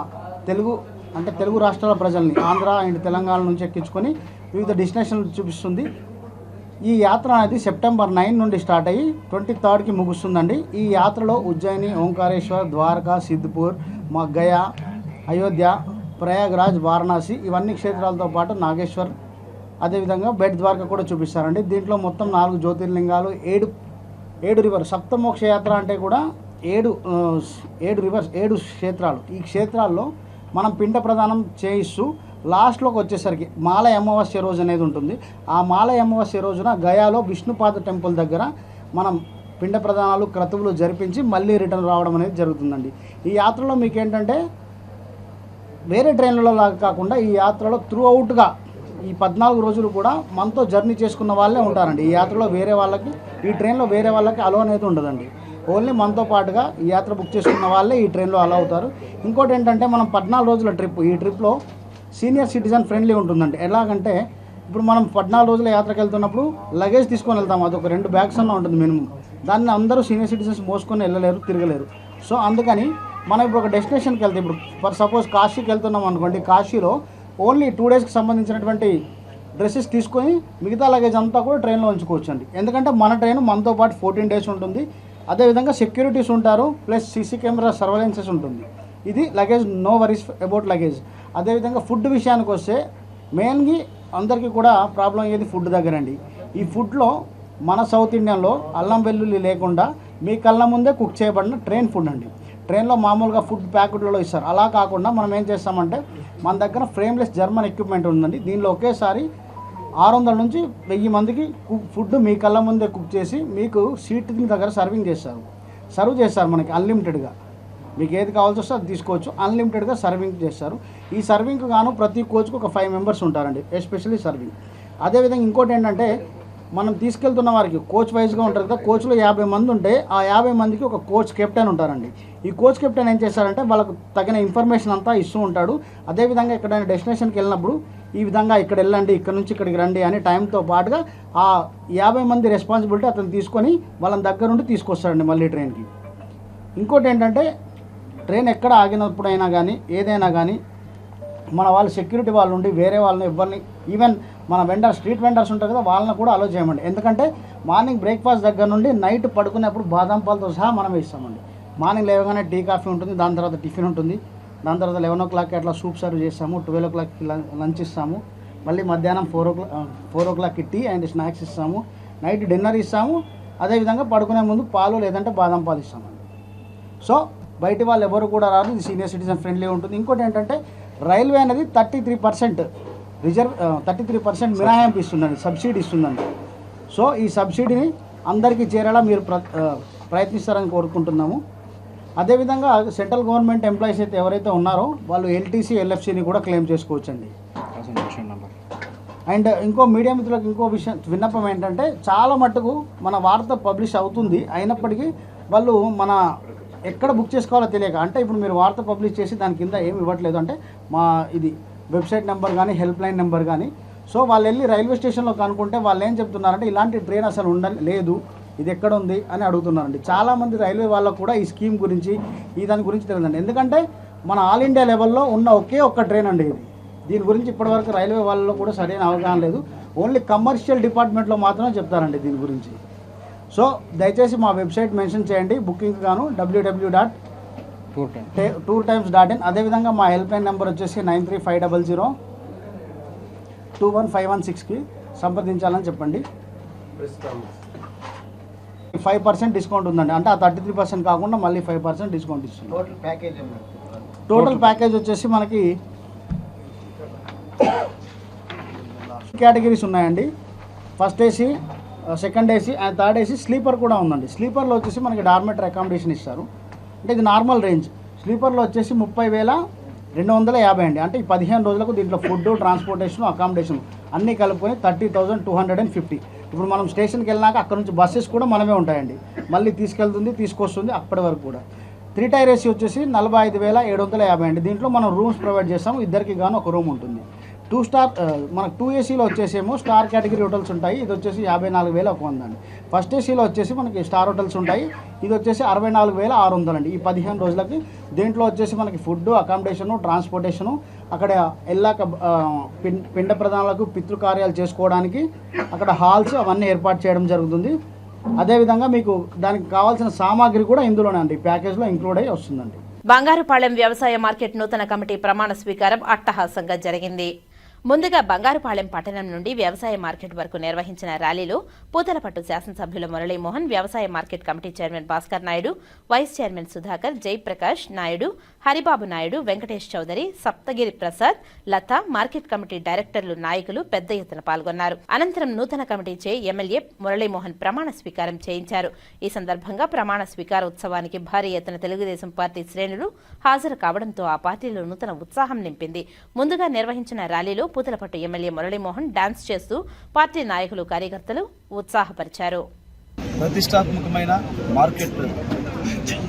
తెలుగు రాష్ట్రాల ప్రజల్ని ఆంధ్ర అండ్ తెలంగాణ నుంచి ఎక్కించుకొని వివిధ డెస్టినేషన్లు చూపిస్తుంది. ఈ యాత్ర అనేది సెప్టెంబర్ 9 నుండి స్టార్ట్ అయ్యి 23కి ముగుస్తుందండి. ఈ యాత్రలో ఉజ్జయిని, ఓంకారేశ్వర్, ద్వారకా, సిద్ధిపూర్, గయా, అయోధ్య, ప్రయాగ్రాజ్, వారణాసి ఇవన్నీ క్షేత్రాలతో పాటు నాగేశ్వర్, అదేవిధంగా బెట్ ద్వారకా కూడా చూపిస్తారండి. దీంట్లో మొత్తం 4 జ్యోతిర్లింగాలు, 7 రివర్స్. సప్తమోక్ష యాత్ర అంటే కూడా 7 రివర్స్, 7 క్షేత్రాలు. ఈ క్షేత్రాల్లో మనం పిండ ప్రదానం చేయిస్తూ లాస్ట్లోకి వచ్చేసరికి మాల అమావాస్య రోజు అనేది ఉంటుంది. ఆ మాల అమావాస్య రోజున గయాలో విష్ణుపాద టెంపుల్ దగ్గర మనం పిండ ప్రదానాలు, క్రతువులు జరిపించి మళ్ళీ రిటర్న్ రావడం అనేది జరుగుతుందండి. ఈ యాత్రలో మీకు ఏంటంటే వేరే ట్రైన్లలో లాగా కాకుండా ఈ యాత్రలో త్రూ అవుట్గా ఈ 14 రోజులు కూడా మనతో జర్నీ చేసుకున్న వాళ్ళే ఉంటారండి. ఈ యాత్రలో ఈ ట్రైన్లో వేరే వాళ్ళకి అలో అనేది ఉండదండి. ఓన్లీ మనతో పాటుగా ఈ యాత్ర బుక్ చేసుకున్న వాళ్ళే ఈ ట్రైన్లో అలో అవుతారు. ఇంకోటి ఏంటంటే మనం 14 రోజుల ట్రిప్, ఈ ట్రిప్లో సీనియర్ సిటిజన్ ఫ్రెండ్లీ ఉంటుందండి. ఎలాగంటే ఇప్పుడు మనం 14 రోజుల యాత్రకు వెళ్తున్నప్పుడు లగేజ్ తీసుకొని వెళ్తాం, అదొక 2 బ్యాగ్స్ అన్న ఉంటుంది మినిమం. దాన్ని అందరూ సీనియర్ సిటిజన్స్ మోసుకొని వెళ్ళలేరు, తిరగలేరు. సో అందుకని మనం ఇప్పుడు ఒక డెస్టినేషన్కి వెళ్తే, ఇప్పుడు ఫర్ సపోజ్ కాశీకి వెళ్తున్నాం అనుకోండి, కాశీలో ఓన్లీ 2 డేస్కి సంబంధించినటువంటి డ్రెస్సెస్ తీసుకొని మిగతా లగేజ్ అంతా కూడా ట్రైన్లో ఉంచుకోవచ్చు అండి. ఎందుకంటే మన ట్రైన్ మనతో పాటు 14 డేస్ ఉంటుంది. అదేవిధంగా సెక్యూరిటీస్ ఉంటారు, ప్లస్ సీసీ కెమెరా సర్వేలెన్సెస్ ఉంటుంది. ఇది luggage, no worries about luggage. అదేవిధంగా ఫుడ్ విషయానికి వస్తే మెయిన్గా అందరికీ కూడా ప్రాబ్లం అయ్యేది ఫుడ్ దగ్గరండి. ఈ ఫుడ్లో మన సౌత్ ఇండియన్లో అల్లం వెల్లుల్లి లేకుండా మీ కళ్ళ ముందే కుక్ చేయబడిన ట్రైన్ ఫుడ్ అండి. ట్రైన్లో మామూలుగా ఫుడ్ ప్యాకెట్లలో ఇస్తారు. అలా కాకుండా మనం ఏం చేస్తామంటే మన దగ్గర ఫ్రేమ్లెస్ జర్మన్ ఎక్విప్మెంట్ ఉందండి. దీనిలో ఒకేసారి 600 నుంచి 1000 మందికి ఫుడ్ మీ కళ్ళ ముందే కుక్ చేసి మీకు సీట్ దగ్గర సర్వ్ చేస్తారు మనకి అన్లిమిటెడ్గా. మీకు ఏది కావాల్సి వస్తే అది తీసుకోవచ్చు, అన్లిమిటెడ్గా సర్వింగ్ చేస్తారు. ఈ సర్వింగ్కి గాను ప్రతి కోచ్కు ఒక 5 మెంబర్స్ ఉంటారండి, ఎస్పెషల్లీ సర్వింగ్. అదేవిధంగా ఇంకోటి ఏంటంటే మనం తీసుకెళ్తున్న వారికి కోచ్ వైజ్గా ఉంటారు కదా, కోచ్లో 50 మంది ఉంటే ఆ 50 మందికి ఒక కోచ్ కెప్టెన్ ఉంటారండి. ఈ కోచ్ కెప్టెన్ ఏం చేస్తారంటే వాళ్ళకు తగిన ఇన్ఫర్మేషన్ అంతా ఇస్తూ ఉంటాడు. అదేవిధంగా ఎక్కడైనా డెస్టినేషన్కి వెళ్ళినప్పుడు ఈ విధంగా ఇక్కడ వెళ్ళండి, ఇక్కడ నుంచి ఇక్కడికి రండి అని టైంతో పాటుగా ఆ 50 మంది రెస్పాన్సిబిలిటీ అతను తీసుకొని వాళ్ళని దగ్గర నుండి తీసుకొస్తాడండి మళ్ళీ ట్రైన్కి. ఇంకోటి ఏంటంటే ట్రైన్ ఎక్కడ ఆగినప్పుడైనా కానీ ఏదైనా కానీ మన వాళ్ళు సెక్యూరిటీ వాళ్ళు ఉండి వేరే వాళ్ళని ఎవరిని, ఈవెన్ మన స్ట్రీట్ వెండర్స్ ఉంటారు కదా, వాళ్ళని కూడా అలో చేయమండి. ఎందుకంటే మార్నింగ్ బ్రేక్ఫాస్ట్ దగ్గర నుండి నైట్ పడుకునేప్పుడు బాదం పాలతో సహా మనమే ఇస్తామండి. మార్నింగ్ లేవగానే టీ కాఫీ ఉంటుంది, దాని తర్వాత టిఫిన్ ఉంటుంది, దాని తర్వాత 11 o'clockకి అట్లా సూప్ సర్వ్ చేస్తాము, 12 o'clockకి లంచ్ ఇస్తాము, మళ్ళీ మధ్యాహ్నం 4 o'clockకి టీ అండ్ స్నాక్స్ ఇస్తాము, నైట్ డిన్నర్ ఇస్తాము. అదేవిధంగా పడుకునే ముందు పాలు లేదంటే బాదం పాలు ఇస్తామండి. సో బయట వాళ్ళు ఎవరు కూడా రాదు, ఇది సీనియర్ సిటిజన్ ఫ్రెండ్లీ ఉంటుంది. ఇంకోటి ఏంటంటే రైల్వే అనేది 33% మినహాయింపు ఇస్తుందండి, సబ్సిడీ ఇస్తుందండి. సో ఈ సబ్సిడీని అందరికీ చేరేలా మీరు ప్రయత్నిస్తారని కోరుకుంటున్నాము. అదేవిధంగా సెంట్రల్ గవర్నమెంట్ ఎంప్లాయీస్ అయితే ఎవరైతే ఉన్నారో వాళ్ళు LTC, LFCని కూడా క్లెయిమ్ చేసుకోవచ్చండి. అండ్ ఇంకో మీడియా మిత్రులకు ఇంకో విన్నపం ఏంటంటే చాలా మట్టుకు మన వార్త పబ్లిష్ అవుతుంది, అయినప్పటికీ వాళ్ళు మన ఎక్కడ బుక్ చేసుకోవాలో తెలియక, అంటే ఇప్పుడు మీరు వార్త పబ్లిష్ చేసి దాని కింద ఏమి ఇవ్వట్లేదు, అంటే మా ఇది వెబ్సైట్ నెంబర్ కానీ హెల్ప్ లైన్ నెంబర్ కానీ. సో వాళ్ళు వెళ్ళి రైల్వే స్టేషన్లో కనుక్కుంటే వాళ్ళు ఏం చెప్తున్నారంటే ఇలాంటి ట్రైన్ అసలు లేదు, ఇది ఎక్కడ ఉంది అని అడుగుతున్నారండి. చాలామంది రైల్వే వాళ్ళకు కూడా ఈ స్కీమ్ గురించి దాని గురించి తెలియదండి. ఎందుకంటే మన ఆల్ ఇండియా లెవెల్లో ఉన్న ఒక్క ట్రైన్ అండి ఇది. దీని గురించి ఇప్పటివరకు రైల్వే వాళ్ళలో కూడా సరైన అవగాహన లేదు, ఓన్లీ కమర్షియల్ డిపార్ట్మెంట్లో మాత్రమే చెప్తారండి దీని గురించి. సో దయచేసి మా వెబ్సైట్ మెన్షన్ చేయండి బుకింగ్ గాను www.tourtimes.in. అదేవిధంగా మా హెల్ప్ లైన్ నెంబర్ వచ్చేసి 9350021516కి సంప్రదించాలని చెప్పండి. 5% డిస్కౌంట్ ఉందండి, అంటే ఆ 33% కాకుండా మళ్ళీ 5% డిస్కౌంట్ ఇస్తుంది. టోటల్ ప్యాకేజ్ వచ్చేసి మనకి కేటగిరీస్ ఉన్నాయండి. First AC, second AC and third AC, sleeper కూడా ఉందండి. స్లీపర్లో వచ్చేసి మనకి డార్మెటరీ అకామిడేషన్ ఇస్తారు, అంటే ఇది నార్మల్ రేంజ్. స్లీపర్లో వచ్చేసి 30,250 అండి, అంటే ఈ 15 రోజులకు దీంట్లో ఫుడ్, ట్రాన్స్పోర్టేషన్, అకామిడేషన్ అన్నీ కలుపుకొని 30,250. ఇప్పుడు మనం స్టేషన్కి వెళ్ళినాక అక్కడ నుంచి బస్సెస్ కూడా మనమే ఉంటాయండి, మళ్ళీ తీసుకెళ్తుంది తీసుకొస్తుంది అప్పటి వరకు కూడా. 3 టైర్ ఏసీ వచ్చేసి 45,750 అండి. దీంట్లో మనం రూమ్స్ ప్రొవైడ్ చేస్తాము, ఇద్దరికి గాను ఒక రూమ్ ఉంటుంది. 2 స్టార్ మనకు 2 ఏసీలో వచ్చేసేమో స్టార్ కేటగిరీ హోటల్స్ ఉంటాయి. ఇది వచ్చేసి 54,100 అండి. ఫస్ట్ ఏసీలో వచ్చేసి మనకి స్టార్ హోటల్స్ ఉంటాయి. ఇది వచ్చేసి 64,600 అండి. ఈ 15 రోజులకి దీంట్లో వచ్చేసి మనకి ఫుడ్, అకామిడేషను, ట్రాన్స్పోర్టేషను, అక్కడ వెళ్ళాక పిండ ప్రదానాలకు పితృకార్యాలు చేసుకోవడానికి అక్కడ హాల్స్ అవన్నీ ఏర్పాటు చేయడం జరుగుతుంది. అదేవిధంగా మీకు దానికి కావాల్సిన సామాగ్రి కూడా ఇందులోనే అండి ప్యాకేజ్లో ఇంక్లూడ్ అయ్యి వస్తుందండి. బంగారుపాలెం వ్యవసాయ మార్కెట్ నూతన కమిటీ ప్రమాణ స్వీకారం అట్టహాసంగా జరిగింది. ముందుగా బంగారుపాలెం పట్టణం నుండి వ్యవసాయ మార్కెట్ వరకు నిర్వహించిన ర్యాలీలో పూతలపట్టు శాసనసభ్యులు మురళీమోహన్, వ్యవసాయ market committee chairman Bhaskar Naidu, vice chairman Sudhakar, Jayaprakash Naidu, Haribabu Naidu, Venkatesh Chowdary, Saptagiri Prasad, Latha, market committee డైరెక్టర్లు, నాయకులు పెద్ద ఎత్తున పాల్గొన్నారు. అనంతరం నూతన కమిటీ చే ఎమ్మెల్యే మురళీమోహన్ ప్రమాణ స్వీకారం చేయించారు. ఈ సందర్భంగా ప్రమాణ స్వీకారోత్సవానికి భారీ ఎత్తున తెలుగుదేశం పార్టీ శ్రేణులు హాజరు కావడంతో ఆ పార్టీలో నూతన ఉత్సాహం నింపింది. ముందుగా నిర్వహించిన ర్యాలీలో పూతలపట్టు ఎమ్మెల్యే మురళీమోహన్ డాన్స్ చేస్తూ పార్టీ నాయకులు, కార్యకర్తలు ఉత్సాహపరిచారు. ప్రతిష్టాత్మకమైన మార్కెట్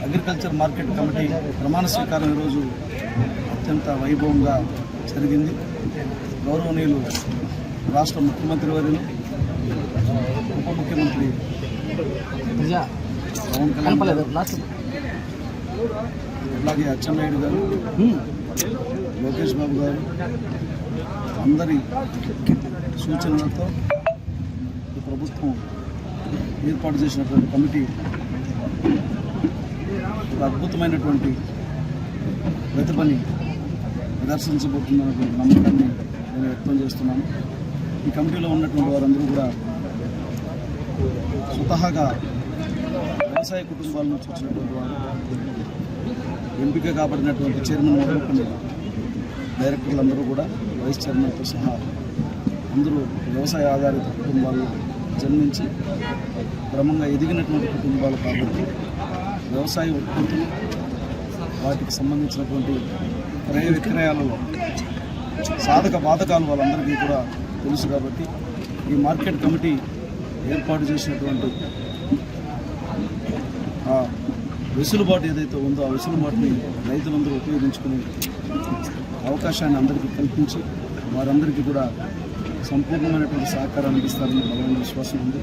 అగ్రికల్చర్ మార్కెట్ కమిటీ ప్రమాణ స్వీకారం ఈరోజు అత్యంత వైభవంగా జరిగింది. గౌరవనీయులు రాష్ట్ర ముఖ్యమంత్రి వర్యులు, ఉప ముఖ్యమంత్రి పవన్ కళ్యాణ్ గారు, అలాగే అచ్చెన్నాయుడు గారు, లోకేష్ బాబు గారు అందరి సూచనలతో ఈ ప్రభుత్వం ఏర్పాటు చేసినటువంటి కమిటీ ఒక అద్భుతమైనటువంటి ప్రతిభని ప్రదర్శించబోతుందన్నటువంటి నమ్మకాన్ని నేను వ్యక్తం చేస్తున్నాను. ఈ కమిటీలో ఉన్నటువంటి వారందరూ కూడా స్వతహాగా వ్యవసాయ కుటుంబాల నుంచి వచ్చినటువంటి వారు, ఎంపిక కాబడినటువంటి చైర్మన్ మొదలుకొని డైరెక్టర్లందరూ కూడా, వైస్ చైర్మన్తో సహా అందరూ వ్యవసాయ ఆధారిత కుటుంబాలు జన్మించి క్రమంగా ఎదిగినటువంటి కుటుంబాలు కాబట్టి వ్యవసాయ ఉత్పత్తులు, వాటికి సంబంధించినటువంటి క్రయ విక్రయాలలో సాధక బాధకాలు వాళ్ళందరికీ కూడా తెలుసు. కాబట్టి ఈ మార్కెట్ కమిటీ ఏర్పాటు చేసినటువంటి ఆ వెసులుబాటు ఏదైతే ఉందో ఆ వెసులుబాటుని రైతులందరూ ఉపయోగించుకునే అవకాశాన్ని అందరికీ కల్పించి వారందరికీ కూడా సంపూర్ణమైనటువంటి సహకారాన్ని అందిస్తారని బలమైన విశ్వాసం ఉంది.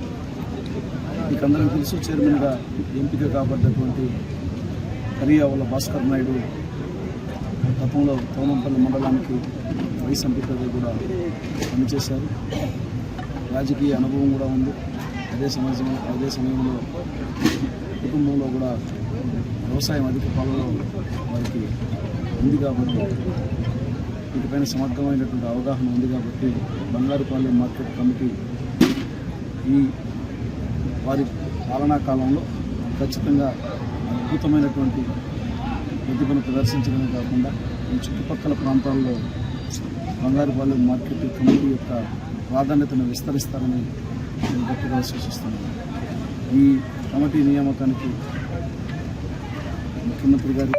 మీకు అందరికీ తెలుసు, చైర్మన్గా ఎంపిక కాబడ్డటువంటి కరియావుల భాస్కర్ నాయుడు గతంలో తోమంపల్లి మండలానికి వైస్ ఎంపీగా కూడా పనిచేశారు. రాజకీయ అనుభవం కూడా ఉంది. అదే సమయంలో కుటుంబంలో కూడా వ్యవసాయం అధిక పాలలో వారికి ఉంది కాబట్టి వీటిపైన సమగ్రమైనటువంటి అవగాహన ఉంది. కాబట్టి బంగారుపాలెం మార్కెట్ కమిటీ ఈ వారి పాలనా కాలంలో ఖచ్చితంగా అద్భుతమైనటువంటి ప్రతిభను ప్రదర్శించడమే కాకుండా ఈ చుట్టుపక్కల ప్రాంతాల్లో బంగారుపాలెం మార్కెట్ కమిటీ యొక్క ప్రాధాన్యతను విస్తరిస్తారని నేను గట్టిగా విశ్వసిస్తున్నాను. ఈ కమిటీ నియామకానికి ముఖ్యమంత్రి గారు,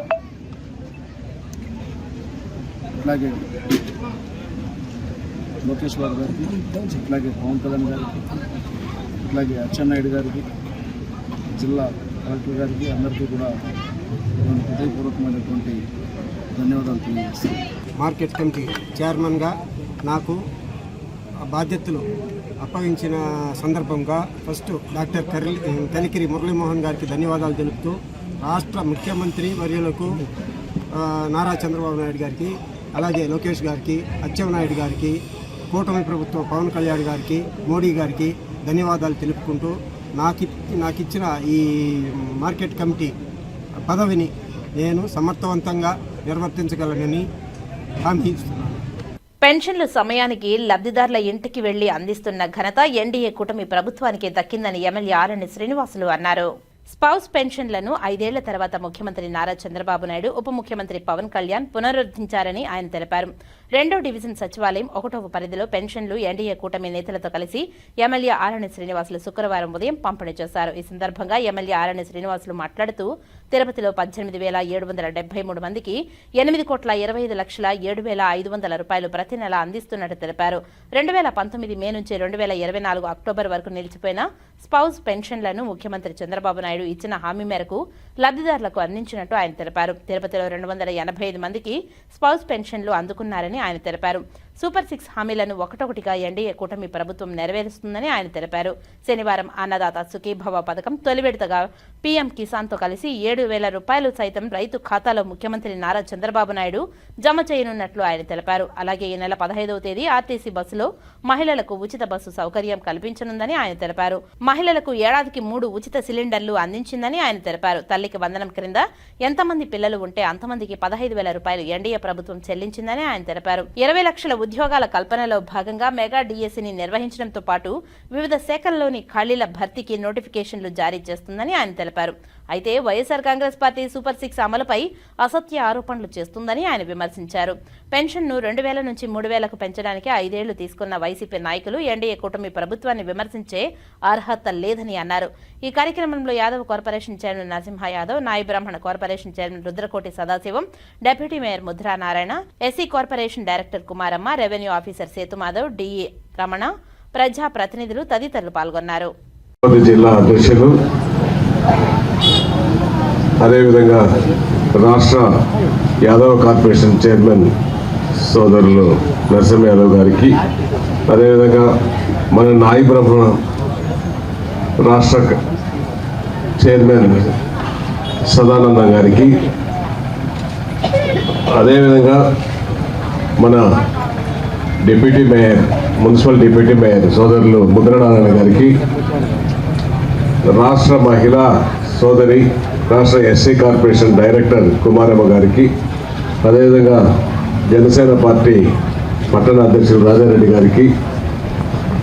అట్లాగే లోకేష్ బాబు గారికి, అట్లాగే పవన్ కళ్యాణ్ గారికి, అట్లాగే అచ్చెన్నాయుడు గారికి, జిల్లా కలెక్టర్ గారికి అందరికీ కూడా నేను హృదయపూర్వకమైనటువంటి ధన్యవాదాలు తెలియజేస్తాను. మార్కెట్ కమిటీ చైర్మన్గా నాకు బాధ్యతలు అప్పగించిన సందర్భంగా ఫస్ట్ డాక్టర్ కలికిరి మురళీమోహన్ గారికి ధన్యవాదాలు తెలుపుతూ, రాష్ట్ర ముఖ్యమంత్రి వర్యులకు నారా చంద్రబాబు నాయుడు గారికి, అలాగే లోకేష్ గారికి, అచ్చెన్నాయుడు గారికి, కూటమి ప్రభుత్వం పవన్ కళ్యాణ్ గారికి, మోడీ గారికి ధన్యవాదాలు తెలుపుకుంటూ నాకిచ్చిన ఈ మార్కెట్ కమిటీ పదవిని నేను సమర్థవంతంగా నిర్వర్తించగలనని హామీ ఇస్తున్నాను. పెన్షన్లు సమయానికి లబ్ధిదారుల ఇంటికి వెళ్లి అందిస్తున్న ఘనత ఎన్డీఏ కూటమి ప్రభుత్వానికి దక్కిందని ఎమ్మెల్యే ఆరణి శ్రీనివాసులు అన్నారు. స్పౌస్ పెన్షన్లను 5 ఏళ్ల తర్వాత ముఖ్యమంత్రి నారా చంద్రబాబు నాయుడు, ఉప ముఖ్యమంత్రి పవన్ కళ్యాణ్ పునరుద్ధరించారని ఆయన తెలిపారు. 2వ డివిజన్ సచివాలయం 1వ పరిధిలో పెన్షన్లు ఎన్డీఏ కూటమి నేతలతో కలిసి ఎమ్మెల్యే ఆరణి శ్రీనివాసులు శుక్రవారం ఉదయం పంపిణీ చేశారు. ఈ సందర్భంగా ఎమ్మెల్యే ఆరణి శ్రీనివాసులు మాట్లాడుతూ, తిరుపతిలో 18,773 మందికి 8,25,07,500 రూపాయలు ప్రతి నెల అందిస్తున్నట్టు తెలిపారు. 2019 మే నుంచి 2024 అక్టోబర్ వరకు నిలిచిపోయిన స్పౌస్ పెన్షన్లను ముఖ్యమంత్రి చంద్రబాబు నాయుడు ఇచ్చిన హామీ మేరకు లబ్ధిదారులకు అందించినట్టు ఆయన తెలిపారు. తిరుపతిలో 285 మందికి స్పౌస్ పెన్షన్లు అందుకున్నారని ఆయన తెలిపారు. సూపర్ 6 హామీలను ఒకటొకటిగా ఎన్డీఏ కూటమి ప్రభుత్వం నెరవేరుస్తుందని ఆయన తెలిపారు. శనివారం అన్నదాత సుఖీభవ పథకం తొలి విడతగా పీఎం కిసాన్తో కలిసి 7,000 రూపాయలు సైతం రైతు ఖాతాలో ముఖ్యమంత్రి నారా చంద్రబాబు నాయుడు జమ చేయనున్నట్లు ఆయన తెలిపారు. అలాగే ఈ నెల 15వ తేదీ ఆర్టీసీ బస్సులో మహిళలకు ఉచిత బస్సు సౌకర్యం కల్పించనుందని ఆయన తెలిపారు. మహిళలకు ఏడాదికి 3 ఉచిత సిలిండర్లు అందించిందని ఆయన తెలిపారు. తల్లికి వందనం క్రింద ఎంతమంది పిల్లలు ఉంటే అంతమందికి 15,000 రూపాయలు ఎన్డీఏ ప్రభుత్వం చెల్లించిందని ఆయన తెలిపారు. 20 లక్షల ఉద్యోగాల కల్పనలో భాగంగా మెగా డిఎస్సిని నిర్వహించడంతో పాటు వివిధ శాఖల్లోని ఖాళీల భర్తీకి నోటిఫికేషన్లు జారీ చేస్తుందని ఆయన తెలిపారు. అయితే వైఎస్ఆర్ కాంగ్రెస్ పార్టీ సూపర్ 6 అమలుపై అసత్య ఆరోపణలు చేస్తుందని ఆయన విమర్శించారు. పెన్షన్ను 2,000 నుంచి 3,000కు పెంచడానికి 5 ఏళ్లు తీసుకున్న వైసీపీ నాయకులు ఎన్డీఏ కూటమి ప్రభుత్వాన్ని విమర్శించే అర్హత లేదని అన్నారు. ఈ కార్యక్రమంలో యాదవ్ కార్పొరేషన్ చైర్మన్ నరసింహ యాదవ్, నాయి బ్రాహ్మణ corporation chairman Rudrakoti Sadasivam, deputy mayor Mudra Narayana, SC corporation director Kumaramma, revenue officer Sethumadhav, DE Ramana, ప్రజా ప్రతినిధులు తదితరులు పాల్గొన్నారు. జిల్లా అధ్యక్షులు, అదేవిధంగా రాష్ట్ర యాదవ్ కార్పొరేషన్ చైర్మన్ సోదరులు నరసింహ యాదవ్ గారికి, అదేవిధంగా మన నాయి బ్రాహ్మణ రాష్ట్ర చైర్మన్ సదానందం గారికి, అదేవిధంగా మన deputy mayor, municipal deputy mayor సోదరులు ముద్రనారాయణ గారికి, రాష్ట్ర మహిళా సోదరి రాష్ట్ర ఎస్సీ కార్పొరేషన్ డైరెక్టర్ కుమారమ్మ గారికి, అదేవిధంగా జనసేన పార్టీ పట్టణ అధ్యక్షుడు రాజారెడ్డి గారికి,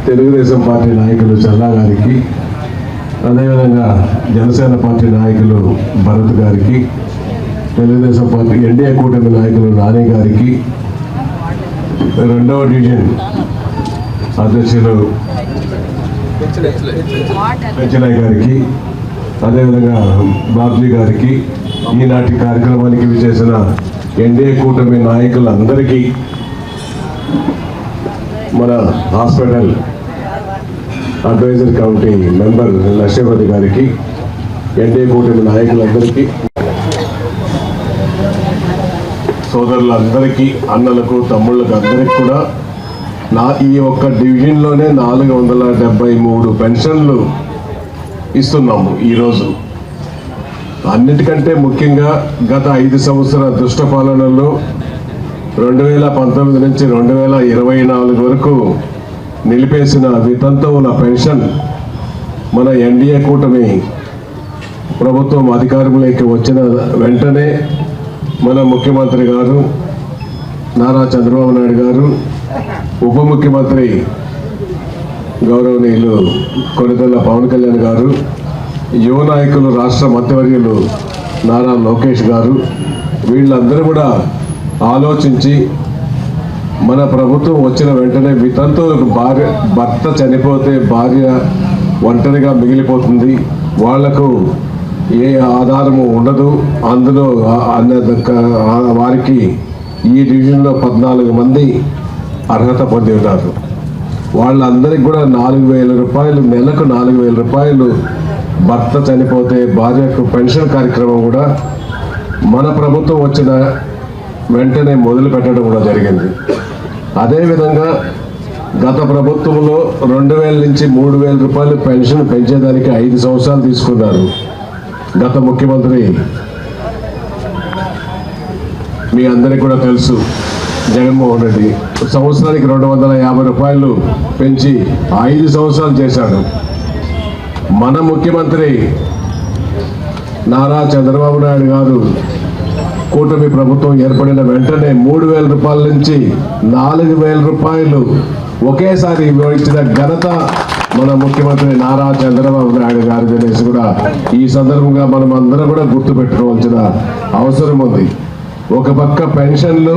తెలుగుదేశం పార్టీ నాయకులు చల్లా గారికి, అదేవిధంగా జనసేన పార్టీ నాయకులు భరత్ గారికి, తెలుగుదేశం పార్టీ ఎన్డీఏ కూటమి నాయకులు నాని గారికి, 2వ డివిజన్ అధ్యక్షులు పెంచలయ్య గారికి, అదేవిధంగా బాబ్జీ గారికి, ఈనాటి కార్యక్రమానికి విచ్చేసిన ఎన్డీఏ కూటమి నాయకులందరికీ, మన hospital advisory committee member Lakshmipati గారికి, ఎన్డీఏ కూటమి నాయకులందరికీ, సోదరులందరికీ, అన్నలకు తమ్ముళ్ళకు అందరికీ కూడా ఈ ఒక్క డివిజన్లోనే 473 పెన్షన్లు ఇస్తున్నాము ఈరోజు. అన్నిటికంటే ముఖ్యంగా గత 5 సంవత్సరాల దుష్ట పాలనలో 2019 నుంచి 2024 వరకు నిలిపేసిన వితంతువుల పెన్షన్ మన ఎన్డీఏ కూటమి ప్రభుత్వం అధికారంలోకి వచ్చిన వెంటనే మన ముఖ్యమంత్రి గారు నారా చంద్రబాబు నాయుడు గారు, ఉప ముఖ్యమంత్రి గౌరవనీయులు కొనిదెల పవన్ కళ్యాణ్ గారు, యువ నాయకులు రాష్ట్ర మంత్రివర్యులు నారా లోకేష్ గారు, వీళ్ళందరూ కూడా ఆలోచించి మన ప్రభుత్వం వచ్చిన వెంటనే వితంతువులకు భర్త చనిపోతే భార్య ఒంటరిగా మిగిలిపోతుంది, వాళ్లకు ఏ ఆధారము ఉండదు, అందులో వారికి ఈ డివిజన్లో 14 మంది అర్హత పొంది ఉన్నారు. వాళ్ళందరికీ కూడా 4,000 రూపాయలు, నెలకు 4,000 రూపాయలు భర్త చనిపోతే భార్యకు పెన్షన్ కార్యక్రమం కూడా మన ప్రభుత్వం వచ్చిన వెంటనే మొదలు పెట్టడం కూడా జరిగింది. అదేవిధంగా గత ప్రభుత్వంలో 2,000 నుంచి 3,000 రూపాయలు పెన్షన్ పెంచేదానికి 5 సంవత్సరాలు తీసుకున్నారు గత ముఖ్యమంత్రి. మీ అందరికీ కూడా తెలుసు, జగన్మోహన్ రెడ్డి సంవత్సరానికి 250 రూపాయలు పెంచి 5 సంవత్సరాలు చేశాడు. మన ముఖ్యమంత్రి నారా చంద్రబాబు నాయుడు గారు కూటమి ప్రభుత్వం ఏర్పడిన వెంటనే 3,000 రూపాయల నుంచి 4,000 రూపాయలు ఒకేసారి ఇచ్చిన ఘనత మన ముఖ్యమంత్రి నారా చంద్రబాబు నాయుడు గారు అనేసి కూడా ఈ సందర్భంగా మనం అందరం కూడా గుర్తుపెట్టుకోవాల్సిన అవసరం ఉంది. ఒక పక్క పెన్షన్లు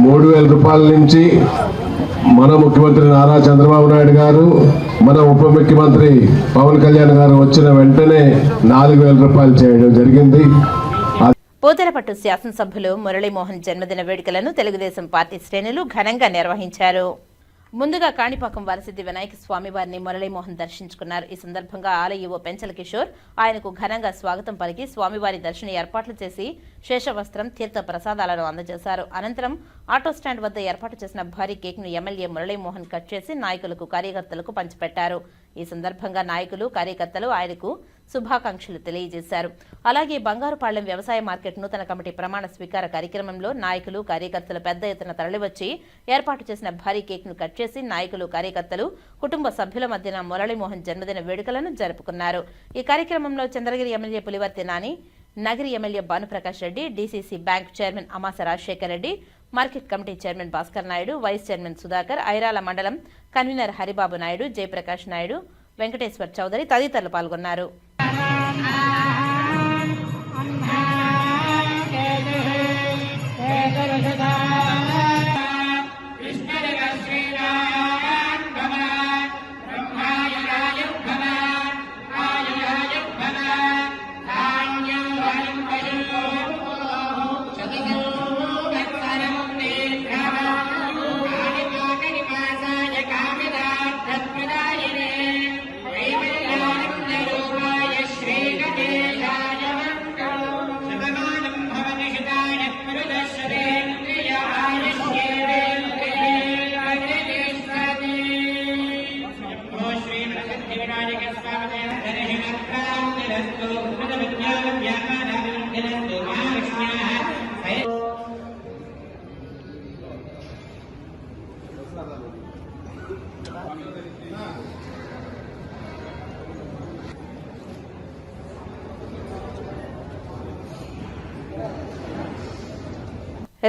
3,000 రూపాయల నుంచి మన ముఖ్యమంత్రి నారా చంద్రబాబు నాయుడు గారు, మన ఉప ముఖ్యమంత్రి పవన్ కళ్యాణ్ గారు వచ్చిన వెంటనే 4,000 రూపాయలు చేయడం జరిగింది. పూతలపట్టు శాసనసభ్యులు మురళీమోహన్ జన్మదిన వేడుకలను తెలుగుదేశం పార్టీ శ్రేణులు ఘనంగా నిర్వహించారు. ముందుగా కాణిపాకం వరసిద్ధి వినాయక స్వామి వారిని మురళీమోహన్ దర్శించుకున్నారు. ఈ సందర్భంగా ఆలయ ఈవో పెంచల కిషోర్ ఆయనకు ఘనంగా స్వాగతం పలికి స్వామివారి దర్శన ఏర్పాట్లు చేసి శేషవస్త్రం, తీర్థ ప్రసాదాలను అందజేశారు. అనంతరం ఆటో స్టాండ్ వద్ద ఏర్పాటు చేసిన భారీ కేక్ను ఎమ్మెల్యే మురళీమోహన్ కట్ చేసి నాయకులకు, కార్యకర్తలకు పంచిపెట్టారు. ఈ సందర్భంగా నాయకులు, కార్యకర్తలు ఆయనకు శుభాకాంక్షలు తెలియజేశారు. అలాగే బంగారుపాళ్లెం వ్యవసాయ మార్కెట్ నూతన కమిటీ ప్రమాణ స్వీకార కార్యక్రమంలో నాయకులు, కార్యకర్తలు పెద్ద ఎత్తున తరలివచ్చి ఏర్పాటు చేసిన భారీ కేక్ను కట్ చేసి నాయకులు, కార్యకర్తలు, కుటుంబ సభ్యుల మధ్యన మురళీమోహన్ జన్మదిన వేడుకలను జరుపుకున్నారు. ఈ కార్యక్రమంలో Chandragiri MLA Pulivarthi Nani, Nagari MLA Bhanuprakash Reddy, DCC bank chairman Amasa Rajasekhar Reddy, market committee chairman Bhaskar Naidu, vice chairman Sudhakar, Irala మండలం కన్వీనర్ హరిబాబు నాయుడు, జయప్రకాష్ నాయుడు, వెంకటేశ్వర్ చౌదరి తదితరులు పాల్గొన్నారు.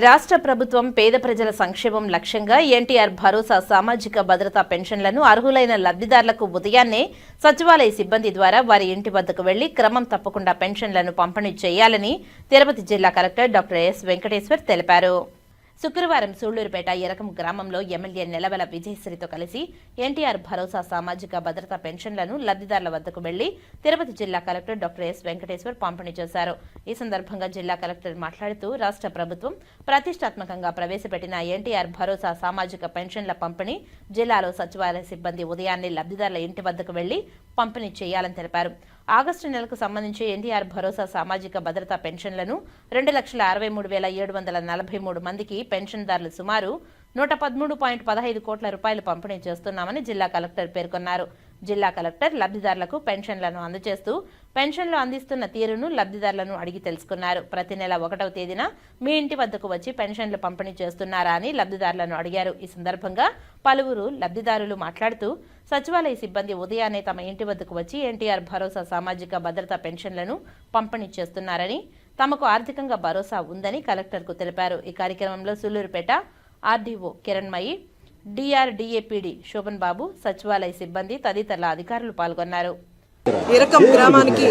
రాష్ట్ర ప్రభుత్వం పేద ప్రజల సంక్షేమం లక్ష్యంగా ఎన్టీఆర్ భరోసా సామాజిక భద్రతా పెన్షన్లను అర్హులైన లబ్ధిదారులకు ఉదయాన్నే సచివాలయ సిబ్బంది ద్వారా వారి ఇంటి వద్దకు వెళ్లి క్రమం తప్పకుండా పెన్షన్లను పంపిణీ చేయాలని తిరుపతి జిల్లా కలెక్టర్ డాక్టర్ ఎస్ వెంకటేశ్వర్ తెలిపారు. శుక్రవారం సూళ్లూరుపేట ఎరకం గ్రామంలో ఎమ్మెల్యే నెలవెల విజయశ్రీతో కలిసి ఎన్టీఆర్ భరోసా సామాజిక భద్రతా పెన్షన్లను లబ్ధిదారుల వద్దకు వెళ్లి తిరుపతి జిల్లా కలెక్టర్ డాక్టర్ ఎస్ వెంకటేశ్వర్ పంపిణీ చేశారు. ఈ సందర్భంగా జిల్లా కలెక్టర్ మాట్లాడుతూ రాష్ట్ర ప్రభుత్వం ప్రతిష్టాత్మకంగా ప్రవేశపెట్టిన ఎన్టీఆర్ భరోసా సామాజిక పెన్షన్ల పంపిణీ జిల్లాలో సచివాలయ సిబ్బంది ఉదయాన్నే లబ్ధిదారుల ఇంటి వద్దకు వెళ్లి పంపిణీ చేయాలని తెలిపారు. ఆగస్టు నెలకు సంబంధించి ఎన్టీఆర్ భరోసా సామాజిక భద్రతా పెన్షన్లను 2,63,743 మందికి పెన్షన్దారులు సుమారు 113.15 కోట్ల రూపాయలు పంపిణీ చేస్తున్నామని జిల్లా కలెక్టర్ పేర్కొన్నారు. జిల్లా కలెక్టర్ లబ్ధిదారులకు పెన్షన్లను అందజేస్తూ పెన్షన్లు అందిస్తున్న తీరును లబ్ధిదారులను అడిగి తెలుసుకున్నారు. ప్రతి నెల 1వ తేదీన మీ ఇంటి వద్దకు వచ్చి పెన్షన్లు పంపిణీ చేస్తున్నారా అని లబ్ధిదారులను అడిగారు. ఈ సందర్భంగా పలువురు లబ్ధిదారులు మాట్లాడుతూ సచివాలయ సిబ్బంది ఉదయాన్నే తమ ఇంటి వద్దకు వచ్చి ఎన్టీఆర్ భరోసా సామాజిక భద్రతా పెన్షన్లను పంపిణీ చేస్తున్నారని, తమకు ఆర్థికంగా భరోసా ఉందని కలెక్టర్కు తెలిపారు. ఈ కార్యక్రమంలో సూళ్లూరుపేట ఆర్డీఓ కిరణ్మయి, డిఆర్డీఏపీడీ శోభన్ బాబు, సచివాలయ సిబ్బంది తదితరుల అధికారులు పాల్గొన్నారు. ఎరకం గ్రామానికి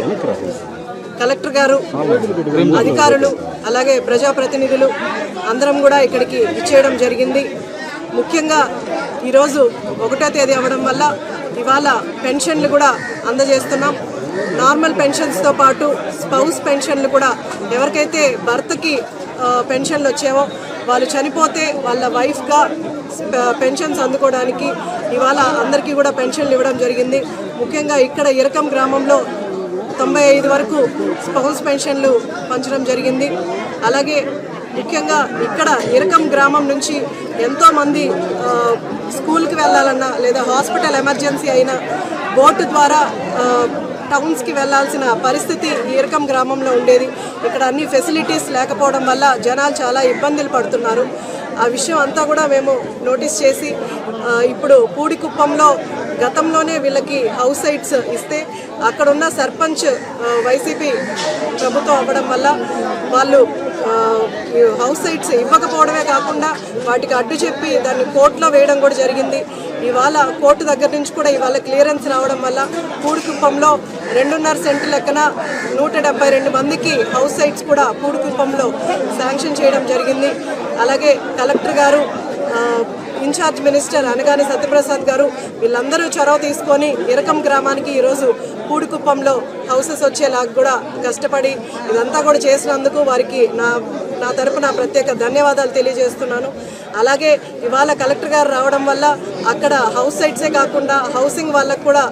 కలెక్టర్ గారు, అధికారులు, అలాగే ప్రజాప్రతినిధులు అందరం కూడా ఇక్కడికి ఇచ్చేయడం జరిగింది. ముఖ్యంగా ఈరోజు 1వ తేదీ అవ్వడం వల్ల ఇవాళ పెన్షన్లు కూడా అందజేస్తున్నాం. నార్మల్ పెన్షన్స్తో పాటు స్పౌస్ పెన్షన్లు కూడా ఎవరికైతే భర్తకి పెన్షన్లు వచ్చావో వాళ్ళు చనిపోతే వాళ్ళ వైఫ్గా పెన్షన్స్ అందుకోవడానికి ఇవాళ అందరికీ కూడా పెన్షన్లు ఇవ్వడం జరిగింది. ముఖ్యంగా ఇక్కడ ఎరకం గ్రామంలో 95 వరకు స్పౌస్ పెన్షన్లు పంచడం జరిగింది. అలాగే ముఖ్యంగా ఇక్కడ ఎరకం గ్రామం నుంచి ఎంతోమంది స్కూల్కి వెళ్ళాలన్నా లేదా హాస్పిటల్ ఎమర్జెన్సీ అయినా బోటు ద్వారా టౌన్స్కి వెళ్లాల్సిన పరిస్థితి ఎరకం గ్రామంలో ఉండేది. ఇక్కడ అన్ని ఫెసిలిటీస్ లేకపోవడం వల్ల జనాలు చాలా ఇబ్బందులు పడుతున్నారు. ఆ విషయం అంతా కూడా మేము నోటీస్ చేసి ఇప్పుడు పూడికుప్పంలో గతంలోనే వీళ్ళకి హౌస్ సైట్స్ ఇస్తే అక్కడున్న సర్పంచ్ వైసీపీ ప్రభుత్వం అవ్వడం వల్ల వాళ్ళు హౌస్ సైట్స్ ఇవ్వకపోవడమే కాకుండా వాటికి అడ్డు చెప్పి దాన్ని కోర్టులో వేయడం కూడా జరిగింది. ఇవాళ కోర్టు దగ్గర నుంచి కూడా ఇవాళ క్లియరెన్స్ రావడం వల్ల పూడికుప్పంలో 2.5 సెంటు లెక్కన 172 మందికి హౌస్ సైట్స్ కూడా పూడికుప్పంలో శాంక్షన్ చేయడం జరిగింది. అలాగే కలెక్టర్ గారు, ఇన్ఛార్జ్ మినిస్టర్ అనగానే సత్యప్రసాద్ గారు వీళ్ళందరూ చొరవ తీసుకొని ఎరకం గ్రామానికి ఈరోజు పూడికుప్పంలో హౌసెస్ వచ్చేలాగా కూడా కష్టపడి ఇదంతా కూడా చేసినందుకు వారికి నా నా తరపున ప్రత్యేక ధన్యవాదాలు తెలియజేస్తున్నాను. అలాగే ఇవాళ కలెక్టర్ గారు రావడం వల్ల అక్కడ హౌస్ సైట్సే కాకుండా హౌసింగ్ వాళ్ళకు కూడా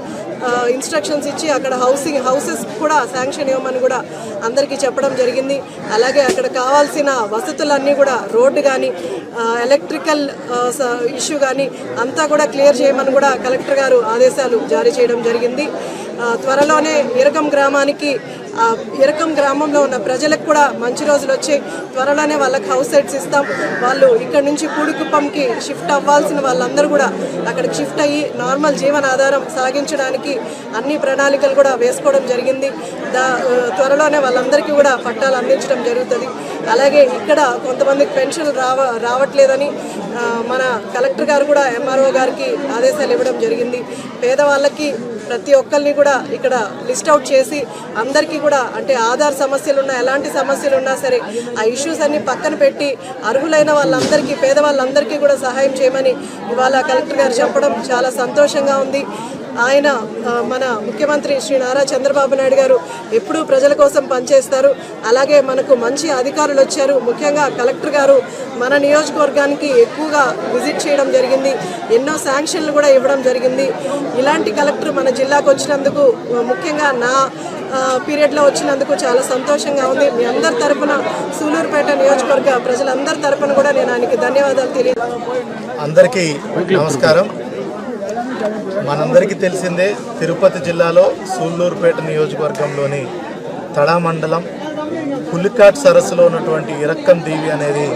ఇన్స్ట్రక్షన్స్ ఇచ్చి అక్కడ హౌసెస్ కూడా శాంక్షన్ ఇవ్వమని కూడా అందరికీ చెప్పడం జరిగింది. అలాగే అక్కడ కావాల్సిన వసతులన్నీ కూడా రోడ్డు కానీ ఎలక్ట్రికల్ ఇష్యూ కానీ అంతా కూడా క్లియర్ చేయమని కూడా కలెక్టర్ గారు ఆదేశాలు జారీ చేయడం జరిగింది. త్వరలోనే ఇరకం గ్రామంలో ఉన్న ప్రజలకు కూడా మంచి రోజులు వచ్చి త్వరలోనే వాళ్ళకి హౌస్ సైట్స్ ఇస్తాం. వాళ్ళు ఇక్కడ నుంచి పూడికుప్పంకి షిఫ్ట్ అవ్వాల్సిన వాళ్ళందరూ కూడా అక్కడికి షిఫ్ట్ అయ్యి నార్మల్ జీవనాధారం సాగించడానికి అన్ని ప్రణాళికలు కూడా వేసుకోవడం జరిగింది. త్వరలోనే వాళ్ళందరికీ కూడా పట్టాలు అందించడం జరుగుతుంది. అలాగే ఇక్కడ కొంతమందికి పెన్షన్లు రావట్లేదని మన కలెక్టర్ గారు కూడా ఎంఆర్ఓ గారికి ఆదేశాలు ఇవ్వడం జరిగింది. పేదవాళ్ళకి ప్రతి ఒక్కరిని కూడా ఇక్కడ లిస్ట్ అవుట్ చేసి అందరికీ కూడా అంటే ఆధార్ సమస్యలున్నా ఎలాంటి సమస్యలున్నా సరే ఆ ఇష్యూస్ అన్ని పక్కన పెట్టి అర్హులైన వాళ్ళందరికీ పేదవాళ్ళందరికీ కూడా సహాయం చేయమని ఇవాళ కలెక్టర్ గారు చెప్పడం చాలా సంతోషంగా ఉంది. ఆయన మన ముఖ్యమంత్రి శ్రీ నారా చంద్రబాబు నాయుడు గారు ఎప్పుడూ ప్రజల కోసం పనిచేస్తారు. అలాగే మనకు మంచి అధికారులు వచ్చారు. ముఖ్యంగా కలెక్టర్ గారు మన నియోజకవర్గానికి ఎక్కువగా విజిట్ చేయడం జరిగింది. ఎన్నో శాంక్షన్లు కూడా ఇవ్వడం జరిగింది. ఇలాంటి కలెక్టర్ మన జిల్లాకు వచ్చినందుకు ముఖ్యంగా నా పీరియడ్లో వచ్చినందుకు చాలా సంతోషంగా ఉంది. మీ అందరి తరపున సూలూరుపేట నియోజకవర్గ ప్రజలందరి తరపున కూడా నేను ఆయనకి ధన్యవాదాలు అందరికీ నమస్కారం. మనందరికీ తెలిసిందే తిరుపతి జిల్లాలో సూళ్ళూరుపేట నియోజకవర్గంలోని తడా మండలం పులికాట్ సరస్సులో ఉన్నటువంటి ఇరక్కం దీవి అనేది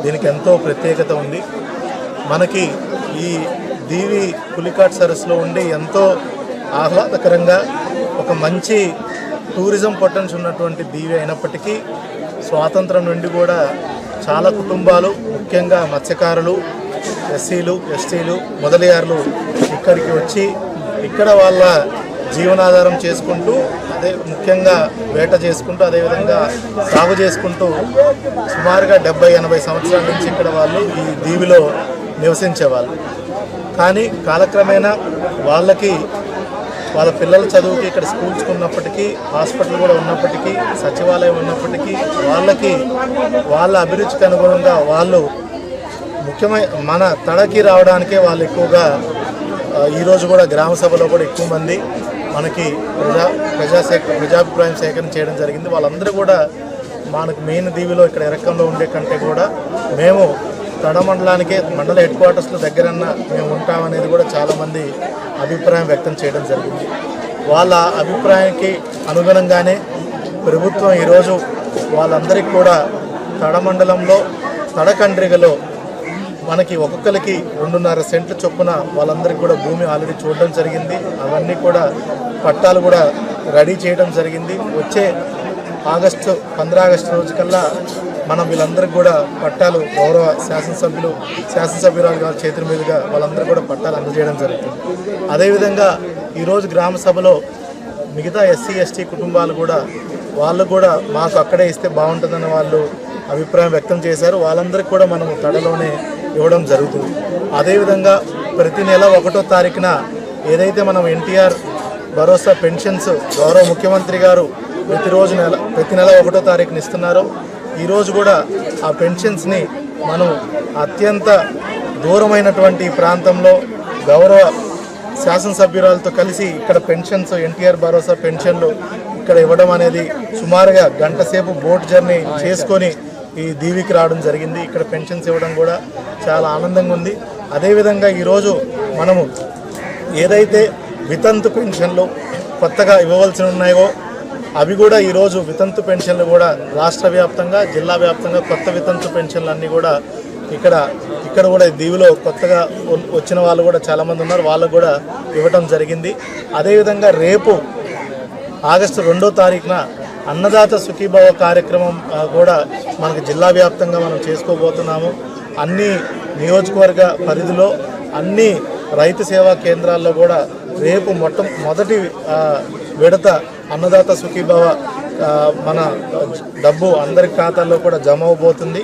దీనికి ఎంతో ప్రత్యేకత ఉంది. మనకి ఈ దీవి పులికాట్ సరస్సులో ఉండి ఎంతో ఆహ్లాదకరంగా ఒక మంచి టూరిజం పొటెన్షియల్ ఉన్నటువంటి దీవి అయినప్పటికీ స్వాతంత్రం నుండి కూడా చాలా కుటుంబాలు ముఖ్యంగా మత్స్యకారులు ఎస్సీలు ఎస్టీలు మొదలయారులు ఇక్కడికి వచ్చి ఇక్కడ వాళ్ళ జీవనాధారం చేసుకుంటూ అదే ముఖ్యంగా వేట చేసుకుంటూ అదేవిధంగా సాగు చేసుకుంటూ సుమారుగా 70-80 సంవత్సరాల నుంచి ఇక్కడ వాళ్ళు ఈ దీవిలో నివసించేవాళ్ళు. కానీ కాలక్రమేణా వాళ్ళకి వాళ్ళ పిల్లల చదువుకి ఇక్కడ స్కూల్స్ ఉన్నప్పటికీ హాస్పిటల్ కూడా ఉన్నప్పటికీ సచివాలయం ఉన్నప్పటికీ వాళ్ళకి వాళ్ళ అభిరుచికి అనుగుణంగా వాళ్ళు ముఖ్యమైన మన తడకి రావడానికే వాళ్ళు ఎక్కువగా ఈరోజు కూడా గ్రామ సభలో కూడా ఎక్కువ మంది మనకి ప్రజాభిప్రాయం సేకరణ చేయడం జరిగింది. వాళ్ళందరూ కూడా మనకు మెయిన్ దీవిలో ఇక్కడ ఇరక్కంలో ఉండే కంటే కూడా మేము తడ మండలానికే మండల హెడ్ క్వార్టర్స్లో దగ్గరన్నా మేము ఉంటామనేది కూడా చాలామంది అభిప్రాయం వ్యక్తం చేయడం జరిగింది. వాళ్ళ అభిప్రాయానికి అనుగుణంగానే ప్రభుత్వం ఈరోజు వాళ్ళందరికీ కూడా తడ మండలంలో తడకండ్రిగలో మనకి ఒక్కొక్కరికి 2.5 సెంట్ల చొప్పున వాళ్ళందరికీ కూడా భూమి ఆల్రెడీ చూడడం జరిగింది. అవన్నీ కూడా పట్టాలు కూడా రెడీ చేయడం జరిగింది. వచ్చే 15 ఆగస్టు రోజుకల్లా మనం వీళ్ళందరికీ కూడా పట్టాలు గౌరవ శాసనసభ్యురాలు గారి చేతుల మీదుగా వాళ్ళందరూ కూడా పట్టాలు అందజేయడం జరుగుతుంది. అదేవిధంగా ఈరోజు గ్రామ సభలో మిగతా ఎస్సీ ఎస్టీ కుటుంబాలు కూడా వాళ్ళు కూడా మాకు అక్కడే ఇస్తే బాగుంటుందని వాళ్ళు అభిప్రాయం వ్యక్తం చేశారు. వాళ్ళందరికీ కూడా మనం తడలోనే ఇవ్వడం జరుగుతుంది. అదేవిధంగా ప్రతి నెల 1వ తారీఖున ఏదైతే మనం ఎన్టీఆర్ భరోసా పెన్షన్స్ గౌరవ ముఖ్యమంత్రి గారు ప్రతి నెల 1వ తారీఖున ఇస్తున్నారో ఈరోజు కూడా ఆ పెన్షన్స్ని మనం అత్యంత దూరమైనటువంటి ప్రాంతంలో గౌరవ శాసనసభ్యురాలతో కలిసి ఇక్కడ పెన్షన్స్ ఎన్టీఆర్ భరోసా పెన్షన్లు ఇక్కడ ఇవ్వడం అనేది సుమారుగా గంట సేపు బోట్ జర్నీ చేసుకొని ఈ దీవికి రావడం జరిగింది. ఇక్కడ పెన్షన్స్ ఇవ్వడం కూడా చాలా ఆనందంగా ఉంది. అదేవిధంగా ఈరోజు మనము ఏదైతే వితంతు పెన్షన్లు కొత్తగా ఇవ్వవలసి ఉన్నాయో అవి కూడా ఈరోజు వితంతు పెన్షన్లు కూడా రాష్ట్ర వ్యాప్తంగా జిల్లా వ్యాప్తంగా కొత్త వితంతు పెన్షన్లు అన్నీ కూడా ఇక్కడ కూడా దీవిలో కొత్తగా వచ్చిన వాళ్ళు కూడా చాలామంది ఉన్నారు. వాళ్ళకు కూడా ఇవ్వడం జరిగింది. అదేవిధంగా రేపు ఆగస్టు 2వ తారీఖున అన్నదాత సుఖీభవ కార్యక్రమం కూడా మనకు జిల్లా వ్యాప్తంగా మనం చేసుకోబోతున్నాము. అన్ని నియోజకవర్గ పరిధిలో అన్ని రైతు సేవా కేంద్రాల్లో కూడా రేపు మొదటి విడత అన్నదాత సుఖీభవ మన డబ్బు అందరి ఖాతాల్లో కూడా జమ అవబోతుంది.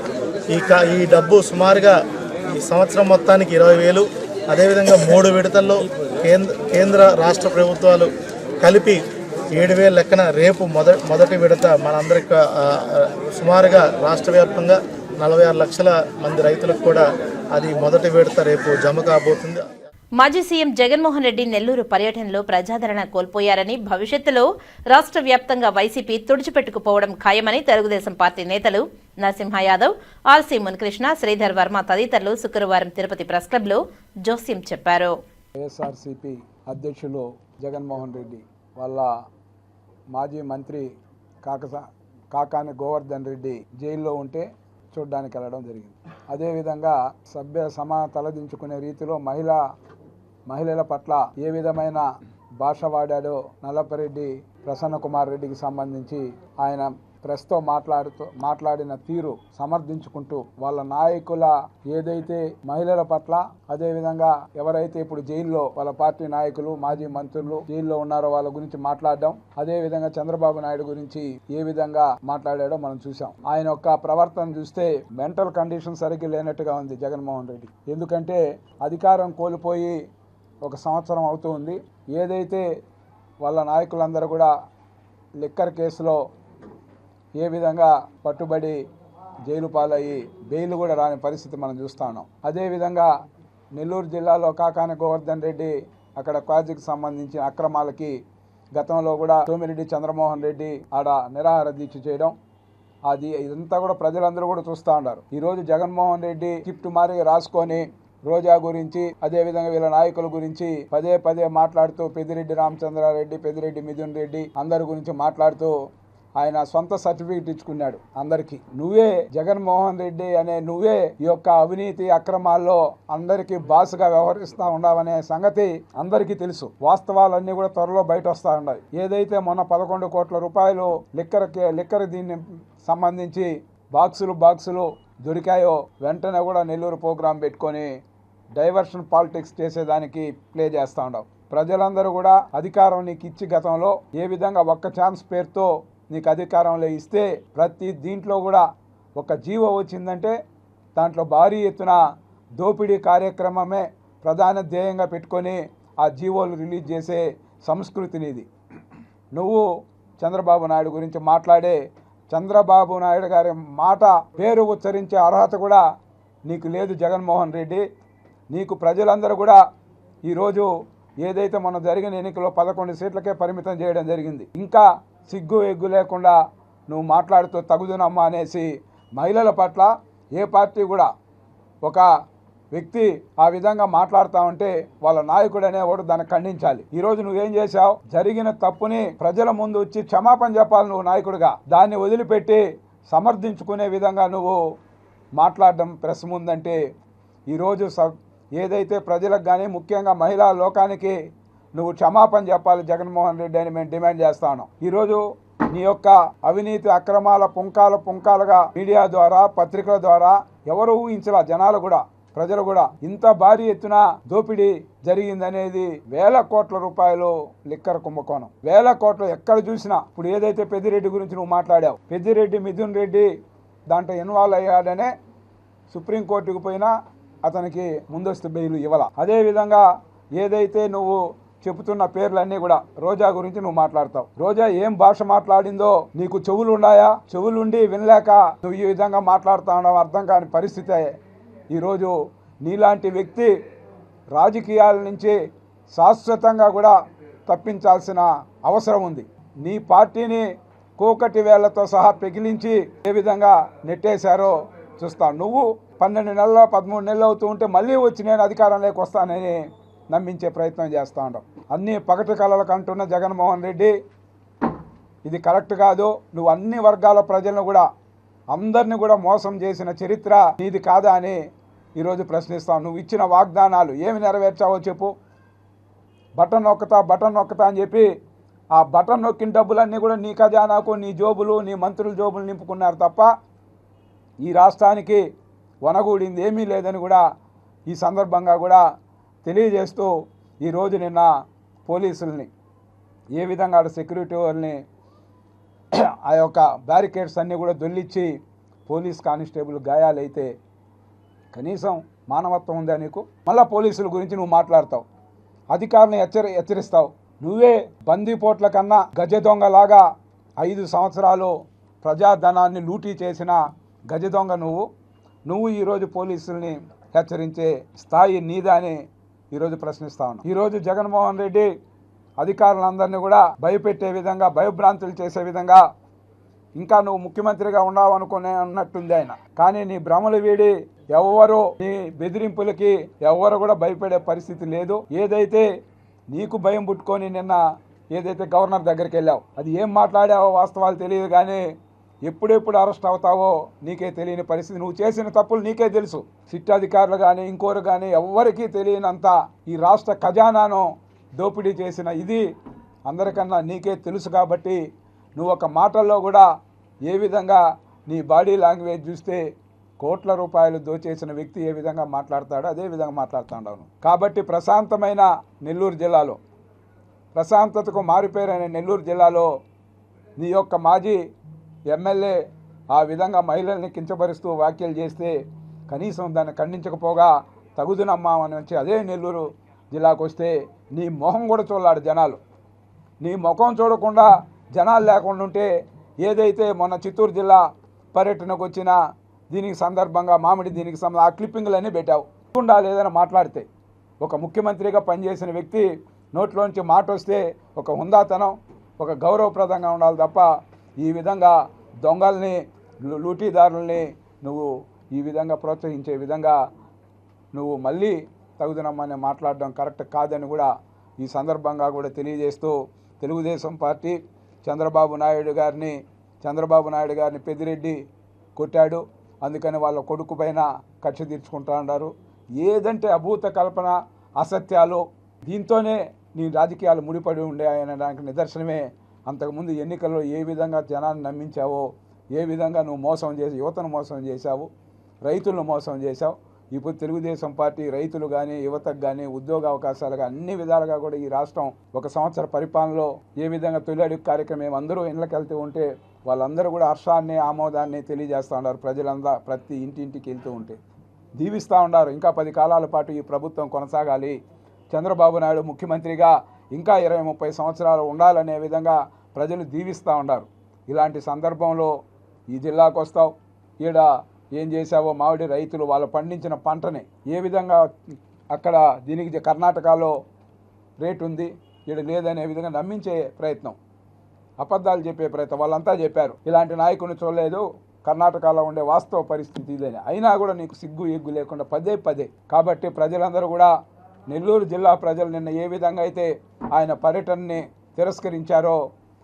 ఈ డబ్బు సుమారుగా ఈ సంవత్సరం మొత్తానికి 20,000 అదేవిధంగా 3 విడతల్లో కేంద్ర రాష్ట్ర ప్రభుత్వాలు కలిపి 7,000 లెక్కన రేపు మొదటి విడత మనందరికి సుమారుగా రాష్ట్ర వ్యాప్తంగా 46 లక్షల మంది రైతులకు కూడా అది మొదటి విడత రేపు జమ కాబోతుంది. మాజీ సీఎం జగన్మోహన్ రెడ్డి నెల్లూరు పర్యటనలో ప్రజాదరణ కోల్పోయారని, భవిష్యత్తులో రాష్ట్ర వ్యాప్తంగా వైసీపీ తుడిచిపెట్టుకుపోవడం ఖాయమని తెలుగుదేశం పార్టీ నేతలు నరసింహ యాదవ్, ఆర్సీ మున్కృష్ణ, శ్రీధర్ వర్మ తదితరులు శుక్రవారం తిరుపతి ప్రెస్ క్లబ్లో జోస్యం చెప్పారు. వైఎస్ఆర్సీపీ అధ్యక్షులు జగన్మోహన్ రెడ్డి వాళ్ళ మాజీ మంత్రి కాకాని గోవర్ధన్ రెడ్డి జైల్లో ఉంటే చూడడానికి వెళ్ళడం జరిగింది. అదేవిధంగా తలదించుకునే రీతిలో మహిళల పట్ల ఏ విధమైన భాష వాడాడో నల్లపరెడ్డి ప్రసన్న కుమార్ రెడ్డికి సంబంధించి ఆయన ప్రెస్తో మాట్లాడిన తీరు సమర్థించుకుంటూ వాళ్ళ నాయకుల ఏదైతే మహిళల పట్ల, అదేవిధంగా ఎవరైతే ఇప్పుడు జైల్లో వాళ్ళ పార్టీ నాయకులు మాజీ మంత్రులు జైల్లో ఉన్నారో వాళ్ళ గురించి మాట్లాడడం, అదేవిధంగా చంద్రబాబు నాయుడు గురించి ఏ విధంగా మాట్లాడాడో మనం చూసాం. ఆయన యొక్క ప్రవర్తన చూస్తే మెంటల్ కండిషన్ సరిగ్గా లేనట్టుగా ఉంది జగన్మోహన్ రెడ్డి. ఎందుకంటే అధికారం కోల్పోయి 1 సంవత్సరం అవుతుంది. ఏదైతే వాళ్ళ నాయకులందరూ కూడా లిక్కర్ కేసులో ఏ విధంగా పట్టుబడి జైలు పాలయ్యి బెయిల్ కూడా రాని పరిస్థితి మనం చూస్తా ఉన్నాం. అదేవిధంగా నెల్లూరు జిల్లాలో కాకాని గోవర్ధన్ రెడ్డి అక్కడ క్వాజీకి సంబంధించిన అక్రమాలకి గతంలో కూడా సోమిరెడ్డి చంద్రమోహన్ రెడ్డి ఆడ నిరాహార దీక్ష చేయడం, ఇదంతా కూడా ప్రజలందరూ కూడా చూస్తూ ఉన్నారు. ఈరోజు జగన్మోహన్ రెడ్డి స్క్రిప్ట్ మారి రాసుకొని రోజా గురించి, అదేవిధంగా వీళ్ళ నాయకుల గురించి పదే మాట్లాడుతూ పెద్దిరెడ్డి రామచంద్రారెడ్డి, పెద్దిరెడ్డి మిథున్ రెడ్డి అందరి గురించి మాట్లాడుతూ ఆయన సొంత సర్టిఫికెట్ ఇచ్చుకున్నాడు అందరికీ. నువ్వే జగన్మోహన్ రెడ్డి అనే నువ్వే ఈ యొక్క అవినీతి అక్రమాల్లో అందరికీ బాసుగా వ్యవహరిస్తూ ఉన్నావనే సంగతి అందరికీ తెలుసు. వాస్తవాలన్నీ కూడా త్వరలో బయట వస్తూ ఉన్నాయి. ఏదైతే మొన్న 11 కోట్ల రూపాయలు లిక్కర్ దీన్ని సంబంధించి బాక్సులు దొరికాయో వెంటనే కూడా నెల్లూరు ప్రోగ్రాం పెట్టుకొని డైవర్షన్ పాలిటిక్స్ చేసేదానికి ప్లే చేస్తూ ఉండవు. ప్రజలందరూ కూడా అధికారం నీకు ఇచ్చి గతంలో ఏ విధంగా ఒక్క ఛాన్స్ పేరుతో నీకు అధికారంలో ఇస్తే ప్రతి దీంట్లో కూడా ఒక జీవో వచ్చిందంటే దాంట్లో భారీ ఎత్తున దోపిడీ కార్యక్రమమే ప్రధాన ధ్యేయంగా పెట్టుకొని ఆ జీవోలు రిలీజ్ చేసే సంస్కృతిని ఇది. నువ్వు చంద్రబాబు నాయుడు గురించి మాట్లాడే చంద్రబాబు నాయుడు గారి మాట పేరు ఉచ్చరించే అర్హత కూడా నీకు లేదు జగన్మోహన్ రెడ్డి. నీకు ప్రజలందరూ కూడా ఈరోజు ఏదైతే మొన్న జరిగిన ఎన్నికలో 11 సీట్లకే పరిమితం చేయడం జరిగింది. ఇంకా సిగ్గు ఎగ్గు లేకుండా నువ్వు మాట్లాడుతూ తగుదునమ్మా అనేసి మహిళల పట్ల ఏ పార్టీ కూడా ఒక వ్యక్తి ఆ విధంగా మాట్లాడుతూ ఉంటే వాళ్ళ నాయకుడు అనేవాడు దాన్ని ఖండించాలి. ఈరోజు నువ్వేం చేశావు? జరిగిన తప్పుని ప్రజల ముందు వచ్చి క్షమాపణ చెప్పాలి నువ్వు నాయకుడిగా. దాన్ని వదిలిపెట్టి సమర్థించుకునే విధంగా నువ్వు మాట్లాడడం ప్రెస్ ముందంటే ఈరోజు ఏదైతే ప్రజలకు కానీ ముఖ్యంగా మహిళా లోకానికి నువ్వు క్షమాపణ చెప్పాలి జగన్మోహన్ రెడ్డి అని మేము డిమాండ్ చేస్తా ఉన్నాం. ఈరోజు నీ యొక్క అవినీతి అక్రమాల పుంకాలుగా మీడియా ద్వారా పత్రికల ద్వారా ఎవరు ఊహించలా, జనాలు కూడా ప్రజలు కూడా ఇంత భారీ ఎత్తున దోపిడీ జరిగిందనేది 1000 కోట్ల రూపాయలు లిక్కర్ కుంభకోణం. 1000 కోట్లు ఎక్కడ చూసినా. ఇప్పుడు ఏదైతే పెద్దిరెడ్డి గురించి నువ్వు మాట్లాడావు, పెద్దిరెడ్డి మిథున్ రెడ్డి దాంట్లో ఇన్వాల్వ్ అయ్యాడనే సుప్రీంకోర్టుకు పోయినా అతనికి ముందస్తు బెయిల్ ఇవ్వాల. అదేవిధంగా ఏదైతే నువ్వు చెబుతున్న పేర్లన్నీ కూడా రోజా గురించి నువ్వు మాట్లాడతావు. రోజా ఏం భాష మాట్లాడిందో నీకు చెవులు ఉన్నాయా? చెవులుండి వినలేక నువ్వు ఈ విధంగా మాట్లాడుతా ఉన్నావు. అర్థం కాని పరిస్థితే. ఈరోజు నీలాంటి వ్యక్తి రాజకీయాల నుంచి శాశ్వతంగా కూడా తప్పించాల్సిన అవసరం ఉంది. నీ పార్టీని కోకటి వేళ్లతో సహా పెగిలించి ఏ విధంగా నెట్టేశారో చూస్తాను. నువ్వు 12 నెలలు 13 నెలలు అవుతూ ఉంటే మళ్ళీ వచ్చి నేను అధికారంలోకి వస్తానని నమ్మించే ప్రయత్నం చేస్తూ ఉంటాం. అన్ని పగటి కళలకు అంటున్న జగన్మోహన్ రెడ్డి ఇది కరెక్ట్ కాదు. నువ్వు అన్ని వర్గాల ప్రజలను కూడా అందరినీ కూడా మోసం చేసిన చరిత్ర నీది కాదా అని ఈరోజు ప్రశ్నిస్తావు. నువ్వు ఇచ్చిన వాగ్దానాలు ఏమి నెరవేర్చావో చెప్పు. బటన్ నొక్కుతా అని చెప్పి ఆ బటన్ నొక్కిన డబ్బులన్నీ కూడా నీ ఖజానాకు, నీ జోబులు, నీ మంత్రుల జోబులు నింపుకున్నారు తప్ప ఈ రాష్ట్రానికి వనగూడింది ఏమీ లేదని కూడా ఈ సందర్భంగా కూడా తెలియజేస్తూ ఈరోజు నిన్న పోలీసుల్ని ఏ విధంగా సెక్యూరిటీ వాళ్ళని ఆ యొక్క బ్యారికేడ్స్ అన్నీ కూడా దొల్లిచ్చి పోలీస్ కానిస్టేబుల్ గాయాలైతే కనీసం మానవత్వం ఉందా నీకు? మళ్ళీ పోలీసుల గురించి నువ్వు మాట్లాడతావు, అధికారులను హెచ్చరిస్తావు. నువ్వే బందిపోట్ల కన్నా గజ దొంగలాగా 5 సంవత్సరాలు ప్రజాధనాన్ని లూటీ చేసిన గజ దొంగ నువ్వు ఈరోజు పోలీసుల్ని హెచ్చరించే స్థాయి నీదా అని ఈరోజు ప్రశ్నిస్తా ఉన్నాం. ఈరోజు జగన్మోహన్ రెడ్డి అధికారులందరినీ కూడా భయపెట్టే విధంగా, భయభ్రాంతులు చేసే విధంగా ఇంకా నువ్వు ముఖ్యమంత్రిగా ఉన్నావు అనుకునే ఉన్నట్టుంది ఆయన. కానీ నీ భ్రమలు వీడి ఎవ్వరు నీ బెదిరింపులకి ఎవ్వరు కూడా భయపడే పరిస్థితి లేదు. ఏదైతే నీకు భయం పుట్టుకొని నిన్న ఏదైతే గవర్నర్ దగ్గరికి వెళ్ళావు, అది ఏం మాట్లాడావో వాస్తవాలు తెలియదు. కానీ ఎప్పుడెప్పుడు అరెస్ట్ అవుతావో నీకే తెలియని పరిస్థితి. నువ్వు చేసిన తప్పులు నీకే తెలుసు. సిట్ అధికారులు కానీ ఇంకోరు కానీ ఎవ్వరికీ తెలియనంత ఈ రాష్ట్ర ఖజానాను దోపిడీ చేసిన ఇది అందరికన్నా నీకే తెలుసు. కాబట్టి నువ్వు ఒక మాటల్లో కూడా ఏ విధంగా నీ బాడీ లాంగ్వేజ్ చూస్తే కోట్ల రూపాయలు దోచేసిన వ్యక్తి ఏ విధంగా మాట్లాడతాడో అదే విధంగా మాట్లాడుతున్నాను. కాబట్టి ప్రశాంతమైన నెల్లూరు జిల్లాలో, ప్రశాంతతకు మారిపోయిన నెల్లూరు జిల్లాలో నీ యొక్క మాజీ ఎమ్మెల్యే ఆ విధంగా మహిళల్ని కించపరుస్తూ వ్యాఖ్యలు చేస్తే కనీసం దాన్ని ఖండించకపోగా తగుదునమ్మా అని వచ్చి అదే నెల్లూరు జిల్లాకు వస్తే నీ మొహం కూడా చూడలాడు జనాలు. నీ ముఖం చూడకుండా జనాలు లేకుండా ఉంటే ఏదైతే మొన్న చిత్తూరు జిల్లా పర్యటనకు వచ్చిన దీనికి సందర్భంగా దీనికి ఆ క్లిప్పింగ్లన్నీ పెట్టావు. ఉండాలి ఏదైనా మాట్లాడితే. ఒక ముఖ్యమంత్రిగా పనిచేసిన వ్యక్తి నోట్లోంచి మాట వస్తే ఒక హుందాతనం, ఒక గౌరవప్రదంగా ఉండాలి తప్ప ఈ విధంగా దొంగల్ని, లూటీదారుల్ని నువ్వు ఈ విధంగా ప్రోత్సహించే విధంగా నువ్వు మళ్ళీ తగుదనమ్మని మాట్లాడడం కరెక్ట్ కాదని కూడా ఈ సందర్భంగా కూడా తెలియజేస్తూ, తెలుగుదేశం పార్టీ చంద్రబాబు నాయుడు గారిని పెద్దిరెడ్డి కొట్టాడు, అందుకని వాళ్ళ కొడుకు పైన కక్ష తీర్చుకుంటా ఉన్నారు. ఏదంటే అభూత కల్పన, అసత్యాలు, దీంతోనే నీ రాజకీయాలు ముడిపడి ఉండే దానికి నిదర్శనమే అంతకుముందు ఎన్నికల్లో ఏ విధంగా జనాన్ని నమ్మించావో, ఏ విధంగా నువ్వు మోసం చేసి యువతను మోసం చేశావు, రైతులను మోసం చేశావు. ఇప్పుడు తెలుగుదేశం పార్టీ రైతులు కానీ, యువతకు కానీ, ఉద్యోగ అవకాశాలు కానీ అన్ని విధాలుగా కూడా ఈ రాష్ట్రం 1 సంవత్సర పరిపాలనలో ఏ విధంగా తొలి అడుగు కార్యక్రమం అందరూ ఇళ్ళకి వెళ్తూ ఉంటే వాళ్ళందరూ కూడా హర్షాన్ని, ఆమోదాన్ని తెలియజేస్తూ ఉన్నారు. ప్రజలంతా ప్రతి ఇంటింటికి వెళ్తూ ఉంటే దీవిస్తూ ఉన్నారు. ఇంకా 10 కాలాల పాటు ఈ ప్రభుత్వం కొనసాగాలి, చంద్రబాబు నాయుడు ముఖ్యమంత్రిగా ఇంకా 20-30 సంవత్సరాలు ఉండాలనే విధంగా ప్రజలు దీవిస్తూ ఉన్నారు. ఇలాంటి సందర్భంలో ఈ జిల్లాకు వస్తావు, ఈడ ఏం చేశావో మామిడి రైతులు వాళ్ళు పండించిన పంటని ఏ విధంగా అక్కడ దీనికి కర్ణాటకలో రేటు ఉంది, ఈడ లేదనే విధంగా నమ్మించే ప్రయత్నం, అబద్ధాలు చెప్పే ప్రయత్నం వాళ్ళంతా చెప్పారు. ఇలాంటి నాయకుని చూడలేదు, కర్ణాటకలో ఉండే వాస్తవ పరిస్థితి ఇదని. అయినా కూడా నీకు సిగ్గు ఎగ్గు లేకుండా పదే. కాబట్టి ప్రజలందరూ కూడా, నెల్లూరు జిల్లా ప్రజలు నిన్న ఏ విధంగా అయితే ఆయన పర్యటనని తిరస్కరించారో,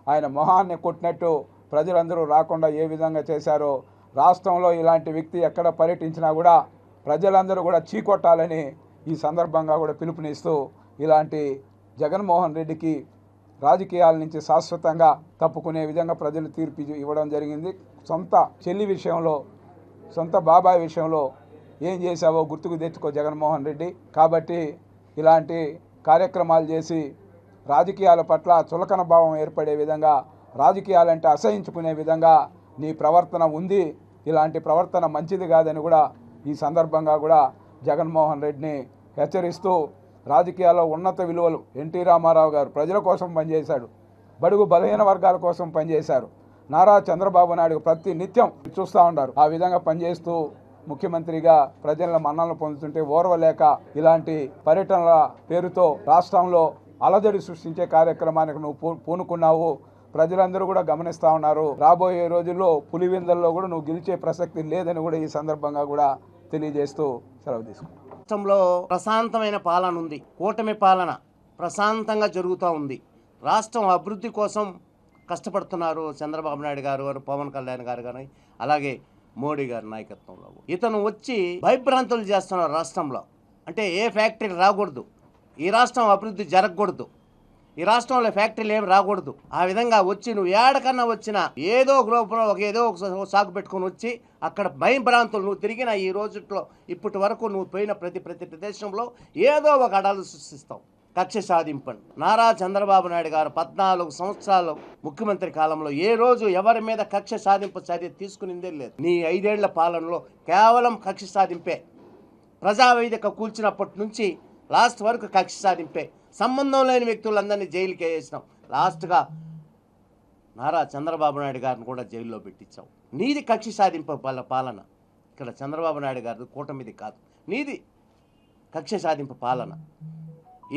ఆయన మొహాన్ని కొట్టినట్టు ప్రజలందరూ రాకుండా ఏ విధంగా చేశారో, రాష్ట్రంలో ఇలాంటి వ్యక్తి ఎక్కడ పర్యటించినా కూడా ప్రజలందరూ కూడా చీకొట్టాలని ఈ సందర్భంగా కూడా పిలుపునిస్తూ ఇలాంటి జగన్మోహన్ రెడ్డికి రాజకీయాల నుంచి శాశ్వతంగా తప్పుకునే విధంగా ప్రజలు తీర్పు ఇవ్వడం జరిగింది. సొంత చెల్లి విషయంలో, సొంత బాబాయ్ విషయంలో ఏం చేశావో గుర్తుకు తెచ్చుకో జగన్మోహన్ రెడ్డి. కాబట్టి ఇలాంటి కార్యక్రమాలు చేసి రాజకీయాల పట్ల చులకన భావం ఏర్పడే విధంగా, రాజకీయాలంటే అసహించుకునే విధంగా నీ ప్రవర్తన ఉంది. ఇలాంటి ప్రవర్తన మంచిది కాదని కూడా ఈ సందర్భంగా కూడా జగన్మోహన్ రెడ్డిని హెచ్చరిస్తూ, రాజకీయాల్లో ఉన్నత విలువలు ఎన్టీ రామారావు గారు ప్రజల కోసం పనిచేశాడు, బడుగు బలహీన వర్గాల కోసం పనిచేశారు. నారా చంద్రబాబు నాయుడు ప్రతి నిత్యం చూస్తూ ఉన్నారు. ఆ విధంగా పనిచేస్తూ ముఖ్యమంత్రిగా ప్రజల మన్ననలు పొందుతుంటే ఓర్వలేక ఇలాంటి పర్యటనల పేరుతో రాష్ట్రంలో అలజడి సృష్టించే కార్యక్రమానికి నువ్వు పూనుకున్నావు. ప్రజలందరూ కూడా గమనిస్తూ ఉన్నారు. రాబోయే రోజుల్లో పులివెందుల్లో కూడా నువ్వు గెలిచే ప్రసక్తి లేదని కూడా ఈ సందర్భంగా కూడా తెలియజేస్తూ సెలవు తీసుకుంటాం. రాష్ట్రంలో ప్రశాంతమైన పాలన ఉంది, కూటమి పాలన ప్రశాంతంగా జరుగుతూ ఉంది. రాష్ట్రం అభివృద్ధి కోసం కష్టపడుతున్నారు చంద్రబాబు నాయుడు గారు, పవన్ కళ్యాణ్ గారు కానీ, అలాగే మోడీ గారి నాయకత్వంలో. ఇతను వచ్చి భయభ్రాంతులు చేస్తున్నారు రాష్ట్రంలో. అంటే ఏ ఫ్యాక్టరీ రాకూడదు, ఈ రాష్ట్రం అభివృద్ధి జరగకూడదు, ఈ రాష్ట్రంలో ఫ్యాక్టరీలు ఏమి రాకూడదు. ఆ విధంగా వచ్చి నువ్వు ఏడకన్నా వచ్చినా ఏదో ఒక రూపంలో ఏదో ఒక సాకు పెట్టుకొని వచ్చి అక్కడ భయభ్రాంతులు నువ్వు తిరిగిన ఈ రోజుల్లో ఇప్పటి వరకు నువ్వు పోయిన ప్రతి ప్రదేశంలో ఏదో ఒక అడాలు సృష్టిస్తావు. కక్ష సాధింపండి. నారా చంద్రబాబు నాయుడు గారు 14 సంవత్సరాలు ముఖ్యమంత్రి కాలంలో ఏ రోజు ఎవరి మీద కక్ష సాధింపు చర్య తీసుకునిందే లేదు. నీ 5 ఏళ్ల పాలనలో కేవలం కక్ష సాధింపే. ప్రజావేదిక కూల్చినప్పటి నుంచి లాస్ట్ వరకు కక్ష సాధింపే, సంబంధం లేని వ్యక్తులందరినీ జైలుకి వేసినాం. లాస్ట్గా నారా చంద్రబాబు నాయుడు గారిని కూడా జైల్లో పెట్టించాం. నీది కక్ష సాధింపు పాలన. ఇక్కడ చంద్రబాబు నాయుడు గారిది కూటమిది కాదు, నీది కక్ష సాధింపు పాలన.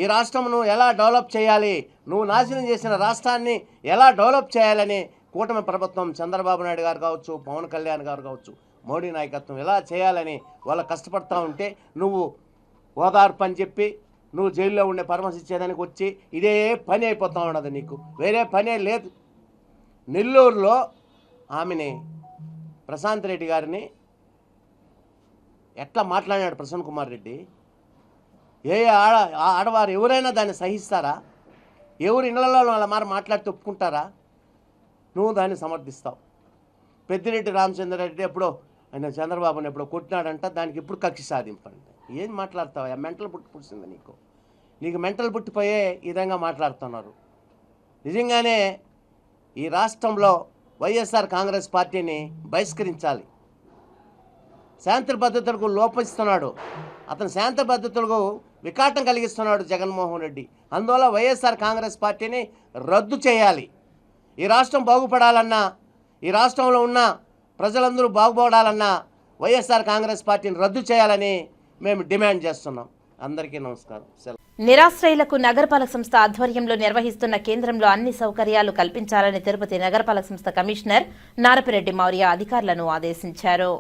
ఈ రాష్ట్రంను ఎలా డెవలప్ చేయాలి, నువ్వు నాశనం చేసిన రాష్ట్రాన్ని ఎలా డెవలప్ చేయాలని కూటమి ప్రభుత్వం చంద్రబాబు నాయుడు గారు కావచ్చు, పవన్ కళ్యాణ్ గారు కావచ్చు, మోడీ నాయకత్వం ఎలా చేయాలని వాళ్ళు కష్టపడతా ఉంటే నువ్వు ఓదార్పు అని చెప్పి నువ్వు జైల్లో ఉండే పరామర్శించేదానికి వచ్చి ఇదే పని అయిపోతూ ఉన్నది. నీకు వేరే పనే లేదు. నెల్లూరులో ఆమెని ప్రశాంత్ రెడ్డి గారిని ఎట్లా మాట్లాడినాడు ప్రసన్న కుమార్ రెడ్డి? ఆడవారు ఎవరైనా దాన్ని సహిస్తారా? ఎవరు ఇళ్లలో వాళ్ళ మాట్లాడితే ఒప్పుకుంటారా? నువ్వు దాన్ని సమర్థిస్తావు. పెద్దిరెడ్డి రామచంద్రారెడ్డి ఎప్పుడో ఆయన చంద్రబాబుని ఎప్పుడో కొట్టినాడంట, దానికి ఇప్పుడు కక్ష సాధింపండి. ఏం మాట్లాడతావు? మెంటల్ పుట్టింది నీకు మెంటల్ పుట్టిపోయే ఈ విధంగా మాట్లాడుతున్నారు. నిజంగానే ఈ రాష్ట్రంలో వైఎస్ఆర్ కాంగ్రెస్ పార్టీని బహిష్కరించాలి. శాంతి భద్రతలకు లోపిస్తున్నాడు, అతను శాంతి భద్రతలకు వికాటం కలిగిస్తున్నాడు జగన్మోహన్ రెడ్డి. అందువల్ల వైఎస్ఆర్ కాంగ్రెస్ పార్టీని రద్దు చేయాలి. ఈ రాష్ట్రం బాగుపడాలన్నా, ఈ రాష్ట్రంలో ఉన్న ప్రజలందరూ బాగుపడాలన్నా వైఎస్ఆర్ కాంగ్రెస్ పార్టీని రద్దు చేయాలని మేము డిమాండ్ చేస్తున్నాం. అందరికీ నమస్కారం. నిరాశ్రయులకు నగరపాలక సంస్థ ఆధ్వర్యంలో నిర్వహిస్తున్న కేంద్రంలో అన్ని సౌకర్యాలు కల్పించాలని తిరుపతి నగరపాలక సంస్థ కమిషనర్ నారపిరెడ్డి మౌర్య అధికారులను ఆదేశించారు.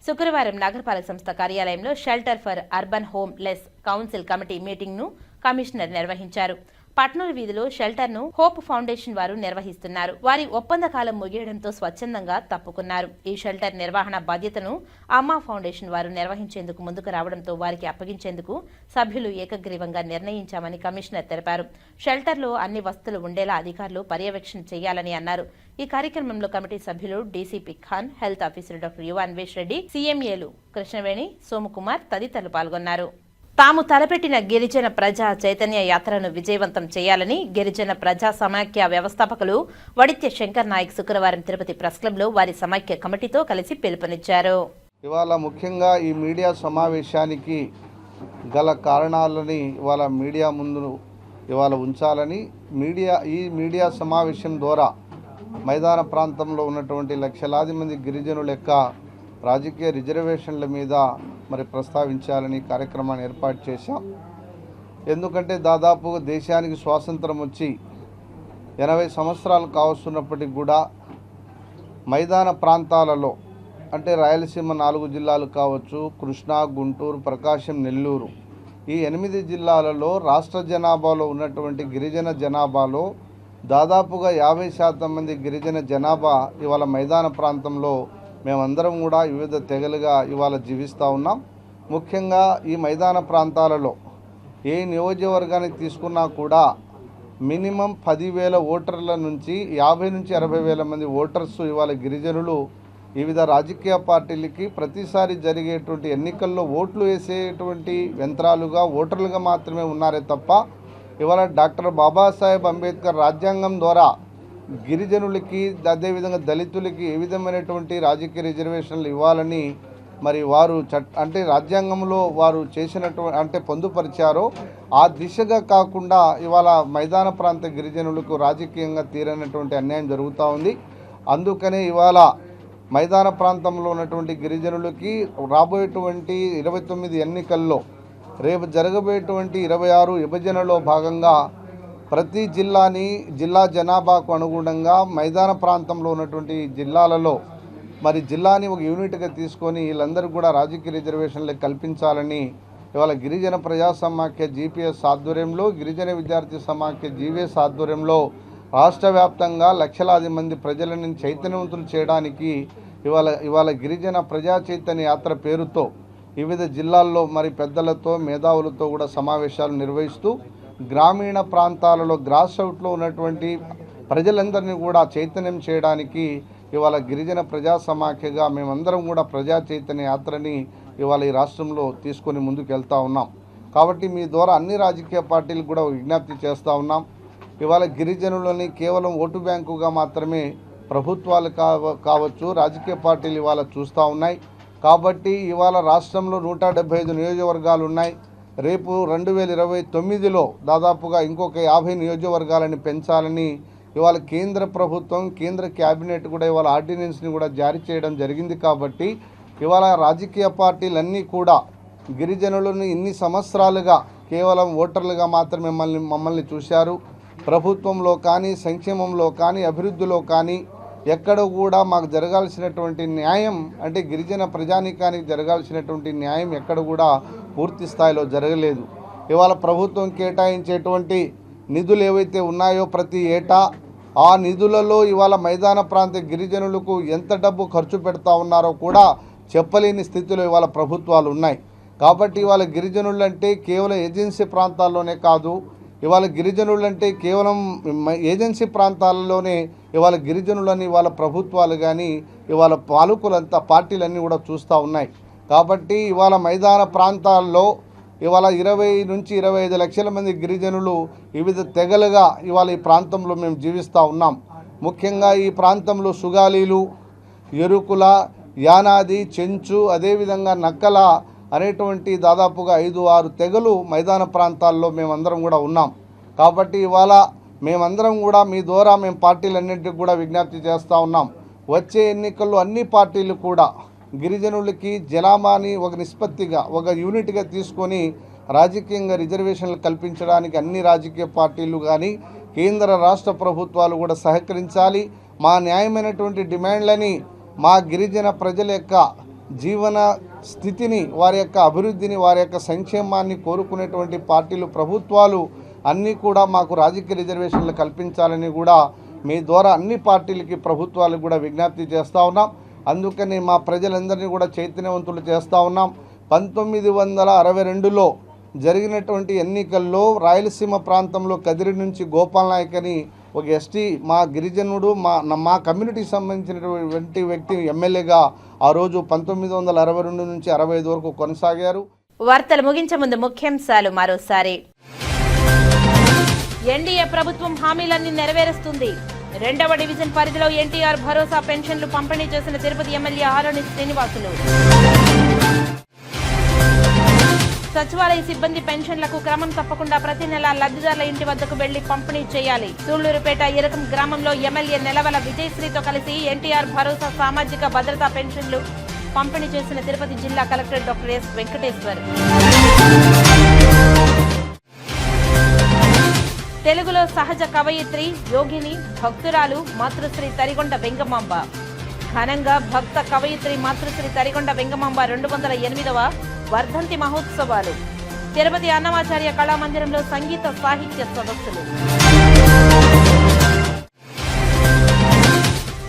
శుక్రవారం నగరపాలక సంస్థ కార్యాలయంలో shelter for urban home less council committee meeting ను కమిషనర్ నిర్వహించారు. పట్నూరు వీధిలో షెల్టర్ ను హోప్ ఫౌండేషన్ వారు నిర్వహిస్తున్నారు. వారి ఒప్పంద కాలం ముగియడంతో స్వచ్ఛందంగా తప్పుకున్నారు. ఈ షెల్టర్ నిర్వహణ బాధ్యతను అమ్మా ఫౌండేషన్ వారు నిర్వహించేందుకు ముందుకు రావడంతో వారికి అప్పగించేందుకు సభ్యులు ఏకగ్రీవంగా నిర్ణయించామని కమిషనర్ తెలిపారు. షెల్టర్లో అన్ని వసతులు ఉండేలా అధికారులు పర్యవేక్షణ చేయాలని అన్నారు. ఈ కార్యక్రమంలో కమిటీ సభ్యులు DCP Khan, health officer doctor యువ అన్వేష్ రెడ్డి, సీఎంఏలు కృష్ణవేణి, సోముకుమార్ తదితరులు పాల్గొన్నారు. తాము తలపెట్టిన గిరిజన ప్రజా చైతన్య యాత్రను విజయవంతం చేయాలని గిరిజన ప్రజా సమాఖ్య వ్యవస్థాపకులు వడిత్య శంకర్ నాయక్ శుక్రవారం తిరుపతి ప్రెస్ క్లబ్లో వారి సమాఖ్య కమిటీతో కలిసి పిలుపునిచ్చారు. ఇవాళ ముఖ్యంగా ఈ మీడియా సమావేశానికి గల కారణాలని ఇవాళ మీడియా ముందు ఇవాళ ఉంచాలని ఈ మీడియా సమావేశం ద్వారా మైదాన ప్రాంతంలో ఉన్నటువంటి లక్షలాది మంది గిరిజనుల యొక్క రాజకీయ రిజర్వేషన్ల మీద మరి ప్రస్తావించాలని కార్యక్రమాన్ని ఏర్పాటు చేశాం. ఎందుకంటే దాదాపు దేశానికి స్వాతంత్రం వచ్చి 80 సంవత్సరాలు కావస్తున్నప్పటికి కూడా మైదాన ప్రాంతాలలో అంటే రాయలసీమ 4 జిల్లాలు కావచ్చు, కృష్ణా, గుంటూరు, ప్రకాశం, నెల్లూరు, ఈ 8 జిల్లాలలో రాష్ట్ర జనాభాలో ఉన్నటువంటి గిరిజన జనాభాలో దాదాపుగా 50% మంది గిరిజన జనాభా ఇవాళ మైదాన ప్రాంతంలో మేమందరం కూడా వివిధ తెగలుగా ఇవాళ జీవిస్తూ ఉన్నాం. ముఖ్యంగా ఈ మైదాన ప్రాంతాలలో ఏ నియోజకవర్గాన్ని తీసుకున్నా కూడా మినిమం 10,000 ఓటర్ల నుంచి 50 నుంచి 60,000 మంది ఓటర్స్ ఇవాళ గిరిజనులు వివిధ రాజకీయ పార్టీలకి ప్రతిసారి జరిగేటువంటి ఎన్నికల్లో ఓట్లు వేసేటువంటి యంత్రాలుగా ఓటర్లుగా మాత్రమే ఉన్నారే తప్ప ఇవాళ డాక్టర్ బాబాసాహెబ్ అంబేద్కర్ రాజ్యాంగం ద్వారా గిరిజనులకి అదేవిధంగా దళితులకి ఏ విధమైనటువంటి రాజకీయ రిజర్వేషన్లు ఇవ్వాలని మరి వారు అంటే రాజ్యాంగంలో వారు చేసినటువంటి అంటే పొందుపరిచారో ఆ దిశగా కాకుండా ఇవాళ మైదాన ప్రాంత గిరిజనులకు రాజకీయంగా తీరనటువంటి అన్యాయం జరుగుతూ ఉంది. అందుకనే ఇవాళ మైదాన ప్రాంతంలో ఉన్నటువంటి గిరిజనులకి రాబోయేటువంటి 29 ఎన్నికల్లో రేపు జరగబోయేటువంటి 26 విభజనలో భాగంగా ప్రతి జిల్లా జనాభాకు అనుగుణంగా మైదాన ప్రాంతంలో ఉన్నటువంటి జిల్లాలలో మరి జిల్లాని ఒక యూనిట్గా తీసుకొని వీళ్ళందరూ కూడా రాజకీయ రిజర్వేషన్లు కల్పించాలని ఇవాళ గిరిజన ప్రజా సమాఖ్య జీపీఎస్ ఆధ్వర్యంలో, గిరిజన విద్యార్థి సమాఖ్య జీవీఎస్ ఆధ్వర్యంలో రాష్ట్ర వ్యాప్తంగా లక్షలాది మంది ప్రజలను చైతన్యవంతులు చేయడానికి ఇవాళ గిరిజన ప్రజా చైతన్య యాత్ర పేరుతో వివిధ జిల్లాల్లో మరి పెద్దలతో మేధావులతో కూడా సమావేశాలు నిర్వహిస్తూ గ్రామీణ ప్రాంతాలలో గ్రాస్ రూట్లో ఉన్నటువంటి ప్రజలందరినీ కూడా చైతన్యం చేయడానికి ఇవాళ గిరిజన ప్రజా సమాఖ్యగా మేమందరం కూడా ప్రజా చైతన్య యాత్రని ఇవాళ ఈ రాష్ట్రంలో తీసుకొని ముందుకు వెళ్తూ ఉన్నాం. కాబట్టి మీ ద్వారా అన్ని రాజకీయ పార్టీలకు కూడా విజ్ఞప్తి చేస్తూ ఉన్నాం. ఇవాళ గిరిజనులని కేవలం ఓటు బ్యాంకుగా మాత్రమే ప్రభుత్వాలు కావచ్చు రాజకీయ పార్టీలు ఇవాళ చూస్తూ ఉన్నాయి. కాబట్టి ఇవాళ రాష్ట్రంలో 175 నియోజకవర్గాలు ఉన్నాయి. రేపు 2029లో దాదాపుగా ఇంకొక 50 నియోజకవర్గాలని పెంచాలని ఇవాళ కేంద్ర ప్రభుత్వం, కేంద్ర క్యాబినెట్ కూడా ఇవాళ ఆర్డినెన్స్ని కూడా జారీ చేయడం జరిగింది. కాబట్టి ఇవాళ రాజకీయ పార్టీలన్నీ కూడా గిరిజనులను ఇన్ని సంవత్సరాలుగా కేవలం ఓటర్లుగా మాత్రమే మమ్మల్ని చూశారు. ప్రభుత్వంలో కానీ, సంక్షేమంలో కానీ, అభివృద్ధిలో కానీ ఎక్కడ కూడా మాకు జరగాల్సినటువంటి న్యాయం, అంటే గిరిజన ప్రజానీకానికి జరగాల్సినటువంటి న్యాయం ఎక్కడ కూడా పూర్తి స్థాయిలో జరగలేదు. ఇవాళ ప్రభుత్వం కేటాయించేటువంటి నిధులు ఏవైతే ఉన్నాయో ప్రతి ఏటా ఆ నిధులలో ఇవాళ మైదాన ప్రాంత గిరిజనులకు ఎంత డబ్బు ఖర్చు పెడతా ఉన్నారో కూడా చెప్పలేని స్థితిలో ఇవాళ ప్రభుత్వాలు ఉన్నాయి. కాబట్టి ఇవాళ గిరిజనులంటే కేవలం ఏజెన్సీ ప్రాంతాల్లోనే కాదు, ఇవాళ గిరిజనులంటే కేవలం ఏజెన్సీ ప్రాంతాలలోనే ఇవాళ గిరిజనులని ఇవాళ ప్రభుత్వాలు కానీ ఇవాళ పాలకులంతా పార్టీలన్నీ కూడా చూస్తూ ఉన్నాయి. కాబట్టి ఇవాళ మైదాన ప్రాంతాల్లో ఇవాళ 20 నుంచి 25 లక్షల మంది గిరిజనులు వివిధ తెగలుగా ఇవాళ ఈ ప్రాంతంలో మేము జీవిస్తూ ఉన్నాం. ముఖ్యంగా ఈ ప్రాంతంలో సుగాలీలు, ఎరుకుల, యానాది, చెంచు, అదేవిధంగా నక్కల అనేటువంటి దాదాపుగా 5-6 తెగలు మైదాన ప్రాంతాల్లో మేమందరం కూడా ఉన్నాం. కాబట్టి ఇవాళ మేమందరం కూడా మీ ద్వారా మేము పార్టీలన్నింటికి కూడా విజ్ఞప్తి చేస్తూ ఉన్నాం. వచ్చే ఎన్నికల్లో అన్ని పార్టీలు కూడా గిరిజనులకి జనాభాని ఒక నిష్పత్తిగా, ఒక యూనిట్గా తీసుకొని రాజకీయంగా రిజర్వేషన్లు కల్పించడానికి అన్ని రాజకీయ పార్టీలు కానీ కేంద్ర రాష్ట్ర ప్రభుత్వాలు కూడా సహకరించాలి. మా న్యాయమైనటువంటి డిమాండ్లని, మా గిరిజన ప్రజల యొక్క జీవన స్థితిని, వారి యొక్క అభివృద్ధిని, వారి యొక్క సంక్షేమాన్ని కోరుకునేటువంటి పార్టీలు, ప్రభుత్వాలు అన్నీ కూడా మాకు రాజకీయ రిజర్వేషన్లు కల్పించాలని కూడా మీ ద్వారా అన్ని పార్టీలకి, ప్రభుత్వాలకు కూడా విజ్ఞప్తి చేస్తూ ఉన్నాం. అందుకని మా ప్రజలందరినీ కూడా చైతన్యవంతులు చేస్తూ ఉన్నాం. 1962లో జరిగినటువంటి ఎన్నికల్లో రాయలసీమ ప్రాంతంలో కదిరి నుంచి గోపాల్ నాయక్ అని ఒక ఎస్టీ, మా గిరిజనుడు, మా కమ్యూనిటీకి సంబంధించినటువంటి వ్యక్తి ఎమ్మెల్యేగా ఆ రోజు 1962 నుంచి 65 వరకు కొనసాగారు. వార్తలు ముగించే ముందు ముఖ్యాంశాలు మరోసారి. ఎన్డీఏ ప్రభుత్వం హామీలన్నీ నెరవేరుస్తుంది. 2వ డివిజన్ పరిధిలో ఎన్టీఆర్ భరోసా పెన్షన్లు పంపిణీ చేసిన తిరుపతి ఎమ్మెల్యే ఆరణి శ్రీనివాసులు. సచివాలయ సిబ్బంది పెన్షన్లకు క్రమం తప్పకుండా ప్రతి నెల లబ్ధిదారుల ఇంటి వద్దకు వెళ్లి పంపిణీ చేయాలి. సూళ్లూరుపేట ఇరకం గ్రామంలో ఎమ్మెల్యే నెలవల విజయశ్రీతో కలిసి ఎన్టీఆర్ భరోసా సామాజిక భద్రతా పెన్షన్లు పంపిణీ చేసిన తిరుపతి జిల్లా కలెక్టర్ డాక్టర్ ఎస్ వెంకటేశ్వర్. తెలుగులో సహజ కవయిత్రి, యోగిని, భక్తురాలు మాతృశ్రీ తరిగొండ వెంగమాంబ. ఘనంగా భక్త కవయిత్రి మాతృశ్రీ తరిగొండ వెంగమాంబ 208వ వర్ధంతి మహోత్సవాలు. తిరుపతి అన్నమాచార్య కళామందిరంలో సంగీత సాహిత్య సదస్సులు.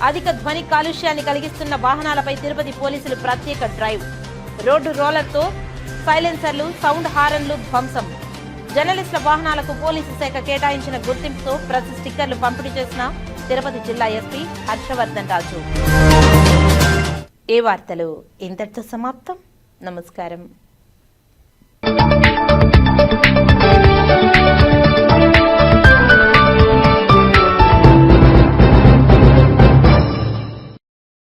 అధిక ధ్వని కాలుష్యాన్ని కలిగిస్తున్న వాహనాలపై తిరుపతి పోలీసులు ప్రత్యేక డ్రైవ్. రోడ్డు రోలర్తో సైలెన్సర్లు, సౌండ్ హారన్లు ధ్వంసం. జర్నలిస్టుల వాహనాలకు పోలీసు శాఖ కేటాయించిన గుర్తింపుతో ప్రతి స్టిక్కర్లు పంపిణీ చేసిన తిరుపతి జిల్లా ఎస్పీ హర్షవర్ధన్ రాజు. ఈ వార్తలు ఇంతటితో సమాప్తం. నమస్కారం.